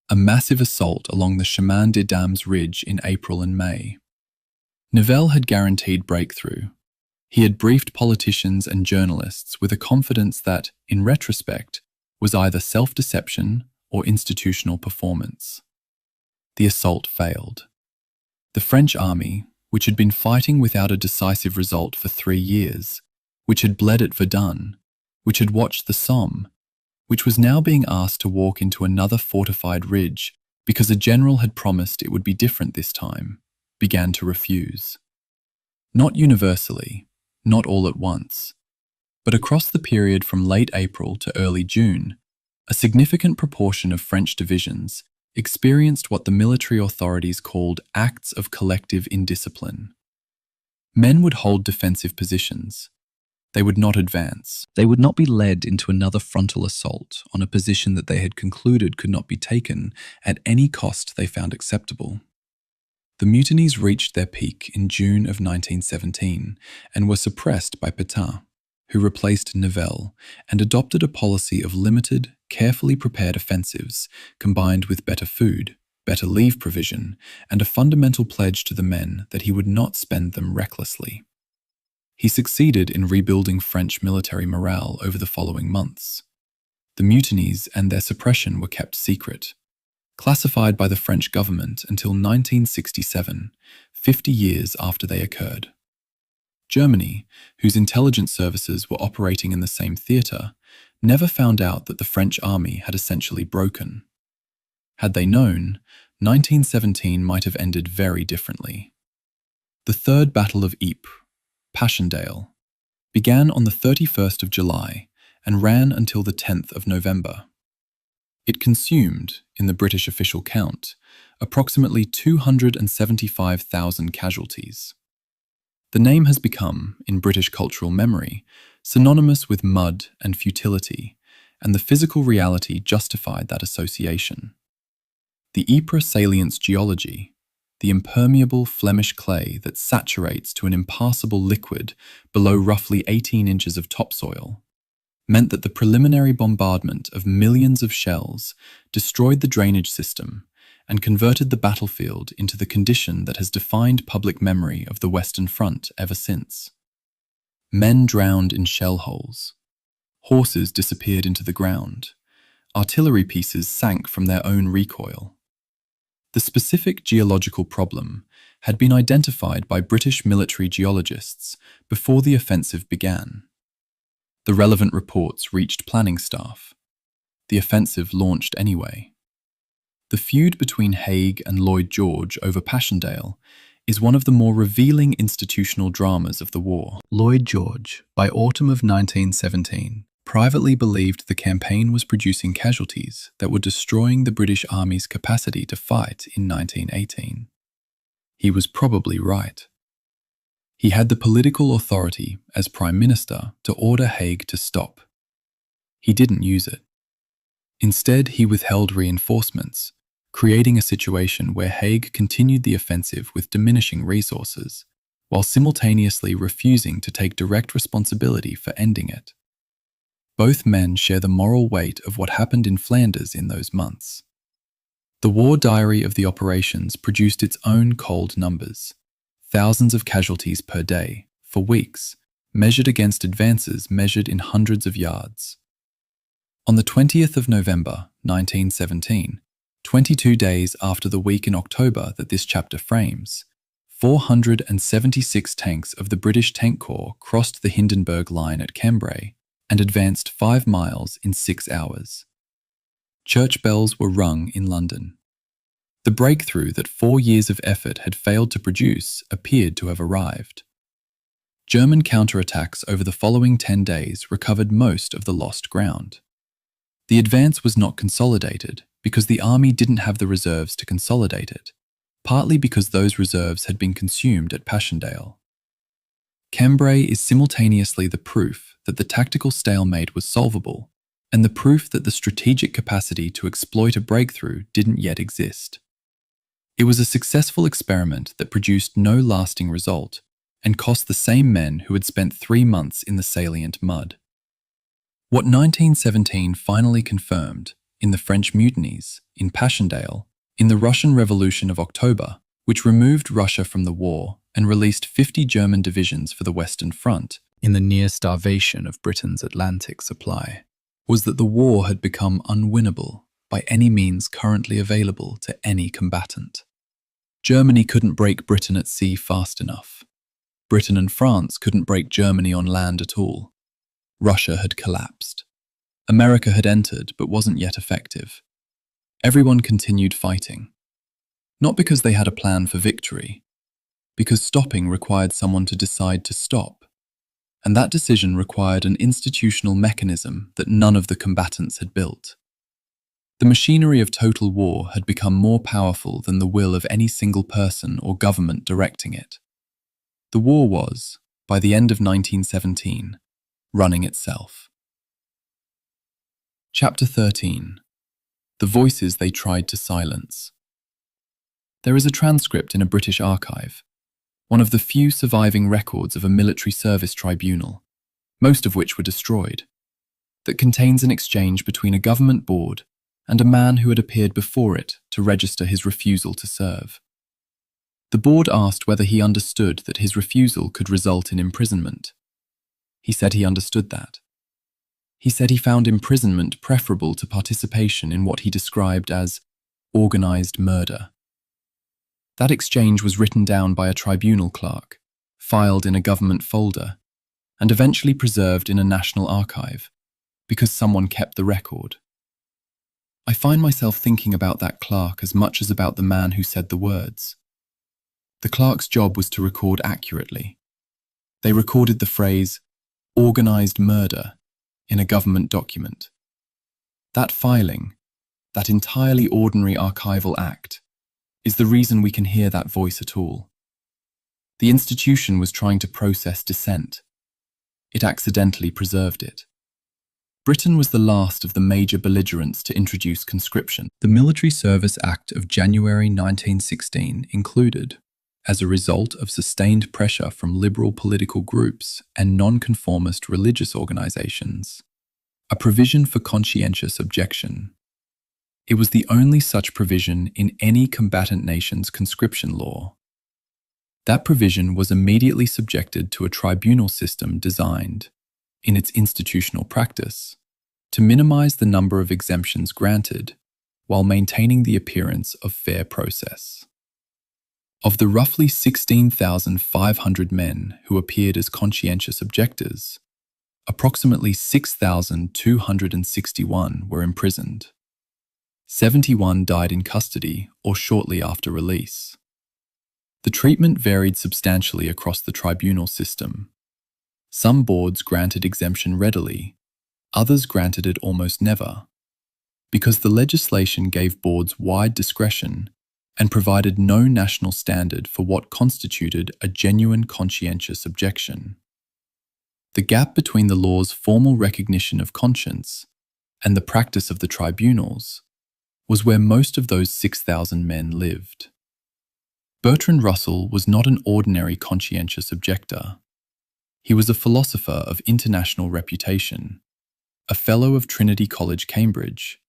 a massive assault along the Chemin des Dames Ridge in April and May. Nivelle had guaranteed breakthrough. He had briefed politicians and journalists with a confidence that, in retrospect, was either self-deception or institutional performance. The assault failed. The French army, which had been fighting without a decisive result for 3 years, which had bled at Verdun, which had watched the Somme, which was now being asked to walk into another fortified ridge because a general had promised it would be different this time, began to refuse. Not universally, not all at once, but across the period from late April to early June, a significant proportion of French divisions experienced what the military authorities called acts of collective indiscipline. Men would hold defensive positions. They would not advance. They would not be led into another frontal assault on a position that they had concluded could not be taken at any cost they found acceptable. The mutinies reached their peak in June of 1917 and were suppressed by Pétain, who replaced Nivelle and adopted a policy of limited, carefully prepared offensives combined with better food, better leave provision, and a fundamental pledge to the men that he would not spend them recklessly. He succeeded in rebuilding French military morale over the following months. The mutinies and their suppression were kept secret, classified by the French government until 1967, 50 years after they occurred. Germany, whose intelligence services were operating in the same theatre, never found out that the French army had essentially broken. Had they known, 1917 might have ended very differently. The Third Battle of Ypres, Passchendaele, began on the 31st of July and ran until the 10th of November. It consumed, in the British official count, approximately 275,000 casualties. The name has become, in British cultural memory, synonymous with mud and futility, and the physical reality justified that association. The Ypres salient's geology, the impermeable Flemish clay that saturates to an impassable liquid below roughly 18 inches of topsoil, meant that the preliminary bombardment of millions of shells destroyed the drainage system and converted the battlefield into the condition that has defined public memory of the Western Front ever since. Men drowned in shell holes. Horses disappeared into the ground. Artillery pieces sank from their own recoil. The specific geological problem had been identified by British military geologists before the offensive began. The relevant reports reached planning staff. The offensive launched anyway. The feud between Haig and Lloyd George over Passchendaele is one of the more revealing institutional dramas of the war. Lloyd George, by autumn of 1917, privately believed the campaign was producing casualties that were destroying the British Army's capacity to fight in 1918. He was probably right. He had the political authority as Prime Minister to order Haig to stop. He didn't use it. Instead, he withheld reinforcements, creating a situation where Haig continued the offensive with diminishing resources, while simultaneously refusing to take direct responsibility for ending it. Both men share the moral weight of what happened in Flanders in those months. The war diary of the operations produced its own cold numbers, thousands of casualties per day, for weeks, measured against advances measured in hundreds of yards. On the 20th of November, 1917, 22 days after the week in October that this chapter frames, 476 tanks of the British Tank Corps crossed the Hindenburg Line at Cambrai and advanced 5 miles in 6 hours. Church bells were rung in London. The breakthrough that 4 years of effort had failed to produce appeared to have arrived. German counterattacks over the following 10 days recovered most of the lost ground. The advance was not consolidated because the army didn't have the reserves to consolidate it, partly because those reserves had been consumed at Passchendaele. Cambrai is simultaneously the proof that the tactical stalemate was solvable and the proof that the strategic capacity to exploit a breakthrough didn't yet exist. It was a successful experiment that produced no lasting result and cost the same men who had spent 3 months in the salient mud. What 1917 finally confirmed, in the French mutinies, in Passchendaele, in the Russian Revolution of October, which removed Russia from the war and released 50 German divisions for the Western Front in the near starvation of Britain's Atlantic supply, was that the war had become unwinnable by any means currently available to any combatant. Germany couldn't break Britain at sea fast enough. Britain and France couldn't break Germany on land at all. Russia had collapsed. America had entered but wasn't yet effective. Everyone continued fighting. Not because they had a plan for victory, because stopping required someone to decide to stop, and that decision required an institutional mechanism that none of the combatants had built. The machinery of total war had become more powerful than the will of any single person or government directing it. The war was, by the end of 1917, running itself. Chapter 13. The Voices They Tried to Silence. There is a transcript in a British archive, one of the few surviving records of a military service tribunal, most of which were destroyed, that contains an exchange between a government board and a man who had appeared before it to register his refusal to serve. The board asked whether he understood that his refusal could result in imprisonment. He said he understood that. He said he found imprisonment preferable to participation in what he described as organized murder. That exchange was written down by a tribunal clerk, filed in a government folder, and eventually preserved in a national archive, because someone kept the record. I find myself thinking about that clerk as much as about the man who said the words. The clerk's job was to record accurately. They recorded the phrase, organized murder, in a government document. That filing, that entirely ordinary archival act, is the reason we can hear that voice at all. The institution was trying to process dissent. It accidentally preserved it. Britain was the last of the major belligerents to introduce conscription. The Military Service Act of January 1916 included, as a result of sustained pressure from liberal political groups and nonconformist religious organizations, a provision for conscientious objection. It was the only such provision in any combatant nation's conscription law. That provision was immediately subjected to a tribunal system designed, in its institutional practice, to minimize the number of exemptions granted while maintaining the appearance of fair process. Of the roughly 16,500 men who appeared as conscientious objectors, approximately 6,261 were imprisoned. 71 died in custody or shortly after release. The treatment varied substantially across the tribunal system. Some boards granted exemption readily, others granted it almost never, because the legislation gave boards wide discretion and provided no national standard for what constituted a genuine conscientious objection. The gap between the law's formal recognition of conscience and the practice of the tribunals was where most of those 6,000 men lived. Bertrand Russell was not an ordinary conscientious objector. He was a philosopher of international reputation, a fellow of Trinity College, Cambridge,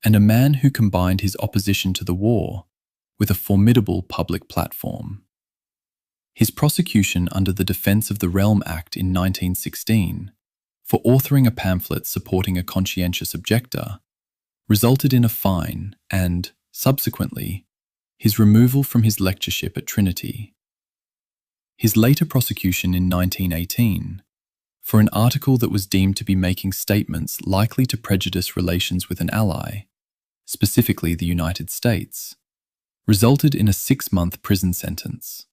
and a man who combined his opposition to the war with a formidable public platform. His prosecution under the Defence of the Realm Act in 1916 for authoring a pamphlet supporting a conscientious objector resulted in a fine and, subsequently, his removal from his lectureship at Trinity. His later prosecution in 1918 for an article that was deemed to be making statements likely to prejudice relations with an ally, specifically the United States, resulted in a 6-month prison sentence.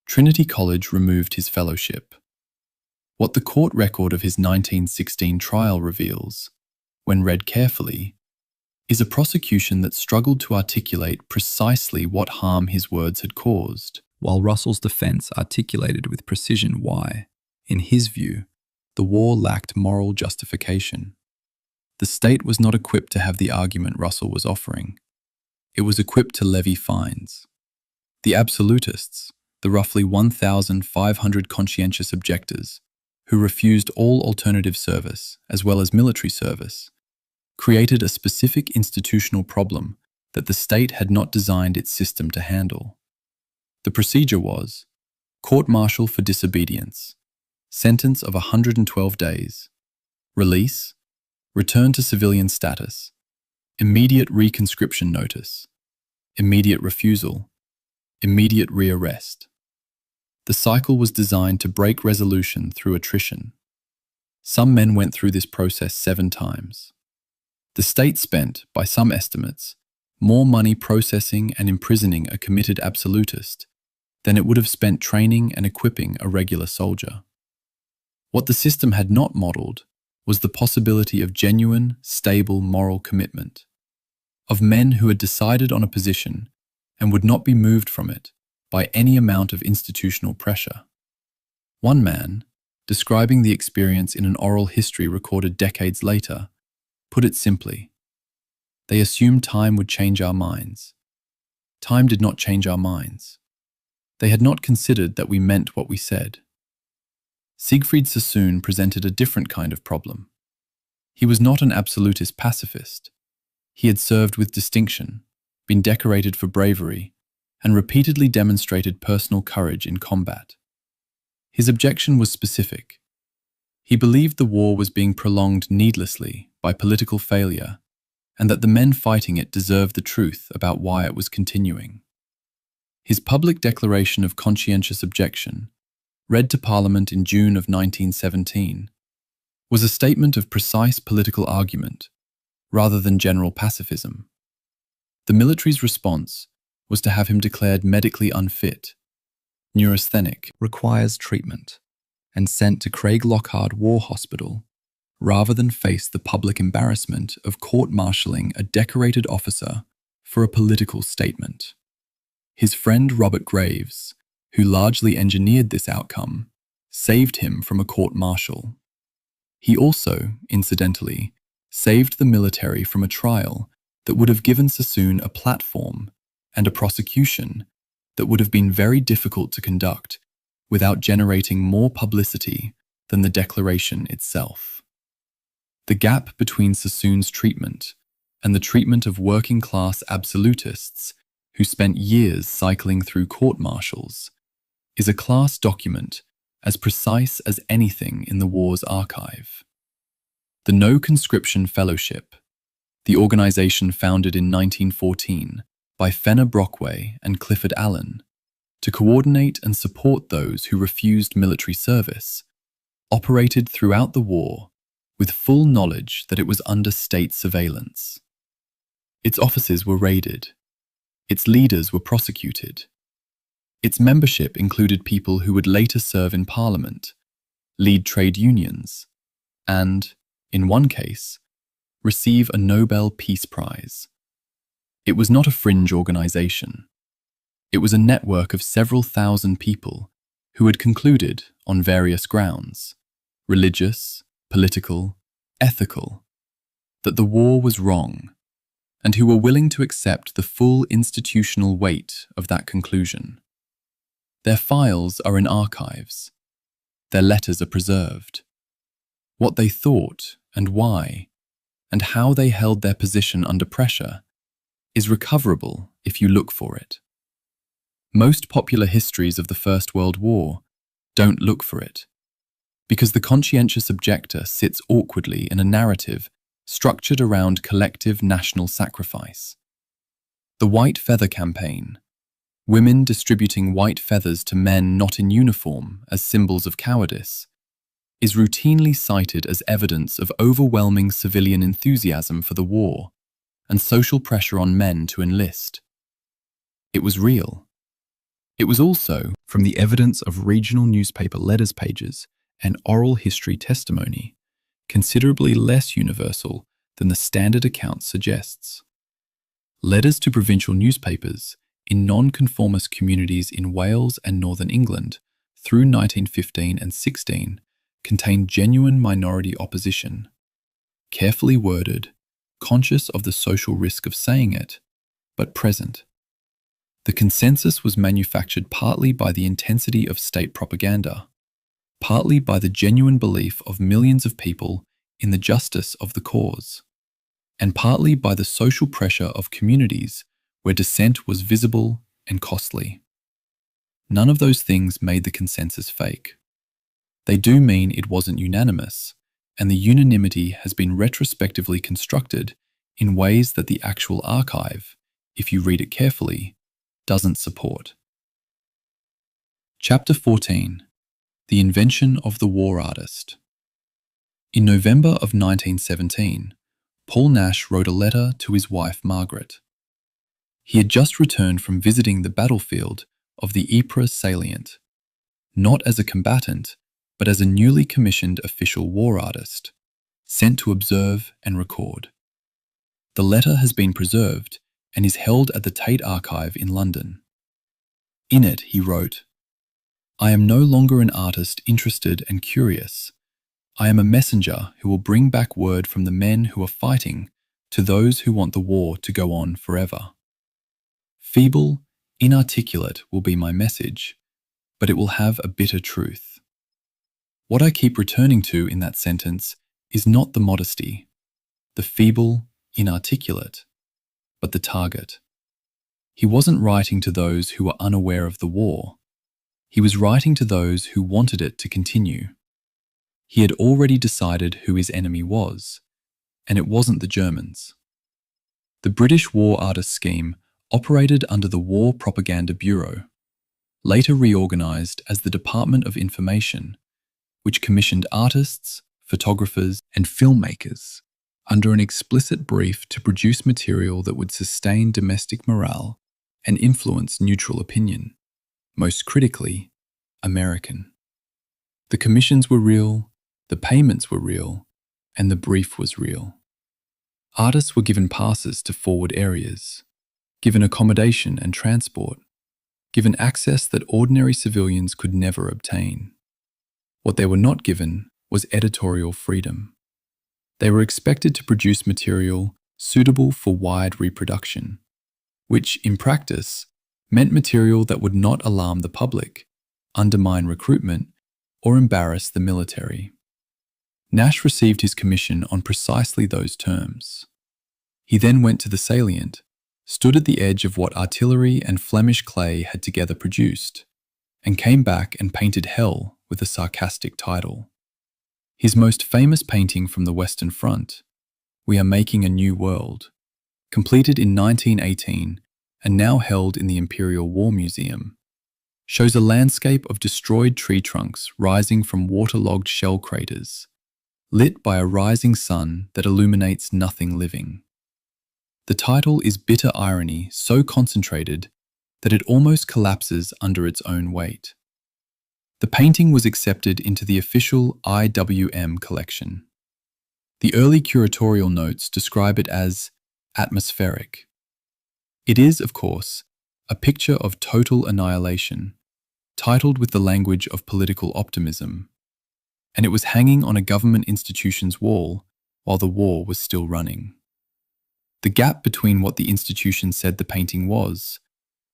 Trinity College removed his fellowship. What the court record of his 1916 trial reveals, when read carefully, is a prosecution that struggled to articulate precisely what harm his words had caused, while Russell's defense articulated with precision why, in his view, the war lacked moral justification. The state was not equipped to have the argument Russell was offering. It was equipped to levy fines. The absolutists, the roughly 1,500 conscientious objectors, who refused all alternative service as well as military service, created a specific institutional problem that the state had not designed its system to handle. The procedure was court-martial for disobedience, sentence of 112 days, release, return to civilian status, immediate reconscription notice, immediate refusal, immediate rearrest. The cycle was designed to break resolution through attrition. Some men went through this process 7 times. The state spent, by some estimates, more money processing and imprisoning a committed absolutist than it would have spent training and equipping a regular soldier. What the system had not modeled was the possibility of genuine, stable moral commitment, of men who had decided on a position and would not be moved from it by any amount of institutional pressure. One man, describing the experience in an oral history recorded decades later, put it simply: "They assumed time would change our minds. Time did not change our minds. They had not considered that we meant what we said." Siegfried Sassoon presented a different kind of problem. He was not an absolutist pacifist. He had served with distinction, been decorated for bravery, and repeatedly demonstrated personal courage in combat. His objection was specific. He believed the war was being prolonged needlessly by political failure, and that the men fighting it deserved the truth about why it was continuing. His public declaration of conscientious objection, read to Parliament in June of 1917, was a statement of precise political argument rather than general pacifism. The military's response was to have him declared medically unfit, neurasthenic, requires treatment, and sent to Craig Lockhart War Hospital, rather than face the public embarrassment of court-martialing a decorated officer for a political statement. His friend Robert Graves, who largely engineered this outcome, saved him from a court-martial. He also, incidentally, saved the military from a trial that would have given Sassoon a platform and a prosecution that would have been very difficult to conduct without generating more publicity than the declaration itself. The gap between Sassoon's treatment and the treatment of working-class absolutists who spent years cycling through court-martials is a class document as precise as anything in the war's archive. The No Conscription Fellowship, the organization founded in 1914 by Fenner Brockway and Clifford Allen to coordinate and support those who refused military service, operated throughout the war with full knowledge that it was under state surveillance. Its offices were raided. Its leaders were prosecuted. Its membership included people who would later serve in Parliament, lead trade unions, and, in one case, receive a Nobel Peace Prize. It was not a fringe organization. It was a network of several thousand people who had concluded, on various grounds, religious, political, ethical, that the war was wrong, and who were willing to accept the full institutional weight of that conclusion. Their files are in archives. Their letters are preserved. What they thought and why, and how they held their position under pressure, is recoverable if you look for it. Most popular histories of the First World War don't look for it, because the conscientious objector sits awkwardly in a narrative structured around collective national sacrifice. The White Feather Campaign, women distributing white feathers to men not in uniform as symbols of cowardice, is routinely cited as evidence of overwhelming civilian enthusiasm for the war and social pressure on men to enlist. It was real. It was also, from the evidence of regional newspaper letters pages and oral history testimony, considerably less universal than the standard account suggests. Letters to provincial newspapers in non-conformist communities in Wales and Northern England through 1915 and 16 contained genuine minority opposition, carefully worded, conscious of the social risk of saying it, but present. The consensus was manufactured partly by the intensity of state propaganda, partly by the genuine belief of millions of people in the justice of the cause, and partly by the social pressure of communities where dissent was visible and costly. None of those things made the consensus fake. They do mean it wasn't unanimous, and the unanimity has been retrospectively constructed in ways that the actual archive, if you read it carefully, doesn't support. Chapter 14. The Invention of the War Artist. In November of 1917, Paul Nash wrote a letter to his wife Margaret. He had just returned from visiting the battlefield of the Ypres salient, not as a combatant, but as a newly commissioned official war artist, sent to observe and record. The letter has been preserved and is held at the Tate Archive in London. In it, he wrote, "I am no longer an artist interested and curious. I am a messenger who will bring back word from the men who are fighting to those who want the war to go on forever. Feeble, inarticulate will be my message, but it will have a bitter truth." What I keep returning to in that sentence is not the modesty, the feeble, inarticulate, but the target. He wasn't writing to those who were unaware of the war. He was writing to those who wanted it to continue. He had already decided who his enemy was, and it wasn't the Germans. The British War Artist Scheme operated under the War Propaganda Bureau, later reorganized as the Department of Information, which commissioned artists, photographers, and filmmakers under an explicit brief to produce material that would sustain domestic morale and influence neutral opinion, most critically, American. The commissions were real, the payments were real, and the brief was real. Artists were given passes to forward areas, given accommodation and transport, given access that ordinary civilians could never obtain. What they were not given was editorial freedom. They were expected to produce material suitable for wide reproduction, which, in practice, meant material that would not alarm the public, undermine recruitment, or embarrass the military. Nash received his commission on precisely those terms. He then went to the salient, stood at the edge of what artillery and Flemish clay had together produced, and came back and painted hell with a sarcastic title. His most famous painting from the Western Front, "We Are Making a New World," completed in 1918 and now held in the Imperial War Museum, shows a landscape of destroyed tree trunks rising from waterlogged shell craters, lit by a rising sun that illuminates nothing living. The title is bitter irony so concentrated that it almost collapses under its own weight. The painting was accepted into the official IWM collection. The early curatorial notes describe it as atmospheric. It is, of course, a picture of total annihilation, titled with the language of political optimism, and it was hanging on a government institution's wall while the war was still running. The gap between what the institution said the painting was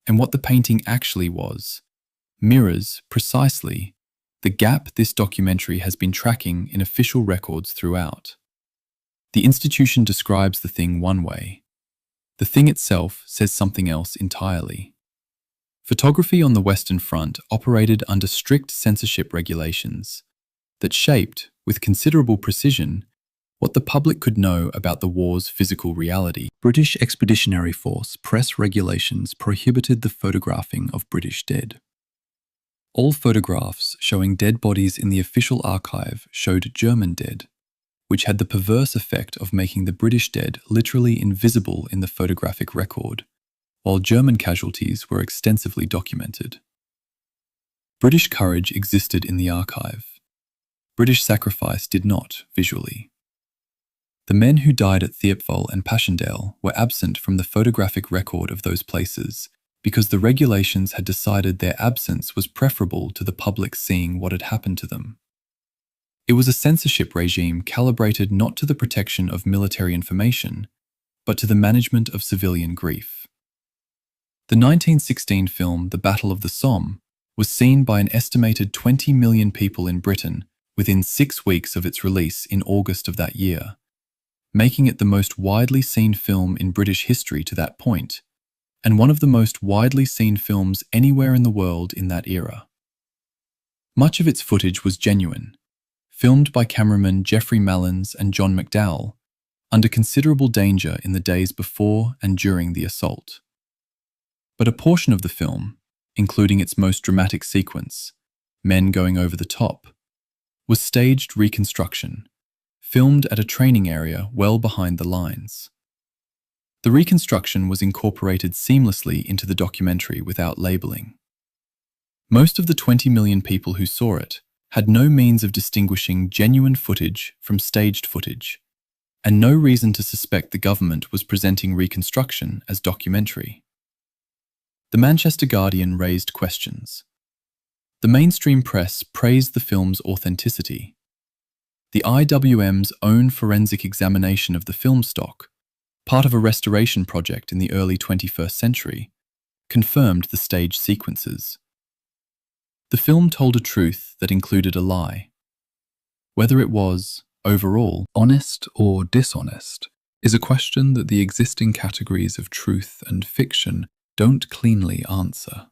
and what the painting actually was mirrors, precisely, the gap this documentary has been tracking in official records throughout. The institution describes the thing one way. The thing itself says something else entirely. Photography on the Western Front operated under strict censorship regulations that shaped, with considerable precision, what the public could know about the war's physical reality. British Expeditionary Force press regulations prohibited the photographing of British dead. All photographs showing dead bodies in the official archive showed German dead, which had the perverse effect of making the British dead literally invisible in the photographic record, while German casualties were extensively documented. British courage existed in the archive. British sacrifice did not, visually. The men who died at Thiepval and Passchendaele were absent from the photographic record of those places because the regulations had decided their absence was preferable to the public seeing what had happened to them. It was a censorship regime calibrated not to the protection of military information, but to the management of civilian grief. The 1916 film The Battle of the Somme was seen by an estimated 20 million people in Britain within 6 weeks of its release in August of that year, making it the most widely seen film in British history to that point, and one of the most widely seen films anywhere in the world in that era. Much of its footage was genuine, filmed by cameramen Geoffrey Mallins and John McDowell, under considerable danger in the days before and during the assault. But a portion of the film, including its most dramatic sequence, Men Going Over the Top, was staged reconstruction, filmed at a training area well behind the lines. The reconstruction was incorporated seamlessly into the documentary without labeling. Most of the 20 million people who saw it had no means of distinguishing genuine footage from staged footage, and no reason to suspect the government was presenting reconstruction as documentary. The Manchester Guardian raised questions. The mainstream press praised the film's authenticity. The IWM's own forensic examination of the film stock, part of a restoration project in the early 21st century, confirmed the stage sequences. The film told a truth that included a lie. Whether it was, overall, honest or dishonest, is a question that the existing categories of truth and fiction don't cleanly answer.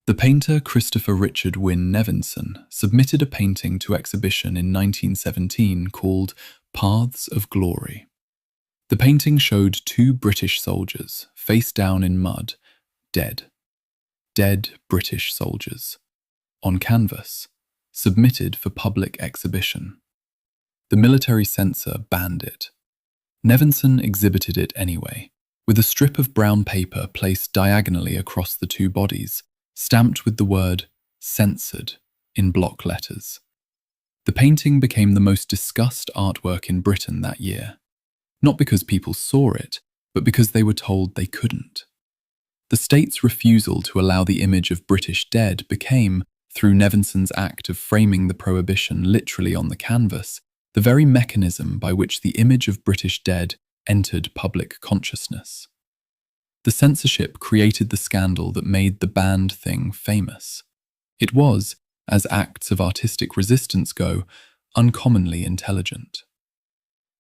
The painter Christopher Richard Wynne Nevinson submitted a painting to exhibition in 1917 called Paths of Glory. The painting showed two British soldiers, face down in mud, dead. Dead British soldiers. On canvas, submitted for public exhibition. The military censor banned it. Nevinson exhibited it anyway, with a strip of brown paper placed diagonally across the two bodies, stamped with the word censored in block letters. The painting became the most discussed artwork in Britain that year, not because people saw it, but because they were told they couldn't. The state's refusal to allow the image of British dead became, through Nevinson's act of framing the prohibition literally on the canvas, the very mechanism by which the image of British dead entered public consciousness. The censorship created the scandal that made the banned thing famous. It was, as acts of artistic resistance go, uncommonly intelligent.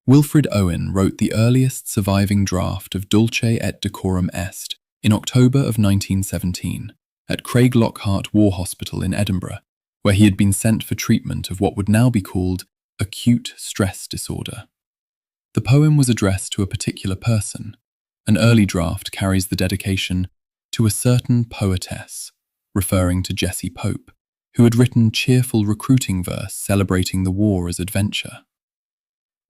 Wilfred Owen wrote the earliest surviving draft of Dulce et Decorum Est in October of 1917 at Craig Lockhart War Hospital in Edinburgh, where he had been sent for treatment of what would now be called acute stress disorder. The poem was addressed to a particular person. An early draft carries the dedication to a certain poetess, referring to Jessie Pope, who had written cheerful recruiting verse celebrating the war as adventure.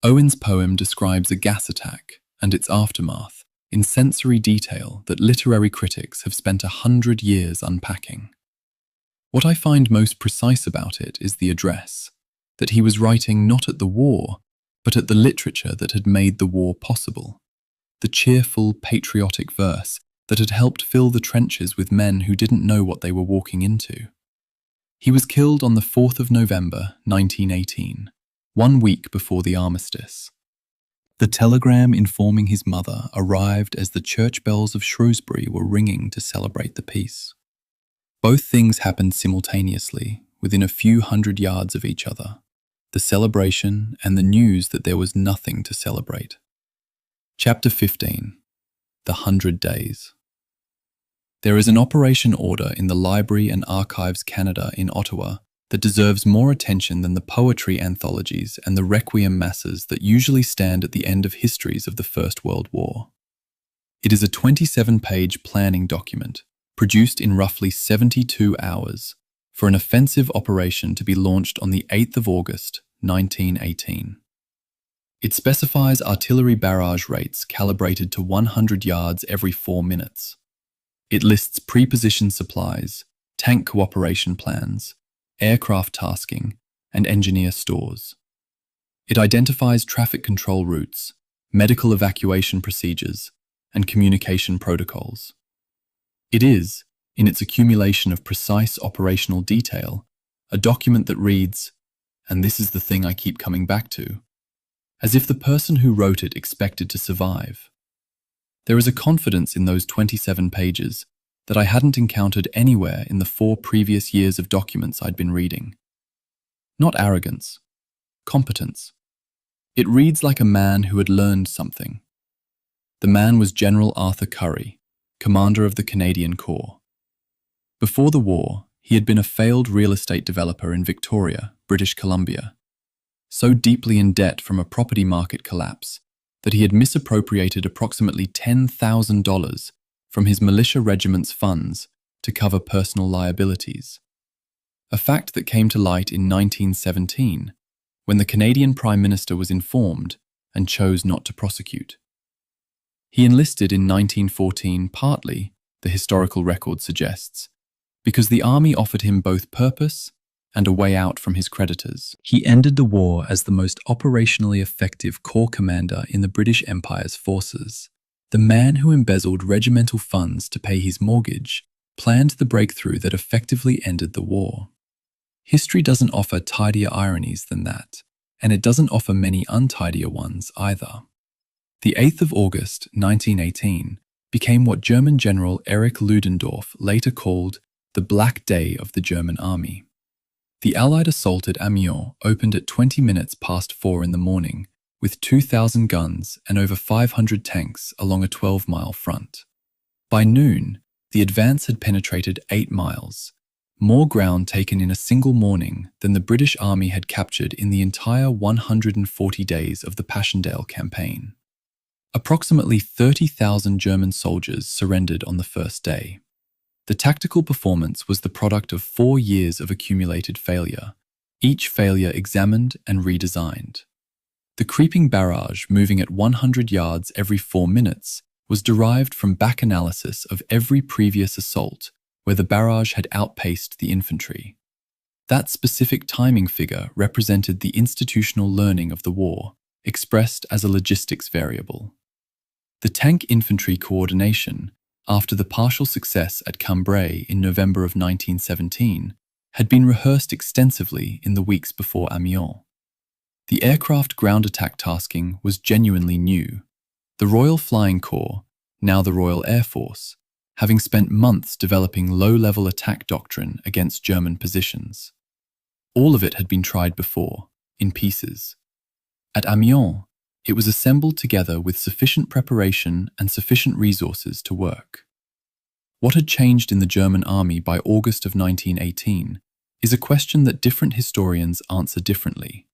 Owen's poem describes a gas attack and its aftermath in sensory detail that literary critics have spent 100 years unpacking. What I find most precise about it is the address, that he was writing not at the war, but at the literature that had made the war possible. The cheerful, patriotic verse that had helped fill the trenches with men who didn't know what they were walking into. He was killed on the 4th of November, 1918, 1 week before the armistice. The telegram informing his mother arrived as the church bells of Shrewsbury were ringing to celebrate the peace. Both things happened simultaneously, within a few hundred yards of each other, the celebration and the news that there was nothing to celebrate. Chapter 15. The 100 Days. There is an operation order in the Library and Archives Canada in Ottawa that deserves more attention than the poetry anthologies and the requiem masses that usually stand at the end of histories of the First World War. It is a 27-page planning document produced in roughly 72 hours for an offensive operation to be launched on the 8th of August, 1918. It specifies artillery barrage rates calibrated to 100 yards every 4 minutes. It lists pre-positioned supplies, tank cooperation plans, aircraft tasking, and engineer stores. It identifies traffic control routes, medical evacuation procedures, and communication protocols. It is, in its accumulation of precise operational detail, a document that reads, and this is the thing I keep coming back to, as if the person who wrote it expected to survive. There is a confidence in those 27 pages that I hadn't encountered anywhere in the 4 previous years of documents I'd been reading. Not arrogance, competence. It reads like a man who had learned something. The man was General Arthur Currie, commander of the Canadian Corps. Before the war, he had been a failed real estate developer in Victoria, British Columbia, so deeply in debt from a property market collapse that he had misappropriated approximately $10,000 from his militia regiment's funds to cover personal liabilities. A fact that came to light in 1917, when the Canadian Prime Minister was informed and chose not to prosecute. He enlisted in 1914 partly, the historical record suggests, because the army offered him both purpose and a way out from his creditors. He ended the war as the most operationally effective corps commander in the British Empire's forces. The man who embezzled regimental funds to pay his mortgage planned the breakthrough that effectively ended the war. History doesn't offer tidier ironies than that, and it doesn't offer many untidier ones either. The 8th of August, 1918, became what German General Erich Ludendorff later called the Black Day of the German Army. The Allied assault at Amiens opened at 20 minutes past 4 in the morning, with 2,000 guns and over 500 tanks along a 12-mile front. By noon, the advance had penetrated 8 miles, more ground taken in a single morning than the British Army had captured in the entire 140 days of the Passchendaele campaign. Approximately 30,000 German soldiers surrendered on the first day. The tactical performance was the product of 4 years of accumulated failure, each failure examined and redesigned. The creeping barrage, moving at 100 yards every 4 minutes, was derived from back analysis of every previous assault where the barrage had outpaced the infantry. That specific timing figure represented the institutional learning of the war, expressed as a logistics variable. The tank-infantry coordination, after the partial success at Cambrai in November of 1917, had been rehearsed extensively in the weeks before Amiens. The aircraft ground attack tasking was genuinely new. The Royal Flying Corps, now the Royal Air Force, having spent months developing low-level attack doctrine against German positions. All of it had been tried before, in pieces. At Amiens, it was assembled together with sufficient preparation and sufficient resources to work. What had changed in the German army by August of 1918 is a question that different historians answer differently,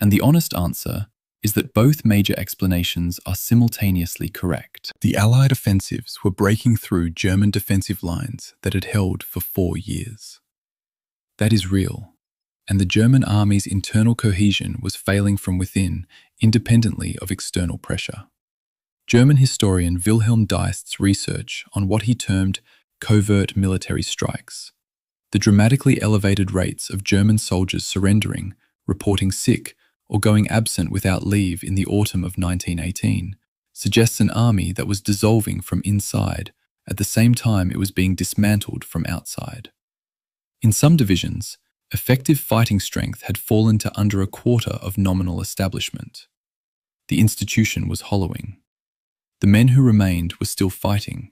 and the honest answer is that both major explanations are simultaneously correct. The Allied offensives were breaking through German defensive lines that had held for 4 years. That is real, and the German army's internal cohesion was failing from within, independently of external pressure. German historian Wilhelm Deist's research on what he termed covert military strikes, the dramatically elevated rates of German soldiers surrendering, reporting sick, or going absent without leave in the autumn of 1918, suggests an army that was dissolving from inside at the same time it was being dismantled from outside. In some divisions, effective fighting strength had fallen to under a quarter of nominal establishment. The institution was hollowing. The men who remained were still fighting,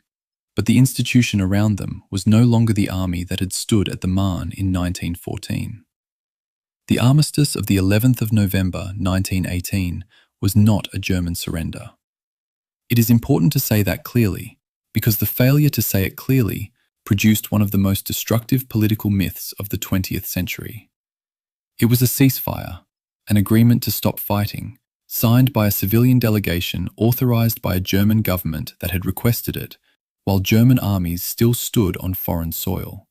but the institution around them was no longer the army that had stood at the Marne in 1914. The armistice of the 11th of November 1918 was not a German surrender. It is important to say that clearly, because the failure to say it clearly produced one of the most destructive political myths of the 20th century. It was a ceasefire, an agreement to stop fighting, signed by a civilian delegation authorized by a German government that had requested it, while German armies still stood on foreign soil.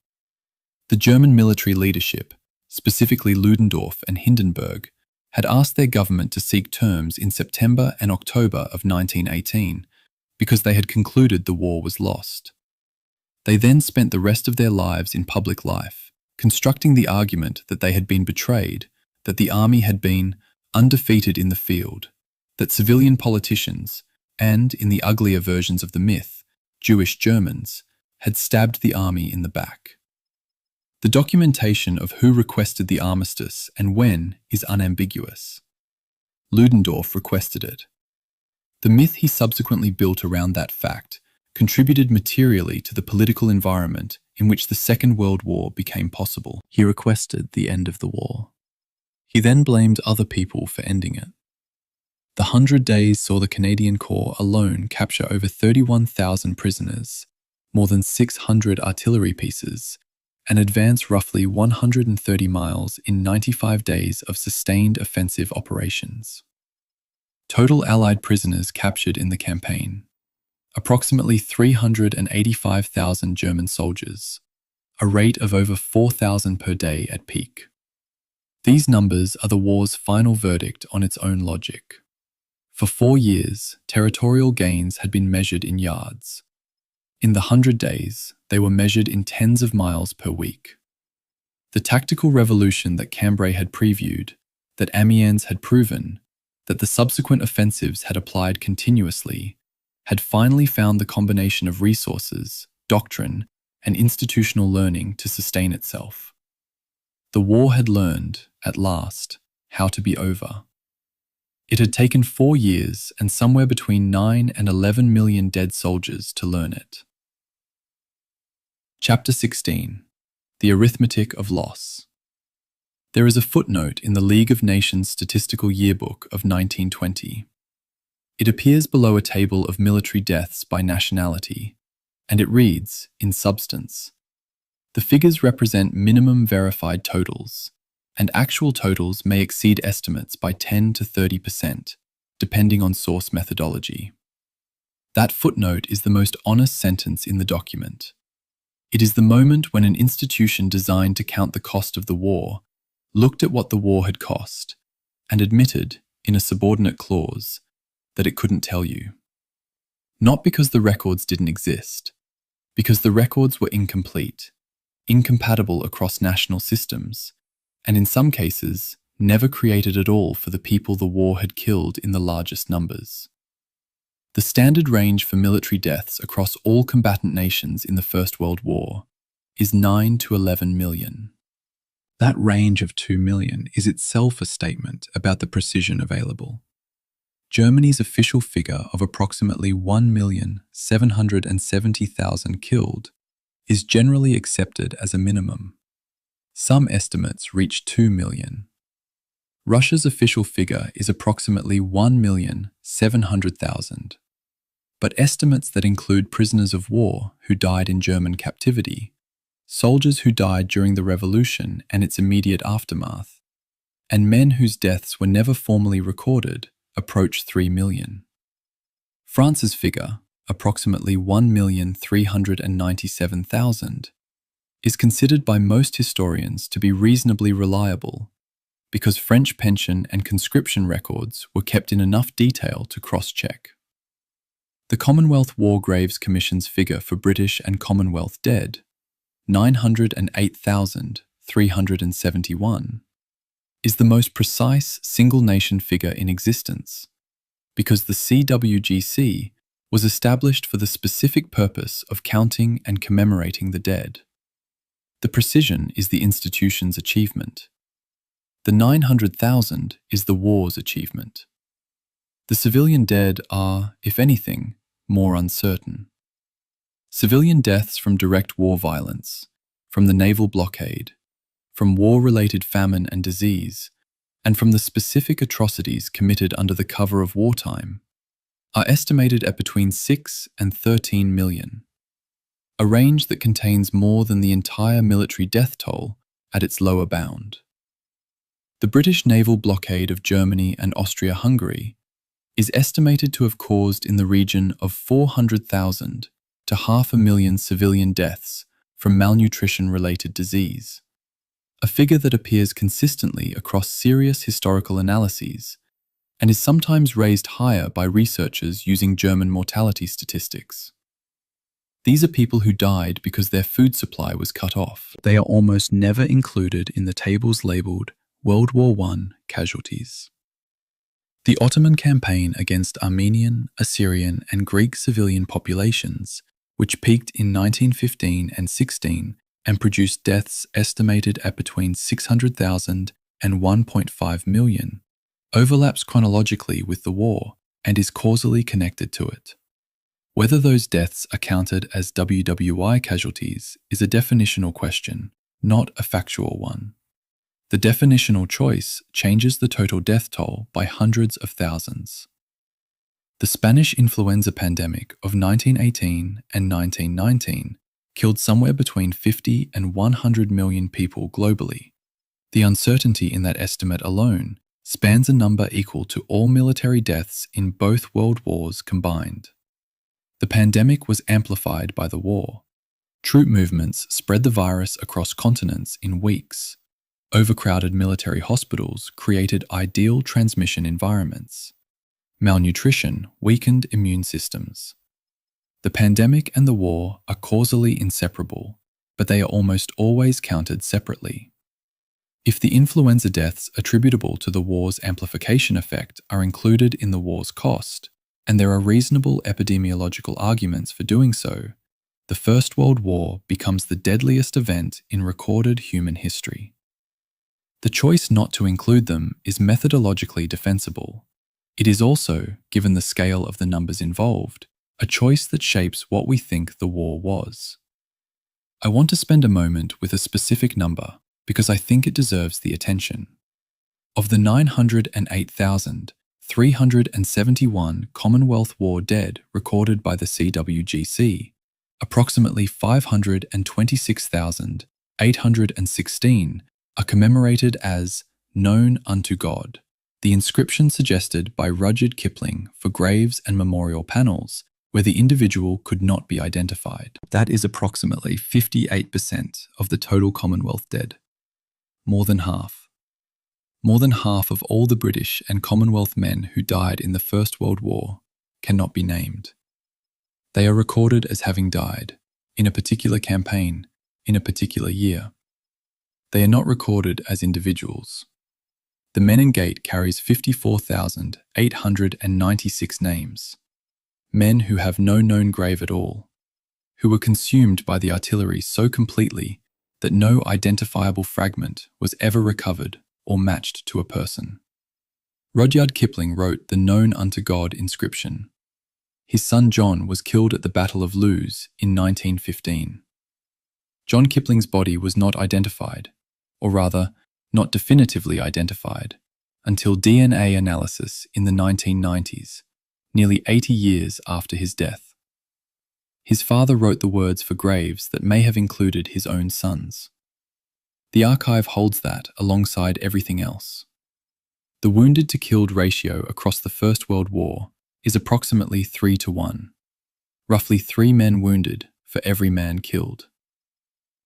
The German military leadership, specifically Ludendorff and Hindenburg, had asked their government to seek terms in September and October of 1918 because they had concluded the war was lost. They then spent the rest of their lives in public life, constructing the argument that they had been betrayed, that the army had been undefeated in the field, that civilian politicians, and, in the uglier versions of the myth, Jewish Germans, had stabbed the army in the back. The documentation of who requested the armistice and when is unambiguous. Ludendorff requested it. The myth he subsequently built around that fact contributed materially to the political environment in which the Second World War became possible. He requested the end of the war. He then blamed other people for ending it. The 100 Days saw the Canadian Corps alone capture over 31,000 prisoners, more than 600 artillery pieces, and advance roughly 130 miles in 95 days of sustained offensive operations. Total Allied prisoners captured in the campaign: approximately 385,000 German soldiers, a rate of over 4,000 per day at peak. These numbers are the war's final verdict on its own logic. For 4 years, territorial gains had been measured in yards. In the 100 days, they were measured in tens of miles per week. The tactical revolution that Cambrai had previewed, that Amiens had proven, that the subsequent offensives had applied continuously, had finally found the combination of resources, doctrine, and institutional learning to sustain itself. The war had learned, at last, how to be over. It had taken 4 years and somewhere between 9 and 11 million dead soldiers to learn it. Chapter 16. The Arithmetic of Loss. There is a footnote in the League of Nations Statistical Yearbook of 1920. It appears below a table of military deaths by nationality, and it reads, in substance, the figures represent minimum verified totals, and actual totals may exceed estimates by 10 to 30%, depending on source methodology. That footnote is the most honest sentence in the document. It is the moment when an institution designed to count the cost of the war looked at what the war had cost and admitted, in a subordinate clause, that it couldn't tell you. Not because the records didn't exist, because the records were incomplete, incompatible across national systems, and in some cases, never created at all for the people the war had killed in the largest numbers. The standard range for military deaths across all combatant nations in the First World War is 9 to 11 million. That range of 2 million is itself a statement about the precision available. Germany's official figure of approximately 1,770,000 killed is generally accepted as a minimum. Some estimates reach 2 million. Russia's official figure is approximately 1,700,000. But estimates that include prisoners of war who died in German captivity, soldiers who died during the revolution and its immediate aftermath, and men whose deaths were never formally recorded, approach 3 million. France's figure, approximately 1,397,000, is considered by most historians to be reasonably reliable because French pension and conscription records were kept in enough detail to cross-check. The Commonwealth War Graves Commission's figure for British and Commonwealth dead, 908,371, is the most precise single-nation figure in existence because the CWGC was established for the specific purpose of counting and commemorating the dead. The precision is the institution's achievement. The 900,000 is the war's achievement. The civilian dead are, if anything, more uncertain. Civilian deaths from direct war violence, from the naval blockade, from war-related famine and disease, and from the specific atrocities committed under the cover of wartime, are estimated at between 6 and 13 million, a range that contains more than the entire military death toll at its lower bound. The British naval blockade of Germany and Austria-Hungary is estimated to have caused in the region of 400,000 to 500,000 civilian deaths from malnutrition-related disease, a figure that appears consistently across serious historical analyses and is sometimes raised higher by researchers using German mortality statistics. These are people who died because their food supply was cut off. They are almost never included in the tables labelled World War I casualties. The Ottoman campaign against Armenian, Assyrian, and Greek civilian populations, which peaked in 1915 and 16 and produced deaths estimated at between 600,000 and 1.5 million, overlaps chronologically with the war and is causally connected to it. Whether those deaths are counted as WW1 casualties is a definitional question, not a factual one. The definitional choice changes the total death toll by hundreds of thousands. The Spanish influenza pandemic of 1918 and 1919 killed somewhere between 50 and 100 million people globally. The uncertainty in that estimate alone spans a number equal to all military deaths in both world wars combined. The pandemic was amplified by the war. Troop movements spread the virus across continents in weeks. Overcrowded military hospitals created ideal transmission environments. Malnutrition weakened immune systems. The pandemic and the war are causally inseparable, but they are almost always counted separately. If the influenza deaths attributable to the war's amplification effect are included in the war's cost, and there are reasonable epidemiological arguments for doing so, the First World War becomes the deadliest event in recorded human history. The choice not to include them is methodologically defensible. It is also, given the scale of the numbers involved, a choice that shapes what we think the war was. I want to spend a moment with a specific number because I think it deserves the attention. Of the 908,371 Commonwealth War dead recorded by the CWGC, approximately 526,816 are commemorated as known unto God, the inscription suggested by Rudyard Kipling for graves and memorial panels where the individual could not be identified. That is approximately 58% of the total Commonwealth dead. More than half. More than half of all the British and Commonwealth men who died in the First World War cannot be named. They are recorded as having died in a particular campaign, in a particular year. They are not recorded as individuals. The Menin Gate carries 54,896 names. Men who have no known grave at all, who were consumed by the artillery so completely that no identifiable fragment was ever recovered or matched to a person. Rudyard Kipling wrote the known unto God inscription. His son John was killed at the Battle of Lewes in 1915. John Kipling's body was not identified, or rather, not definitively identified, until DNA analysis in the 1990s, nearly 80 years after his death. His father wrote the words for graves that may have included his own sons. The archive holds that alongside everything else. The wounded to killed ratio across the First World War is approximately 3-1, roughly 3 men wounded for every man killed.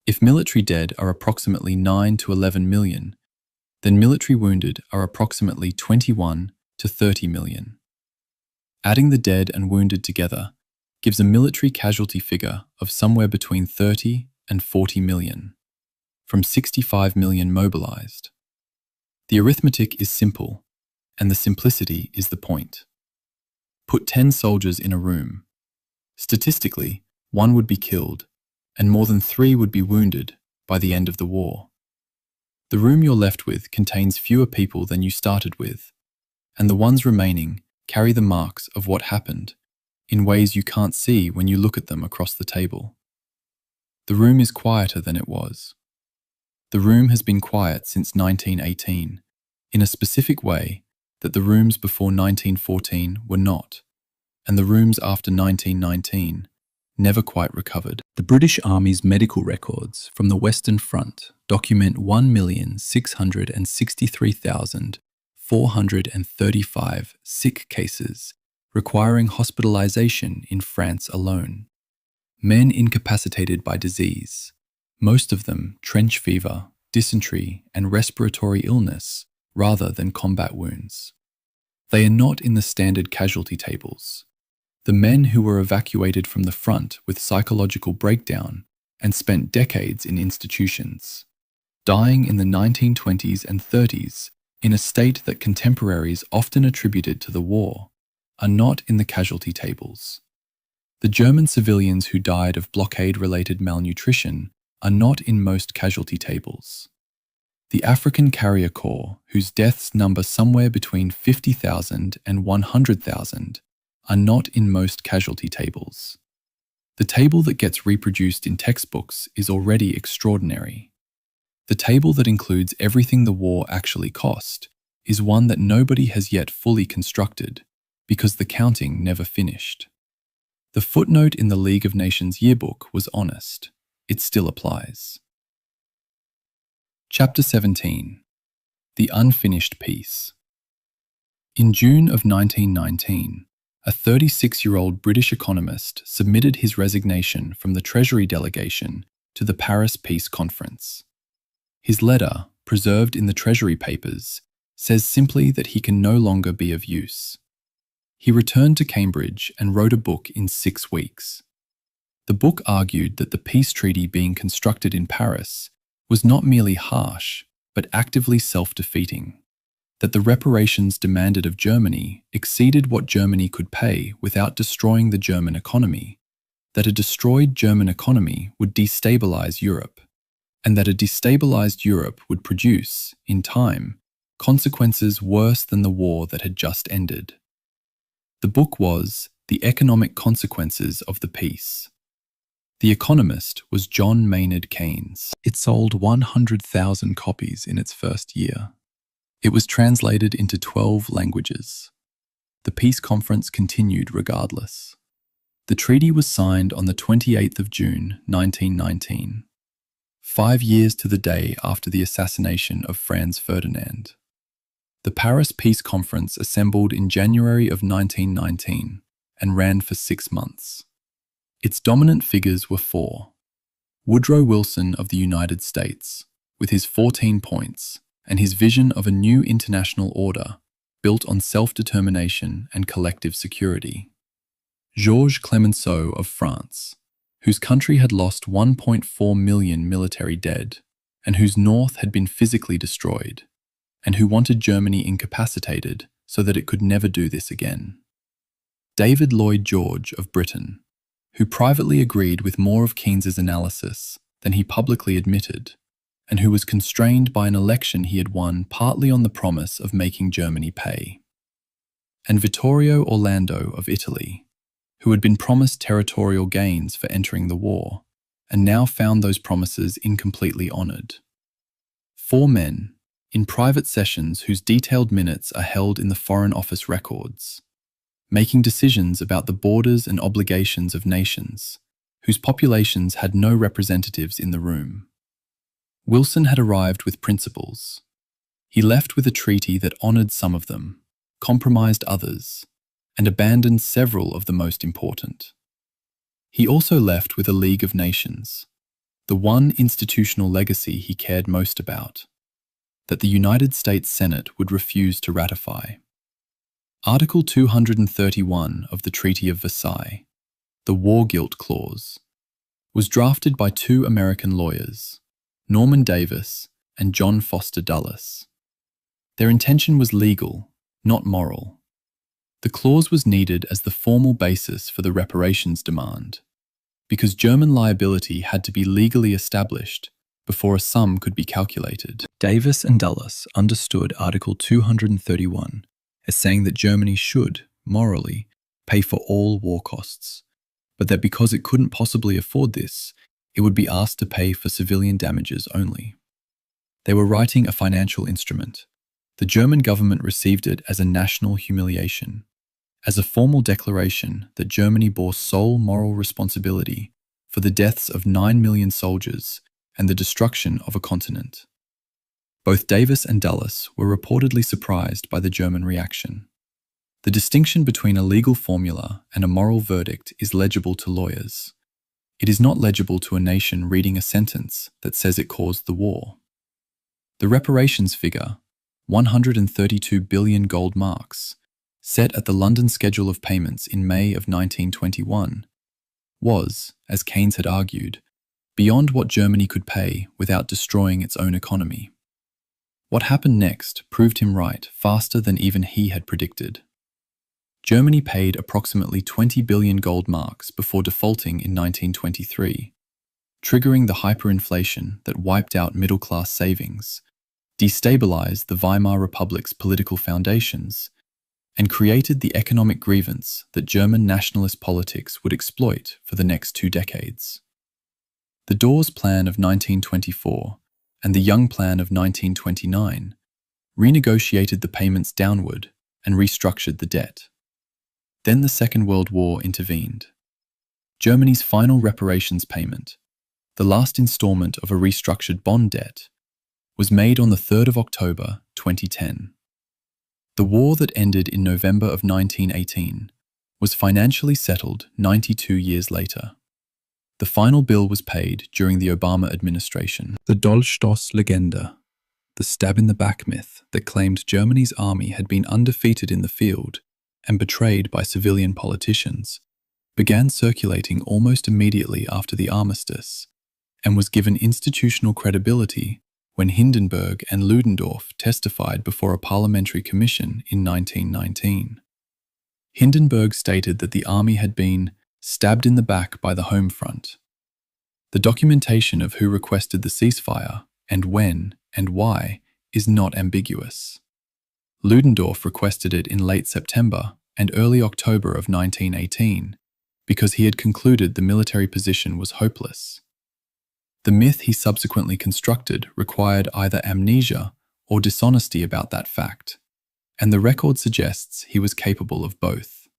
If military dead are approximately 9 to 11 million, then military wounded are approximately 21 to 30 million. Adding the dead and wounded together gives a military casualty figure of somewhere between 30 and 40 million, from 65 million mobilized. The arithmetic is simple, and the simplicity is the point. Put 10 soldiers in a room. Statistically, 1 would be killed, and more than 3 would be wounded by the end of the war. The room you're left with contains fewer people than you started with, and the ones remaining carry the marks of what happened in ways you can't see when you look at them across the table. The room is quieter than it was. The room has been quiet since 1918, in a specific way that the rooms before 1914 were not, and the rooms after 1919 never quite recovered. The British Army's medical records from the Western Front document 1,663,435 sick cases requiring hospitalization in France alone. Men incapacitated by disease, most of them trench fever, dysentery, and respiratory illness rather than combat wounds. They are not in the standard casualty tables. The men who were evacuated from the front with psychological breakdown and spent decades in institutions, dying in the 1920s and 30s in a state that contemporaries often attributed to the war, are not in the casualty tables. The German civilians who died of blockade-related malnutrition are not in most casualty tables. The African Carrier Corps, whose deaths number somewhere between 50,000 and 100,000, are not in most casualty tables. The table that gets reproduced in textbooks is already extraordinary. The table that includes everything the war actually cost is one that nobody has yet fully constructed because the counting never finished. The footnote in the League of Nations yearbook was honest. It still applies. Chapter 17. The Unfinished Piece. In June of 1919, a 36-year-old British economist submitted his resignation from the Treasury delegation to the Paris Peace Conference. His letter, preserved in the Treasury papers, says simply that he can no longer be of use. He returned to Cambridge and wrote a book in 6 weeks. The book argued that the peace treaty being constructed in Paris was not merely harsh, but actively self-defeating, that the reparations demanded of Germany exceeded what Germany could pay without destroying the German economy, that a destroyed German economy would destabilize Europe, and that a destabilized Europe would produce, in time, consequences worse than the war that had just ended. The book was The Economic Consequences of the Peace. The economist was John Maynard Keynes. It sold 100,000 copies in its first year. It was translated into 12 languages. The peace conference continued regardless. The treaty was signed on the 28th of June, 1919, 5 years to the day after the assassination of Franz Ferdinand. The Paris Peace Conference assembled in January of 1919 and ran for 6 months. Its dominant figures were 4. Woodrow Wilson of the United States, with his 14 points and his vision of a new international order built on self-determination and collective security. Georges Clemenceau of France, whose country had lost 1.4 million military dead and whose north had been physically destroyed, and who wanted Germany incapacitated so that it could never do this again. David Lloyd George of Britain, who privately agreed with more of Keynes's analysis than he publicly admitted, and who was constrained by an election he had won partly on the promise of making Germany pay. And Vittorio Orlando of Italy, who had been promised territorial gains for entering the war, and now found those promises incompletely honoured. 4 men, in private sessions whose detailed minutes are held in the Foreign Office records, making decisions about the borders and obligations of nations, whose populations had no representatives in the room. Wilson had arrived with principles. He left with a treaty that honoured some of them, compromised others, and abandoned several of the most important. He also left with a League of Nations, the one institutional legacy he cared most about, that the United States Senate would refuse to ratify. Article 231 of the Treaty of Versailles, the War Guilt Clause, was drafted by 2 American lawyers, Norman Davis and John Foster Dulles. Their intention was legal, not moral. The clause was needed as the formal basis for the reparations demand, because German liability had to be legally established before a sum could be calculated. Davis and Dulles understood Article 231 as saying that Germany should, morally, pay for all war costs, but that because it couldn't possibly afford this, it would be asked to pay for civilian damages only. They were writing a financial instrument. The German government received it as a national humiliation, as a formal declaration that Germany bore sole moral responsibility for the deaths of 9 million soldiers and the destruction of a continent. Both Davis and Dulles were reportedly surprised by the German reaction. The distinction between a legal formula and a moral verdict is legible to lawyers. It is not legible to a nation reading a sentence that says it caused the war. The reparations figure, 132 billion gold marks, set at the London schedule of payments in May of 1921, was, as Keynes had argued, beyond what Germany could pay without destroying its own economy. What happened next proved him right faster than even he had predicted. Germany paid approximately 20 billion gold marks before defaulting in 1923, triggering the hyperinflation that wiped out middle-class savings, destabilized the Weimar Republic's political foundations, and created the economic grievance that German nationalist politics would exploit for the next 2 decades. The Dawes Plan of 1924 and the Young Plan of 1929 renegotiated the payments downward and restructured the debt. Then the Second World War intervened. Germany's final reparations payment, the last installment of a restructured bond debt, was made on the 3rd of October 2010. The war that ended in November of 1918 was financially settled 92 years later. The final bill was paid during the Obama administration. The Dolchstoss Legende, the stab-in-the-back myth that claimed Germany's army had been undefeated in the field and betrayed by civilian politicians, began circulating almost immediately after the armistice and was given institutional credibility when Hindenburg and Ludendorff testified before a parliamentary commission in 1919. Hindenburg stated that the army had been stabbed in the back by the home front. The documentation of who requested the ceasefire and when and why is not ambiguous. Ludendorff requested it in late September and early October of 1918 because he had concluded the military position was hopeless. The myth he subsequently constructed required either amnesia or dishonesty about that fact, and the record suggests he was capable of both.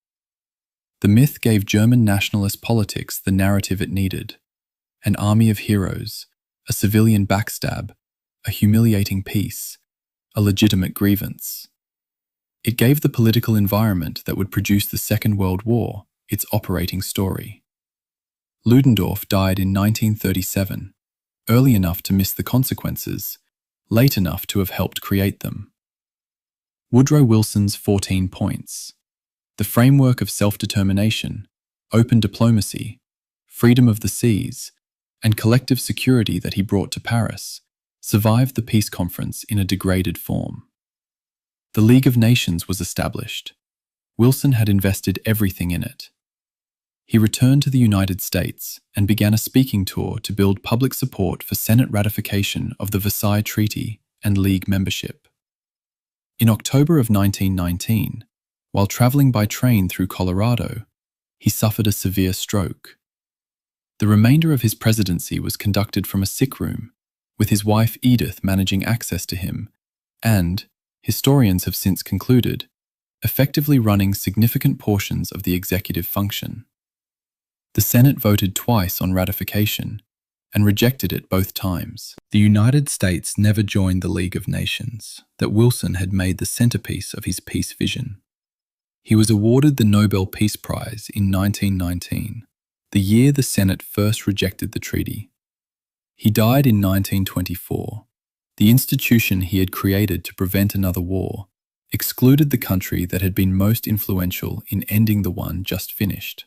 The myth gave German nationalist politics the narrative it needed: an army of heroes, a civilian backstab, a humiliating peace, a legitimate grievance. It gave the political environment that would produce the Second World War its operating story. Ludendorff died in 1937, early enough to miss the consequences, late enough to have helped create them. Woodrow Wilson's 14 points: the framework of self-determination, open diplomacy, freedom of the seas, and collective security that he brought to Paris, survived the peace conference in a degraded form. The League of Nations was established. Wilson had invested everything in it. He returned to the United States and began a speaking tour to build public support for Senate ratification of the Versailles Treaty and League membership. In October of 1919, while traveling by train through Colorado, he suffered a severe stroke. The remainder of his presidency was conducted from a sick room, with his wife Edith managing access to him and, historians have since concluded, effectively running significant portions of the executive function. The Senate voted twice on ratification and rejected it both times. The United States never joined the League of Nations that Wilson had made the centerpiece of his peace vision. He was awarded the Nobel Peace Prize in 1919, the year the Senate first rejected the treaty. He died in 1924. The institution he had created to prevent another war excluded the country that had been most influential in ending the one just finished.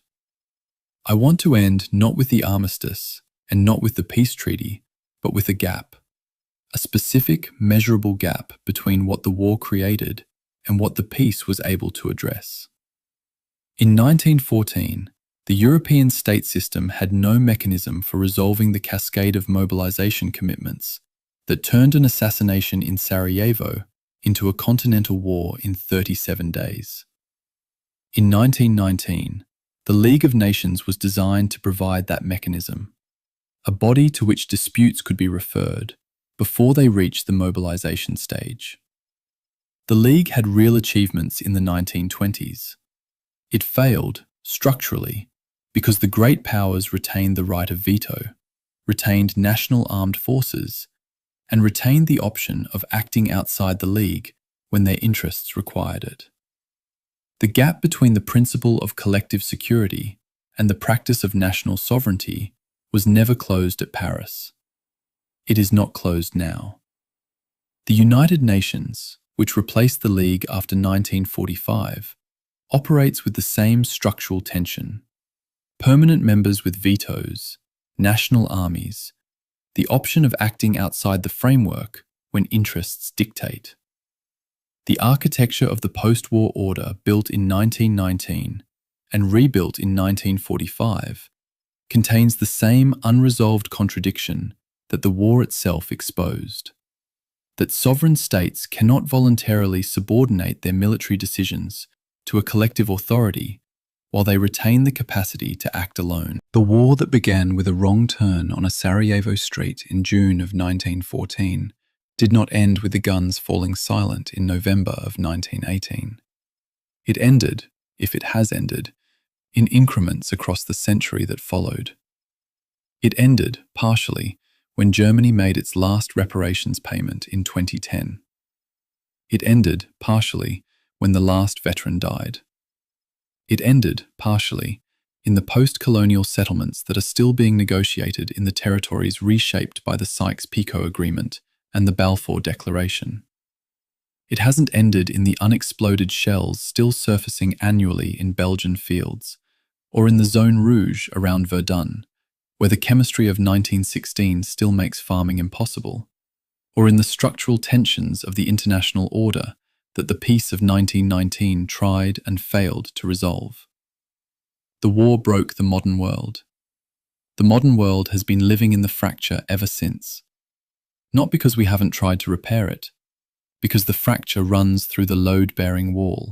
I want to end not with the armistice and not with the peace treaty, but with a gap, a specific, measurable gap between what the war created and what the peace was able to address. In 1914, the European state system had no mechanism for resolving the cascade of mobilization commitments that turned an assassination in Sarajevo into a continental war in 37 days. In 1919, the League of Nations was designed to provide that mechanism, a body to which disputes could be referred before they reached the mobilization stage. The League had real achievements in the 1920s. It failed, structurally, because the great powers retained the right of veto, retained national armed forces, and retained the option of acting outside the League when their interests required it. The gap between the principle of collective security and the practice of national sovereignty was never closed at Paris. It is not closed now. The United Nations, which replaced the League after 1945, operates with the same structural tension: permanent members with vetoes, national armies, the option of acting outside the framework when interests dictate. The architecture of the post-war order built in 1919 and rebuilt in 1945 contains the same unresolved contradiction that the war itself exposed: that sovereign states cannot voluntarily subordinate their military decisions to a collective authority while they retain the capacity to act alone. The war that began with a wrong turn on a Sarajevo street in June of 1914 did not end with the guns falling silent in November of 1918. It ended, if it has ended, in increments across the century that followed. It ended, partially, when Germany made its last reparations payment in 2010. It ended, partially, when the last veteran died. It ended, partially, in the post-colonial settlements that are still being negotiated in the territories reshaped by the Sykes-Picot Agreement and the Balfour Declaration. It hasn't ended in the unexploded shells still surfacing annually in Belgian fields, or in the Zone Rouge around Verdun, where the chemistry of 1916 still makes farming impossible, or in the structural tensions of the international order that the peace of 1919 tried and failed to resolve. The war broke the modern world. The modern world has been living in the fracture ever since. Not because we haven't tried to repair it, because the fracture runs through the load-bearing wall.